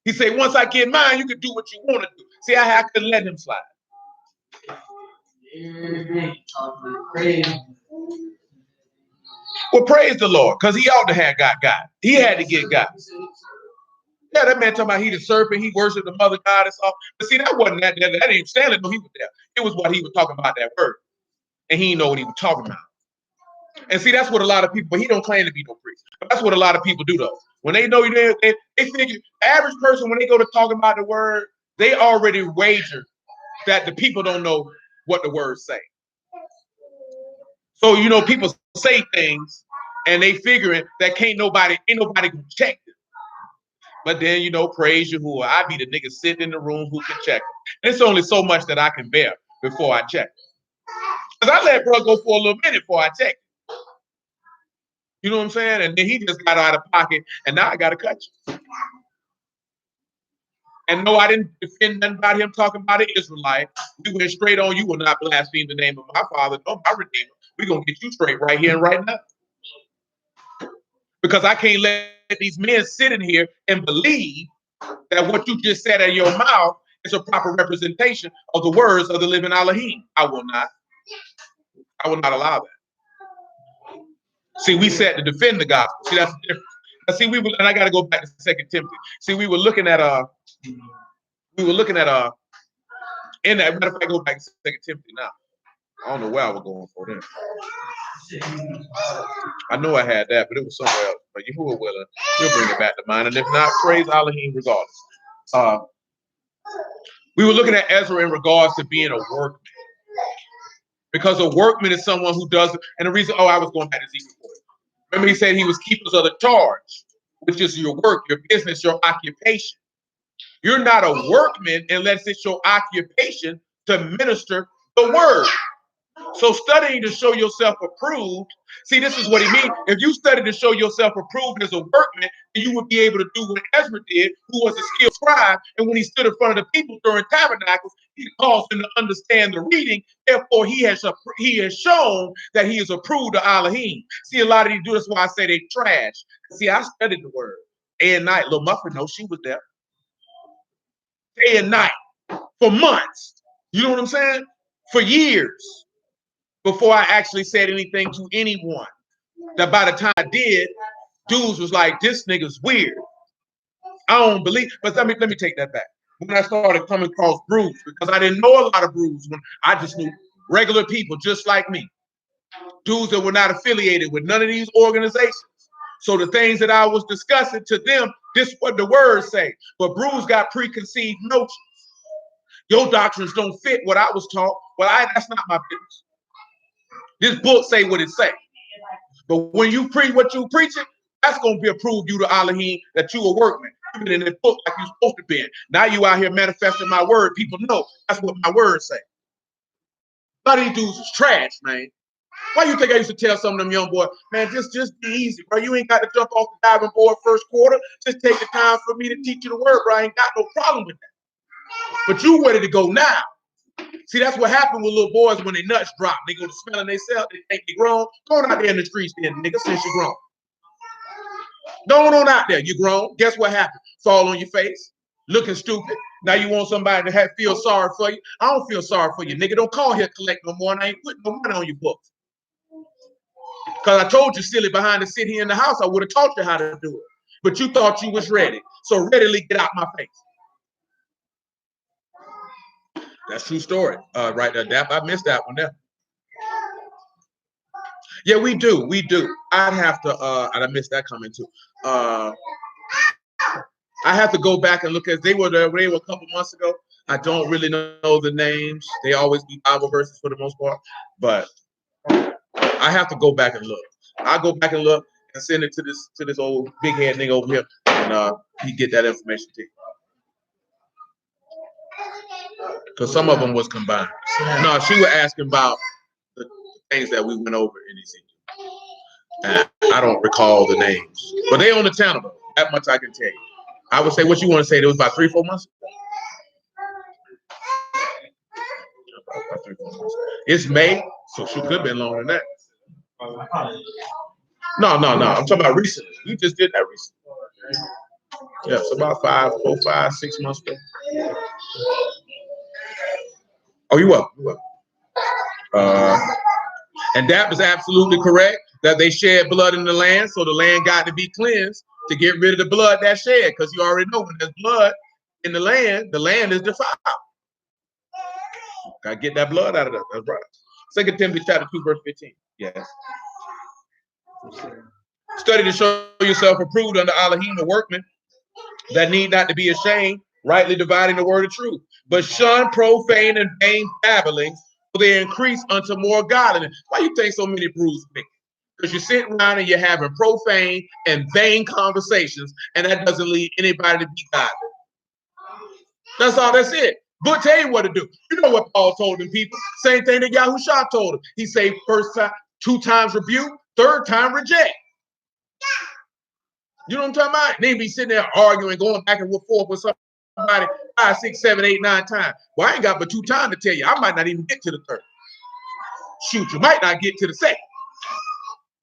He said, once I get mine, you can do what you want to do. See, I couldn't let him slide. Well, praise the Lord, because he ought to have got God. He had to get God. Yeah, that man talking about he the serpent, he worshiped the mother goddess. But see, that wasn't that ain't Stanley, no, he was there. It was what he was talking about, that word. And he didn't know what he was talking about. And see, that's what a lot of people, but he don't claim to be no priest. But that's what a lot of people do, though. When they know you, they figure, average person, when they go to talk about the word, they already wager that the people don't know what the words say. So, people say things and they figuring that ain't nobody gonna check them. But then, praise Yahuwah, I be the nigga sitting in the room who can check them. It's only so much that I can bear before I check. Because I let bro go for a little minute before I check. You know what I'm saying? And then he just got out of pocket, and now I got to cut you. And no, I didn't defend nothing about him talking about an Israelite. We went straight on, you will not blaspheme the name of my father, no, my redeemer. We're going to get you straight right here and right now. Because I can't let these men sit in here and believe that what you just said out of your mouth is a proper representation of the words of the living Alahym. I will not. I will not allow that. See, we said to defend the gospel. See, that's the difference. Now, see, and I got to go back to 2 Timothy. See, we were looking at in that matter of fact, go back to 2 Timothy now. I don't know where I was going for that. I know I had that, but it was somewhere else. But Yahuwah willing, you'll bring it back to mind. And if not, praise Alahym regardless. We were looking at Ezra in regards to being a workman. Because a workman is someone who does, and the reason, I was going back to Ezekiel. Remember, he said he was keepers of the charge, which is your work, your business, your occupation. You're not a workman unless it's your occupation to minister the word. So studying to show yourself approved, see, this is what he means. If you study to show yourself approved as a workman, then you would be able to do what Ezra did, who was a skilled scribe. And when he stood in front of the people during tabernacles, he caused them to understand the reading. Therefore, he has shown that he is approved of Alahym. See, a lot of these do. That's why I say they trash. See, I studied the word day and night. Lil Muffin, no, she was there day and night for months. You know what I'm saying? For years. Before I actually said anything to anyone. That by the time I did, dudes was like, this nigga's weird. I don't believe, but let me take that back. When I started coming across brews, because I didn't know a lot of brews, when I just knew regular people just like me. Dudes that were not affiliated with none of these organizations. So the things that I was discussing to them, this is what the words say. But brews got preconceived notions. Your doctrines don't fit what I was taught. Well, that's not my business. This book say what it say. But when you preach what you preaching, that's going to be approved you to Alahym that you a workman. You've been in the book like you're supposed to be. Now you out here manifesting my word. People know that's what my words say. A lot of these dudes is trash, man. Why you think I used to tell some of them young boys, man, just be easy, bro. You ain't got to jump off the diving board first quarter. Just take the time for me to teach you the word, bro. I ain't got no problem with that. But you ready to go now. See, that's what happened with little boys when their nuts drop. They go to smelling themselves, they think they grown. Go on out there in the streets then, nigga, since you grown. Go on out there, you grown. Guess what happened? Fall on your face, looking stupid. Now you want somebody to feel sorry for you. I don't feel sorry for you, nigga. Don't call here collect no more, and I ain't putting no money on your books. Because I told you, silly behind to sit here in the house, I would have taught you how to do it. But you thought you was ready. So readily get out my face. That's true story. Right there. I missed that one there. Yeah, we do. I'd have to, and I missed that comment too. I have to go back and look at, they were a couple months ago. I don't really know the names. They always be Bible verses for the most part, but I have to go back and look. I'll go back and look and send it to this old big head nigga over here, and he get that information to you. Because some of them was combined. No, she was asking about the things that we went over in Ezekiel. And I don't recall the names, but they on the channel though. That much I can tell you. I would say what you want to say. It was about 3-4 months ago. About 3-4 months. It's May, so she could have been longer than that. No. I'm talking about recently. We just did that recently. Yeah, it's about 4, 5, 6 months ago. Oh, you up? And that was absolutely correct. That they shed blood in the land, so the land got to be cleansed to get rid of the blood that shed. Because you already know when there's blood in the land is defiled. Gotta get that blood out of there. That's right. 2 Timothy chapter 2, verse 15. Yes. Study to show yourself approved under Alahym, the workman, that need not to be ashamed, rightly dividing the word of truth. But shun profane and vain babblings, so they increase unto more godliness. Why you think so many bruised me? Because you're sitting around and you're having profane and vain conversations, and that doesn't lead anybody to be godly. That's all. That's it. But tell you what to do. You know what Paul told them people? Same thing that Yahushua told him. He said, first time, 2 times rebuke, 3rd time reject. You know what I'm talking about? They be sitting there arguing, going back and forth with somebody 5, 6, 7, 8, 9 times. Well, I ain't got but 2 times to tell you. I might not even get to the 3rd. Shoot, you might not get to the 2nd.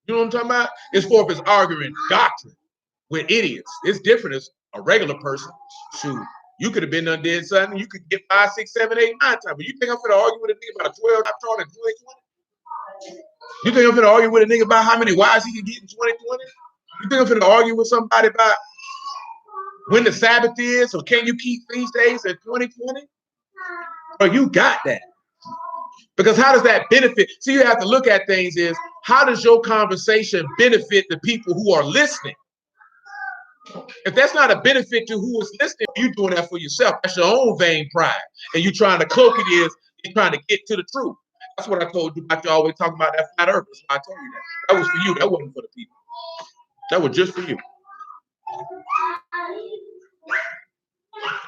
You know what I'm talking about? It's for if it's arguing doctrine with idiots. It's different as a regular person. Shoot, you could have been done did something. You could get 5, 6, 7, 8, 9 times. But you think I'm going to argue with a nigga about a 12 chapter in 2020? You think I'm going to argue with a nigga about how many wives he can get in 2020? You think I'm going to argue with somebody about when the Sabbath is or can you keep feast days in 2020? Or you got that. Because how does that benefit? See, you have to look at things is, how does your conversation benefit the people who are listening? If that's not a benefit to who is listening, you're doing that for yourself. That's your own vain pride. And you're trying to cloak it is, you're trying to get to the truth. That's what I told you about. You always talking about that flat earth. That's why I told you that. That was for you. That wasn't for the people. That was just for you.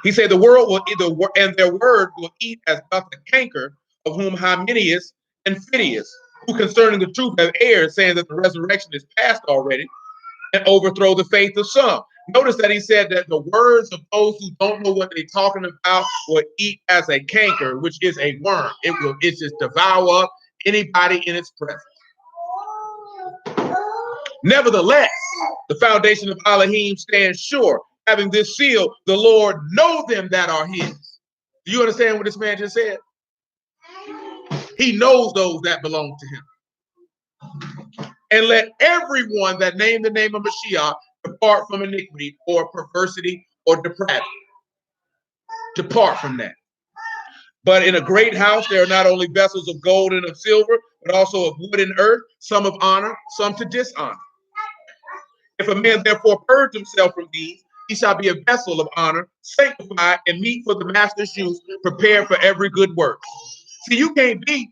He said the world will either, and their word will eat as doth the canker, of whom Hymenaeus and Phineas, who concerning the truth have erred, saying that the resurrection is past already, and overthrow the faith of some. Notice that he said that the words of those who don't know what they're talking about will eat as a canker, which is a worm. It just devour up anybody in its presence. Nevertheless, the foundation of Alahym stands sure, having this seal, the Lord know them that are his. Do you understand what this man just said? He knows those that belong to him. And let everyone that name the name of Mashiach depart from iniquity or perversity or depravity. Depart from that. But in a great house, there are not only vessels of gold and of silver, but also of wood and earth, some of honor, some to dishonor. If a man therefore purge himself from these, he shall be a vessel of honor, sanctified and meet for the master's use, prepared for every good work. See, you can't be.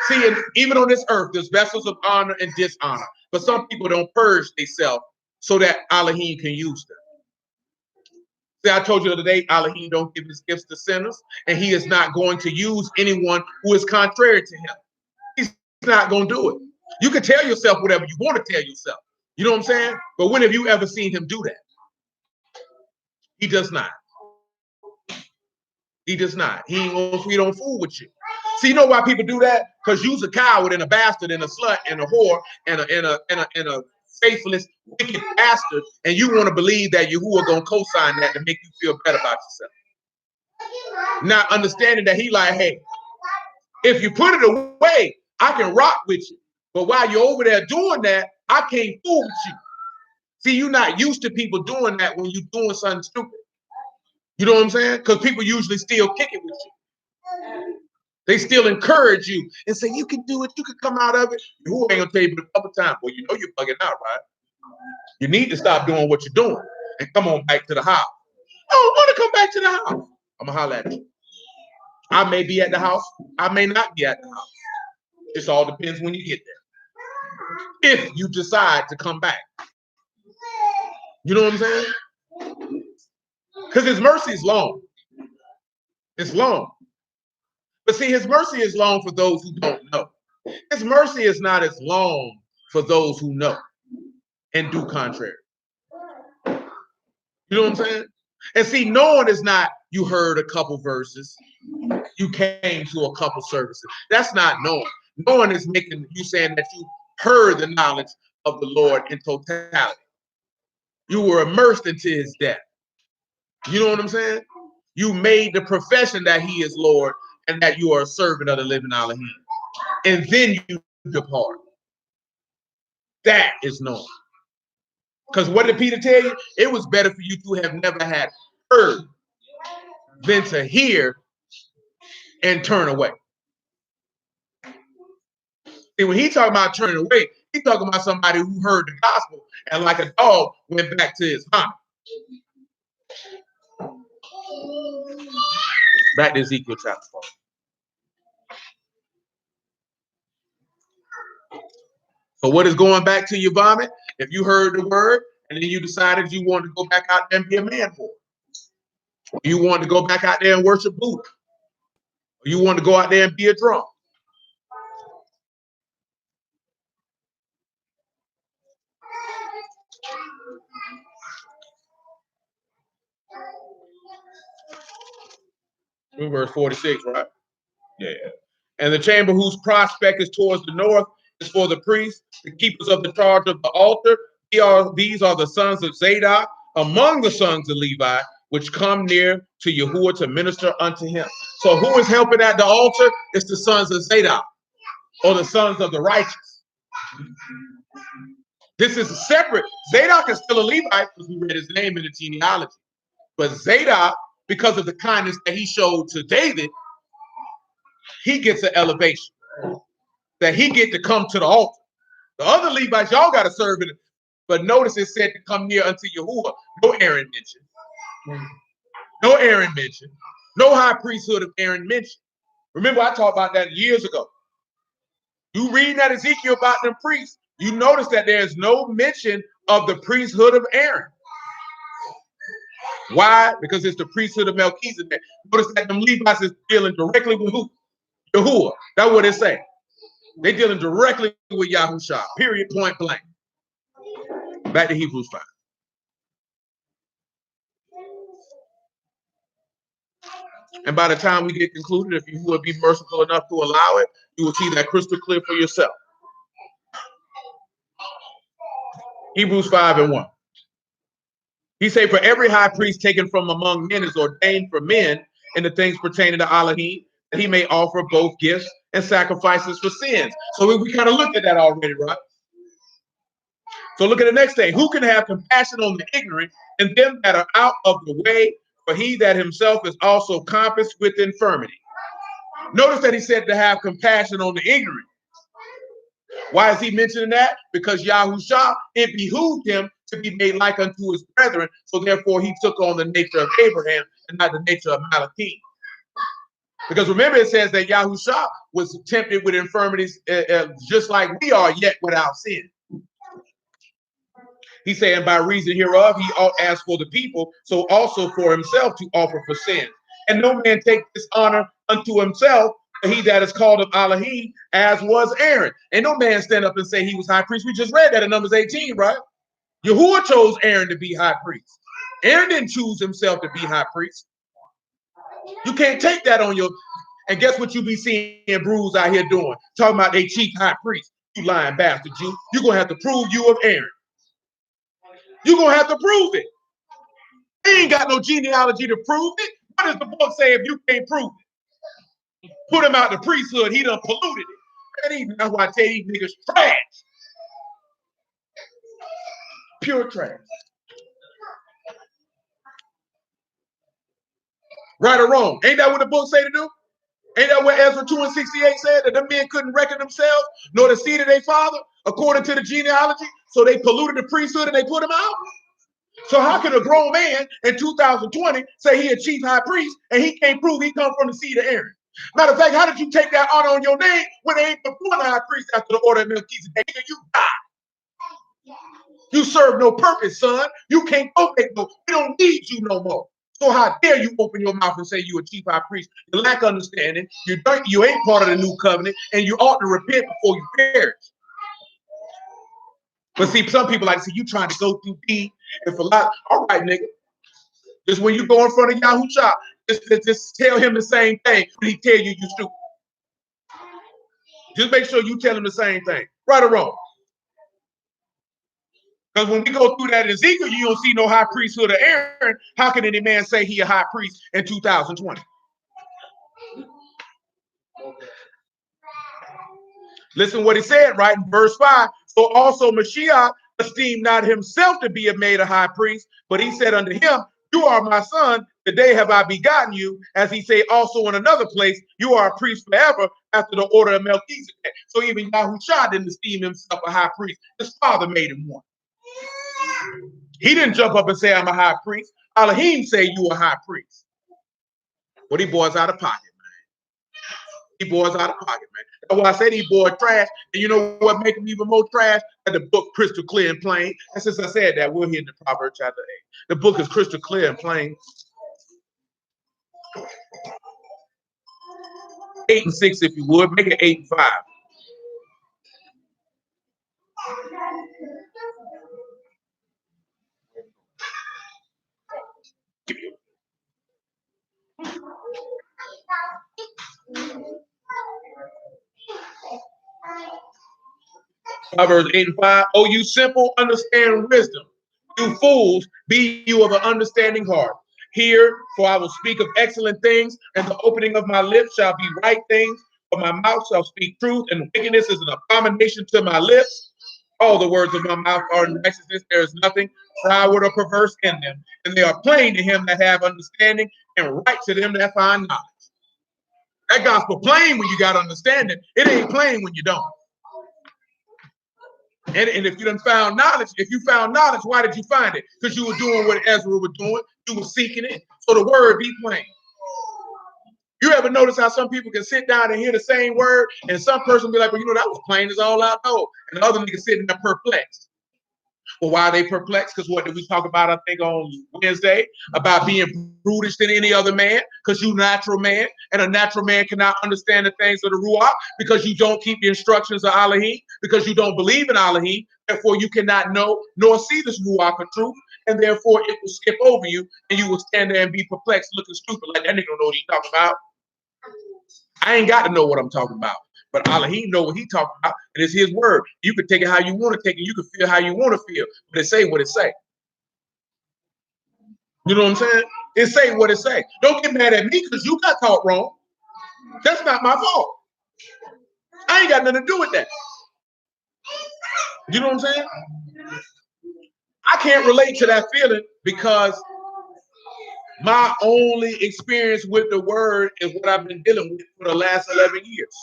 See, even on this earth, there's vessels of honor and dishonor. But some people don't purge themselves so that Alahym can use them. See, I told you the other day, Alahym don't give his gifts to sinners, and he is not going to use anyone who is contrary to him. He's not going to do it. You can tell yourself whatever you want to tell yourself. You know what I'm saying? But when have you ever seen him do that? He does not. He does not. He don't fool with you. See, you know why people do that? Because you's a coward and a bastard and a slut and a whore and a faithless, wicked bastard, and you want to believe that Yahuwah gonna co-sign that to make you feel better about yourself. Not understanding that he like, hey, if you put it away, I can rock with you. But while you're over there doing that, I can't fool with you. See, you're not used to people doing that when you're doing something stupid. You know what I'm saying? Because people usually still kick it with you. They still encourage you and say, you can do it, you can come out of it. Who ain't gonna tell you but a couple times? Well, you know you're bugging out, right? You need to stop doing what you're doing and come on back to the house. I don't want to come back to the house. I'm gonna holler at you. I may be at the house, I may not be at the house. It all depends when you get there. If you decide to come back. You know what I'm saying? Because his mercy is long. It's long. But see, his mercy is long for those who don't know. His mercy is not as long for those who know and do contrary. You know what I'm saying? And see, knowing is not you heard a couple verses, you came to a couple services. That's not knowing. Knowing is making you saying that you heard the knowledge of the Lord in totality. You were immersed into his death. You know what I'm saying? You made the profession that he is Lord and that you are a servant of the living Alahym. And then you depart. That is knowing. Because what did Peter tell you? It was better for you to have never had heard than to hear and turn away. See, when he talking about turning away, he talking about somebody who heard the gospel and like a dog went back to his vomit. Back to Ezekiel chapter 4. So what is going back to your vomit? If you heard the word and then you decided you wanted to go back out there and be a man for it. Or you wanted to go back out there and worship Buddha. Or you wanted to go out there and be a drunk. Verse 46, right? Yeah. And the chamber whose prospect is towards the north is for the priests, the keepers of the charge of the altar. These are the sons of Zadok among the sons of Levi, which come near to Yahuwah to minister unto him. So who is helping at the altar? It's the sons of Zadok, or the sons of the righteous. This is separate. Zadok is still a Levite because we read his name in the genealogy. But Zadok, because of the kindness that he showed to David, he gets an elevation. That he get to come to the altar. The other Levites, y'all got to serve in it. But notice it said to come near unto Yahuwah. No Aaron mentioned. No Aaron mentioned. No high priesthood of Aaron mentioned. Remember, I talked about that years ago. You read that Ezekiel about them priests, you notice that there's no mention of the priesthood of Aaron. Why? Because it's the priesthood of Melchizedek. Notice that them Levites is dealing directly with who? Yahuwah. That's what it's saying. They're dealing directly with Yahusha. Period, point blank. Back to Hebrews 5. And by the time we get concluded, if you will be merciful enough to allow it, you will see that crystal clear for yourself. Hebrews 5 and 1. He said, for every high priest taken from among men is ordained for men in the things pertaining to Alahym, that he may offer both gifts and sacrifices for sins. So we kind of looked at that already, right? So look at the next thing. Who can have compassion on the ignorant and them that are out of the way? For he that himself is also compassed with infirmity. Notice that he said to have compassion on the ignorant. Why is he mentioning that? Because Yahusha, it behooved him to be made like unto his brethren. So therefore he took on the nature of Abraham and not the nature of Malachim. Because remember it says that Yahusha was tempted with infirmities just like we are, yet without sin. He's saying by reason hereof, he ought as for the people, so also for himself to offer for sin. And no man take this honor unto himself, but he that is called of Alahym, as was Aaron. And no man stand up and say he was high priest. We just read that in Numbers 18, right? Yahuwah chose Aaron to be high priest. Aaron didn't choose himself to be high priest. You can't take that on your, and guess what you be seeing Brews out here doing? Talking about they chief high priest. You lying bastard, you. You're going to have to prove you of Aaron. You're going to have to prove it. They ain't got no genealogy to prove it. What does the book say if you can't prove it? Put him out the priesthood. He done polluted it. That's why I tell you niggas trash. Pure trash. Right or wrong? Ain't that what the book say to do? Ain't that what Ezra 2 and 68 said? That the men couldn't reckon themselves, nor the seed of their father, according to the genealogy? So they polluted the priesthood and they put him out? So how can a grown man in 2020 say he a chief high priest and he can't prove he come from the seed of Aaron? Matter of fact, how did you take that honor on your name when they ain't before the high priest after the order of Melchizedek? You died. You serve no purpose, son. You can't go make no. We don't need you no more. So how dare you open your mouth and say you a chief high priest? You lack understanding. You ain't part of the new covenant, and you ought to repent before you perish. But see, some people like to say you trying to go too deep and for a lot. All right, nigga. Just when you go in front of Yahusha, just tell him the same thing when he tell you stupid. Just make sure you tell him the same thing, right or wrong. Because when we go through that Ezekiel, you don't see no high priesthood of Aaron. How can any man say he a high priest in 2020? Listen what he said, right in verse 5. So also Mashiach esteemed not himself to be made a high priest, but he said unto him, you are my son, today have I begotten you. As he say also in another place, you are a priest forever after the order of Melchizedek. So even Yahushua didn't esteem himself a high priest. His father made him one. He didn't jump up and say, I'm a high priest. Alahym say you a high priest. But he boys out of pocket, man. He boys out of pocket, man. That's why I say these boys trash. And you know what make them even more trash? That the book crystal clear and plain. And since I said that, we're here in the Proverbs chapter 8. The book is crystal clear and plain. 8 and 6, if you would. Make it 8 and 5. Proverbs 8 and 5. Oh, you simple, understand wisdom. You fools, be you of an understanding heart. Hear, for I will speak of excellent things, and the opening of my lips shall be right things. For my mouth shall speak truth, and wickedness is an abomination to my lips. All the words of my mouth are in righteousness. There is nothing froward or perverse in them. And they are plain to him that have understanding, and right to them that find knowledge. That gospel plain when you got understanding. It ain't plain when you don't. And if you done found knowledge, if you found knowledge, why did you find it? Because you were doing what Ezra was doing. You were seeking it. So the word be plain. You ever notice how some people can sit down and hear the same word, and some person be like, well, you know, that was plain as all I know. And the other nigga sitting there perplexed. Well, why are they perplexed? Because what did we talk about, I think, on Wednesday? About being brutish than any other man, because you natural man, and a natural man cannot understand the things of the Ruach, because you don't keep the instructions of Alahym, because you don't believe in Alahym, therefore you cannot know nor see this Ruach of truth, and therefore it will skip over you, and you will stand there and be perplexed, looking stupid, like that nigga don't know what he's talking about. I ain't got to know what I'm talking about. But Alahym know what he talking about, and it's his word. You can take it how you want to take it. You can feel how you want to feel, but it say what it say. You know what I'm saying? It say what it say. Don't get mad at me because you got taught wrong. That's not my fault. I ain't got nothing to do with that. You know what I'm saying? I can't relate to that feeling because my only experience with the word is what I've been dealing with for the last 11 years.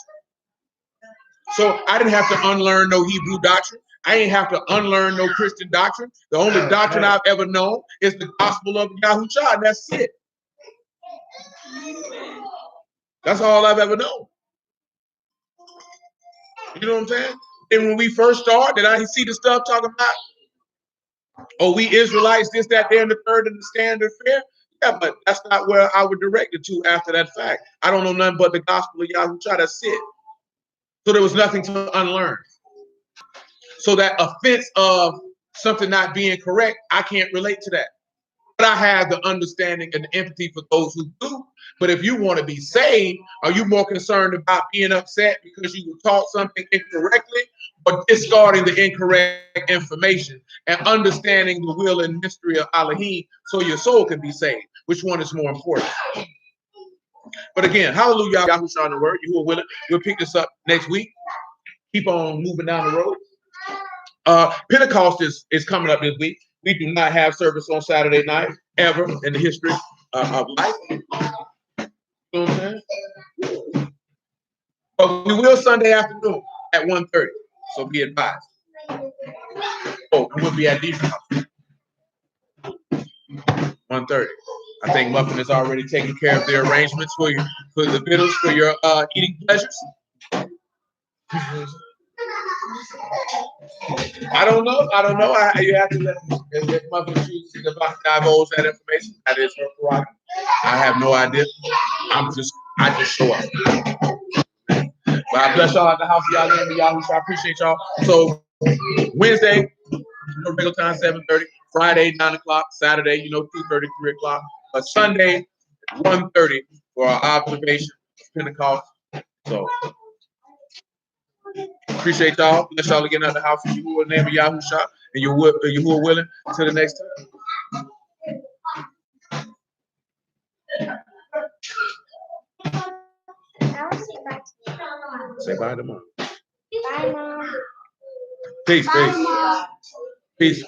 So I didn't have to unlearn no Hebrew doctrine. I ain't have to unlearn no Christian doctrine. The only doctrine I've ever known is the gospel of Yahushua, and that's it. That's all I've ever known. You know what I'm saying? And when we first started, I see the stuff talking about, oh, we Israelites, this, that, there, and the third, and the standard fare. Yeah, but that's not where I would direct it to after that fact. I don't know nothing but the gospel of Yahushua. That's it. So there was nothing to unlearn. So that offense of something not being correct, I can't relate to that. But I have the understanding and the empathy for those who do. But if you want to be saved, are you more concerned about being upset because you were taught something incorrectly, or discarding the incorrect information and understanding the will and mystery of Alahym so your soul can be saved? Which one is more important? But again, hallelujah, Yahushua in the word. You are willing. We'll pick this up next week. Keep on moving down the road. Pentecost is coming up this week. We do not have service on Saturday night ever in the history of life. You know what I'm saying? But we will Sunday afternoon at 1:30. So be advised. Oh, we'll be at these house. 1:30. I think Muffin is already taking care of the arrangements for the victuals for your eating pleasures. I don't know. You have to let if mother chooses to divulge that information. That is her prerogative. I have no idea. I just show up. But I bless y'all at the house of y'all name of y'all. So I appreciate y'all. So Wednesday, regular time 7:30. Friday 9 o'clock. Saturday, 2:30, 3 o'clock. But Sunday 1:30 for our observation of Pentecost. So appreciate y'all. Bless y'all again at the house of Yahuwah, name of Yahusha, and Yahuwah willing. Until the next time. Say bye to mom. Bye, Mom. Peace, Bye, peace. Mom. Peace.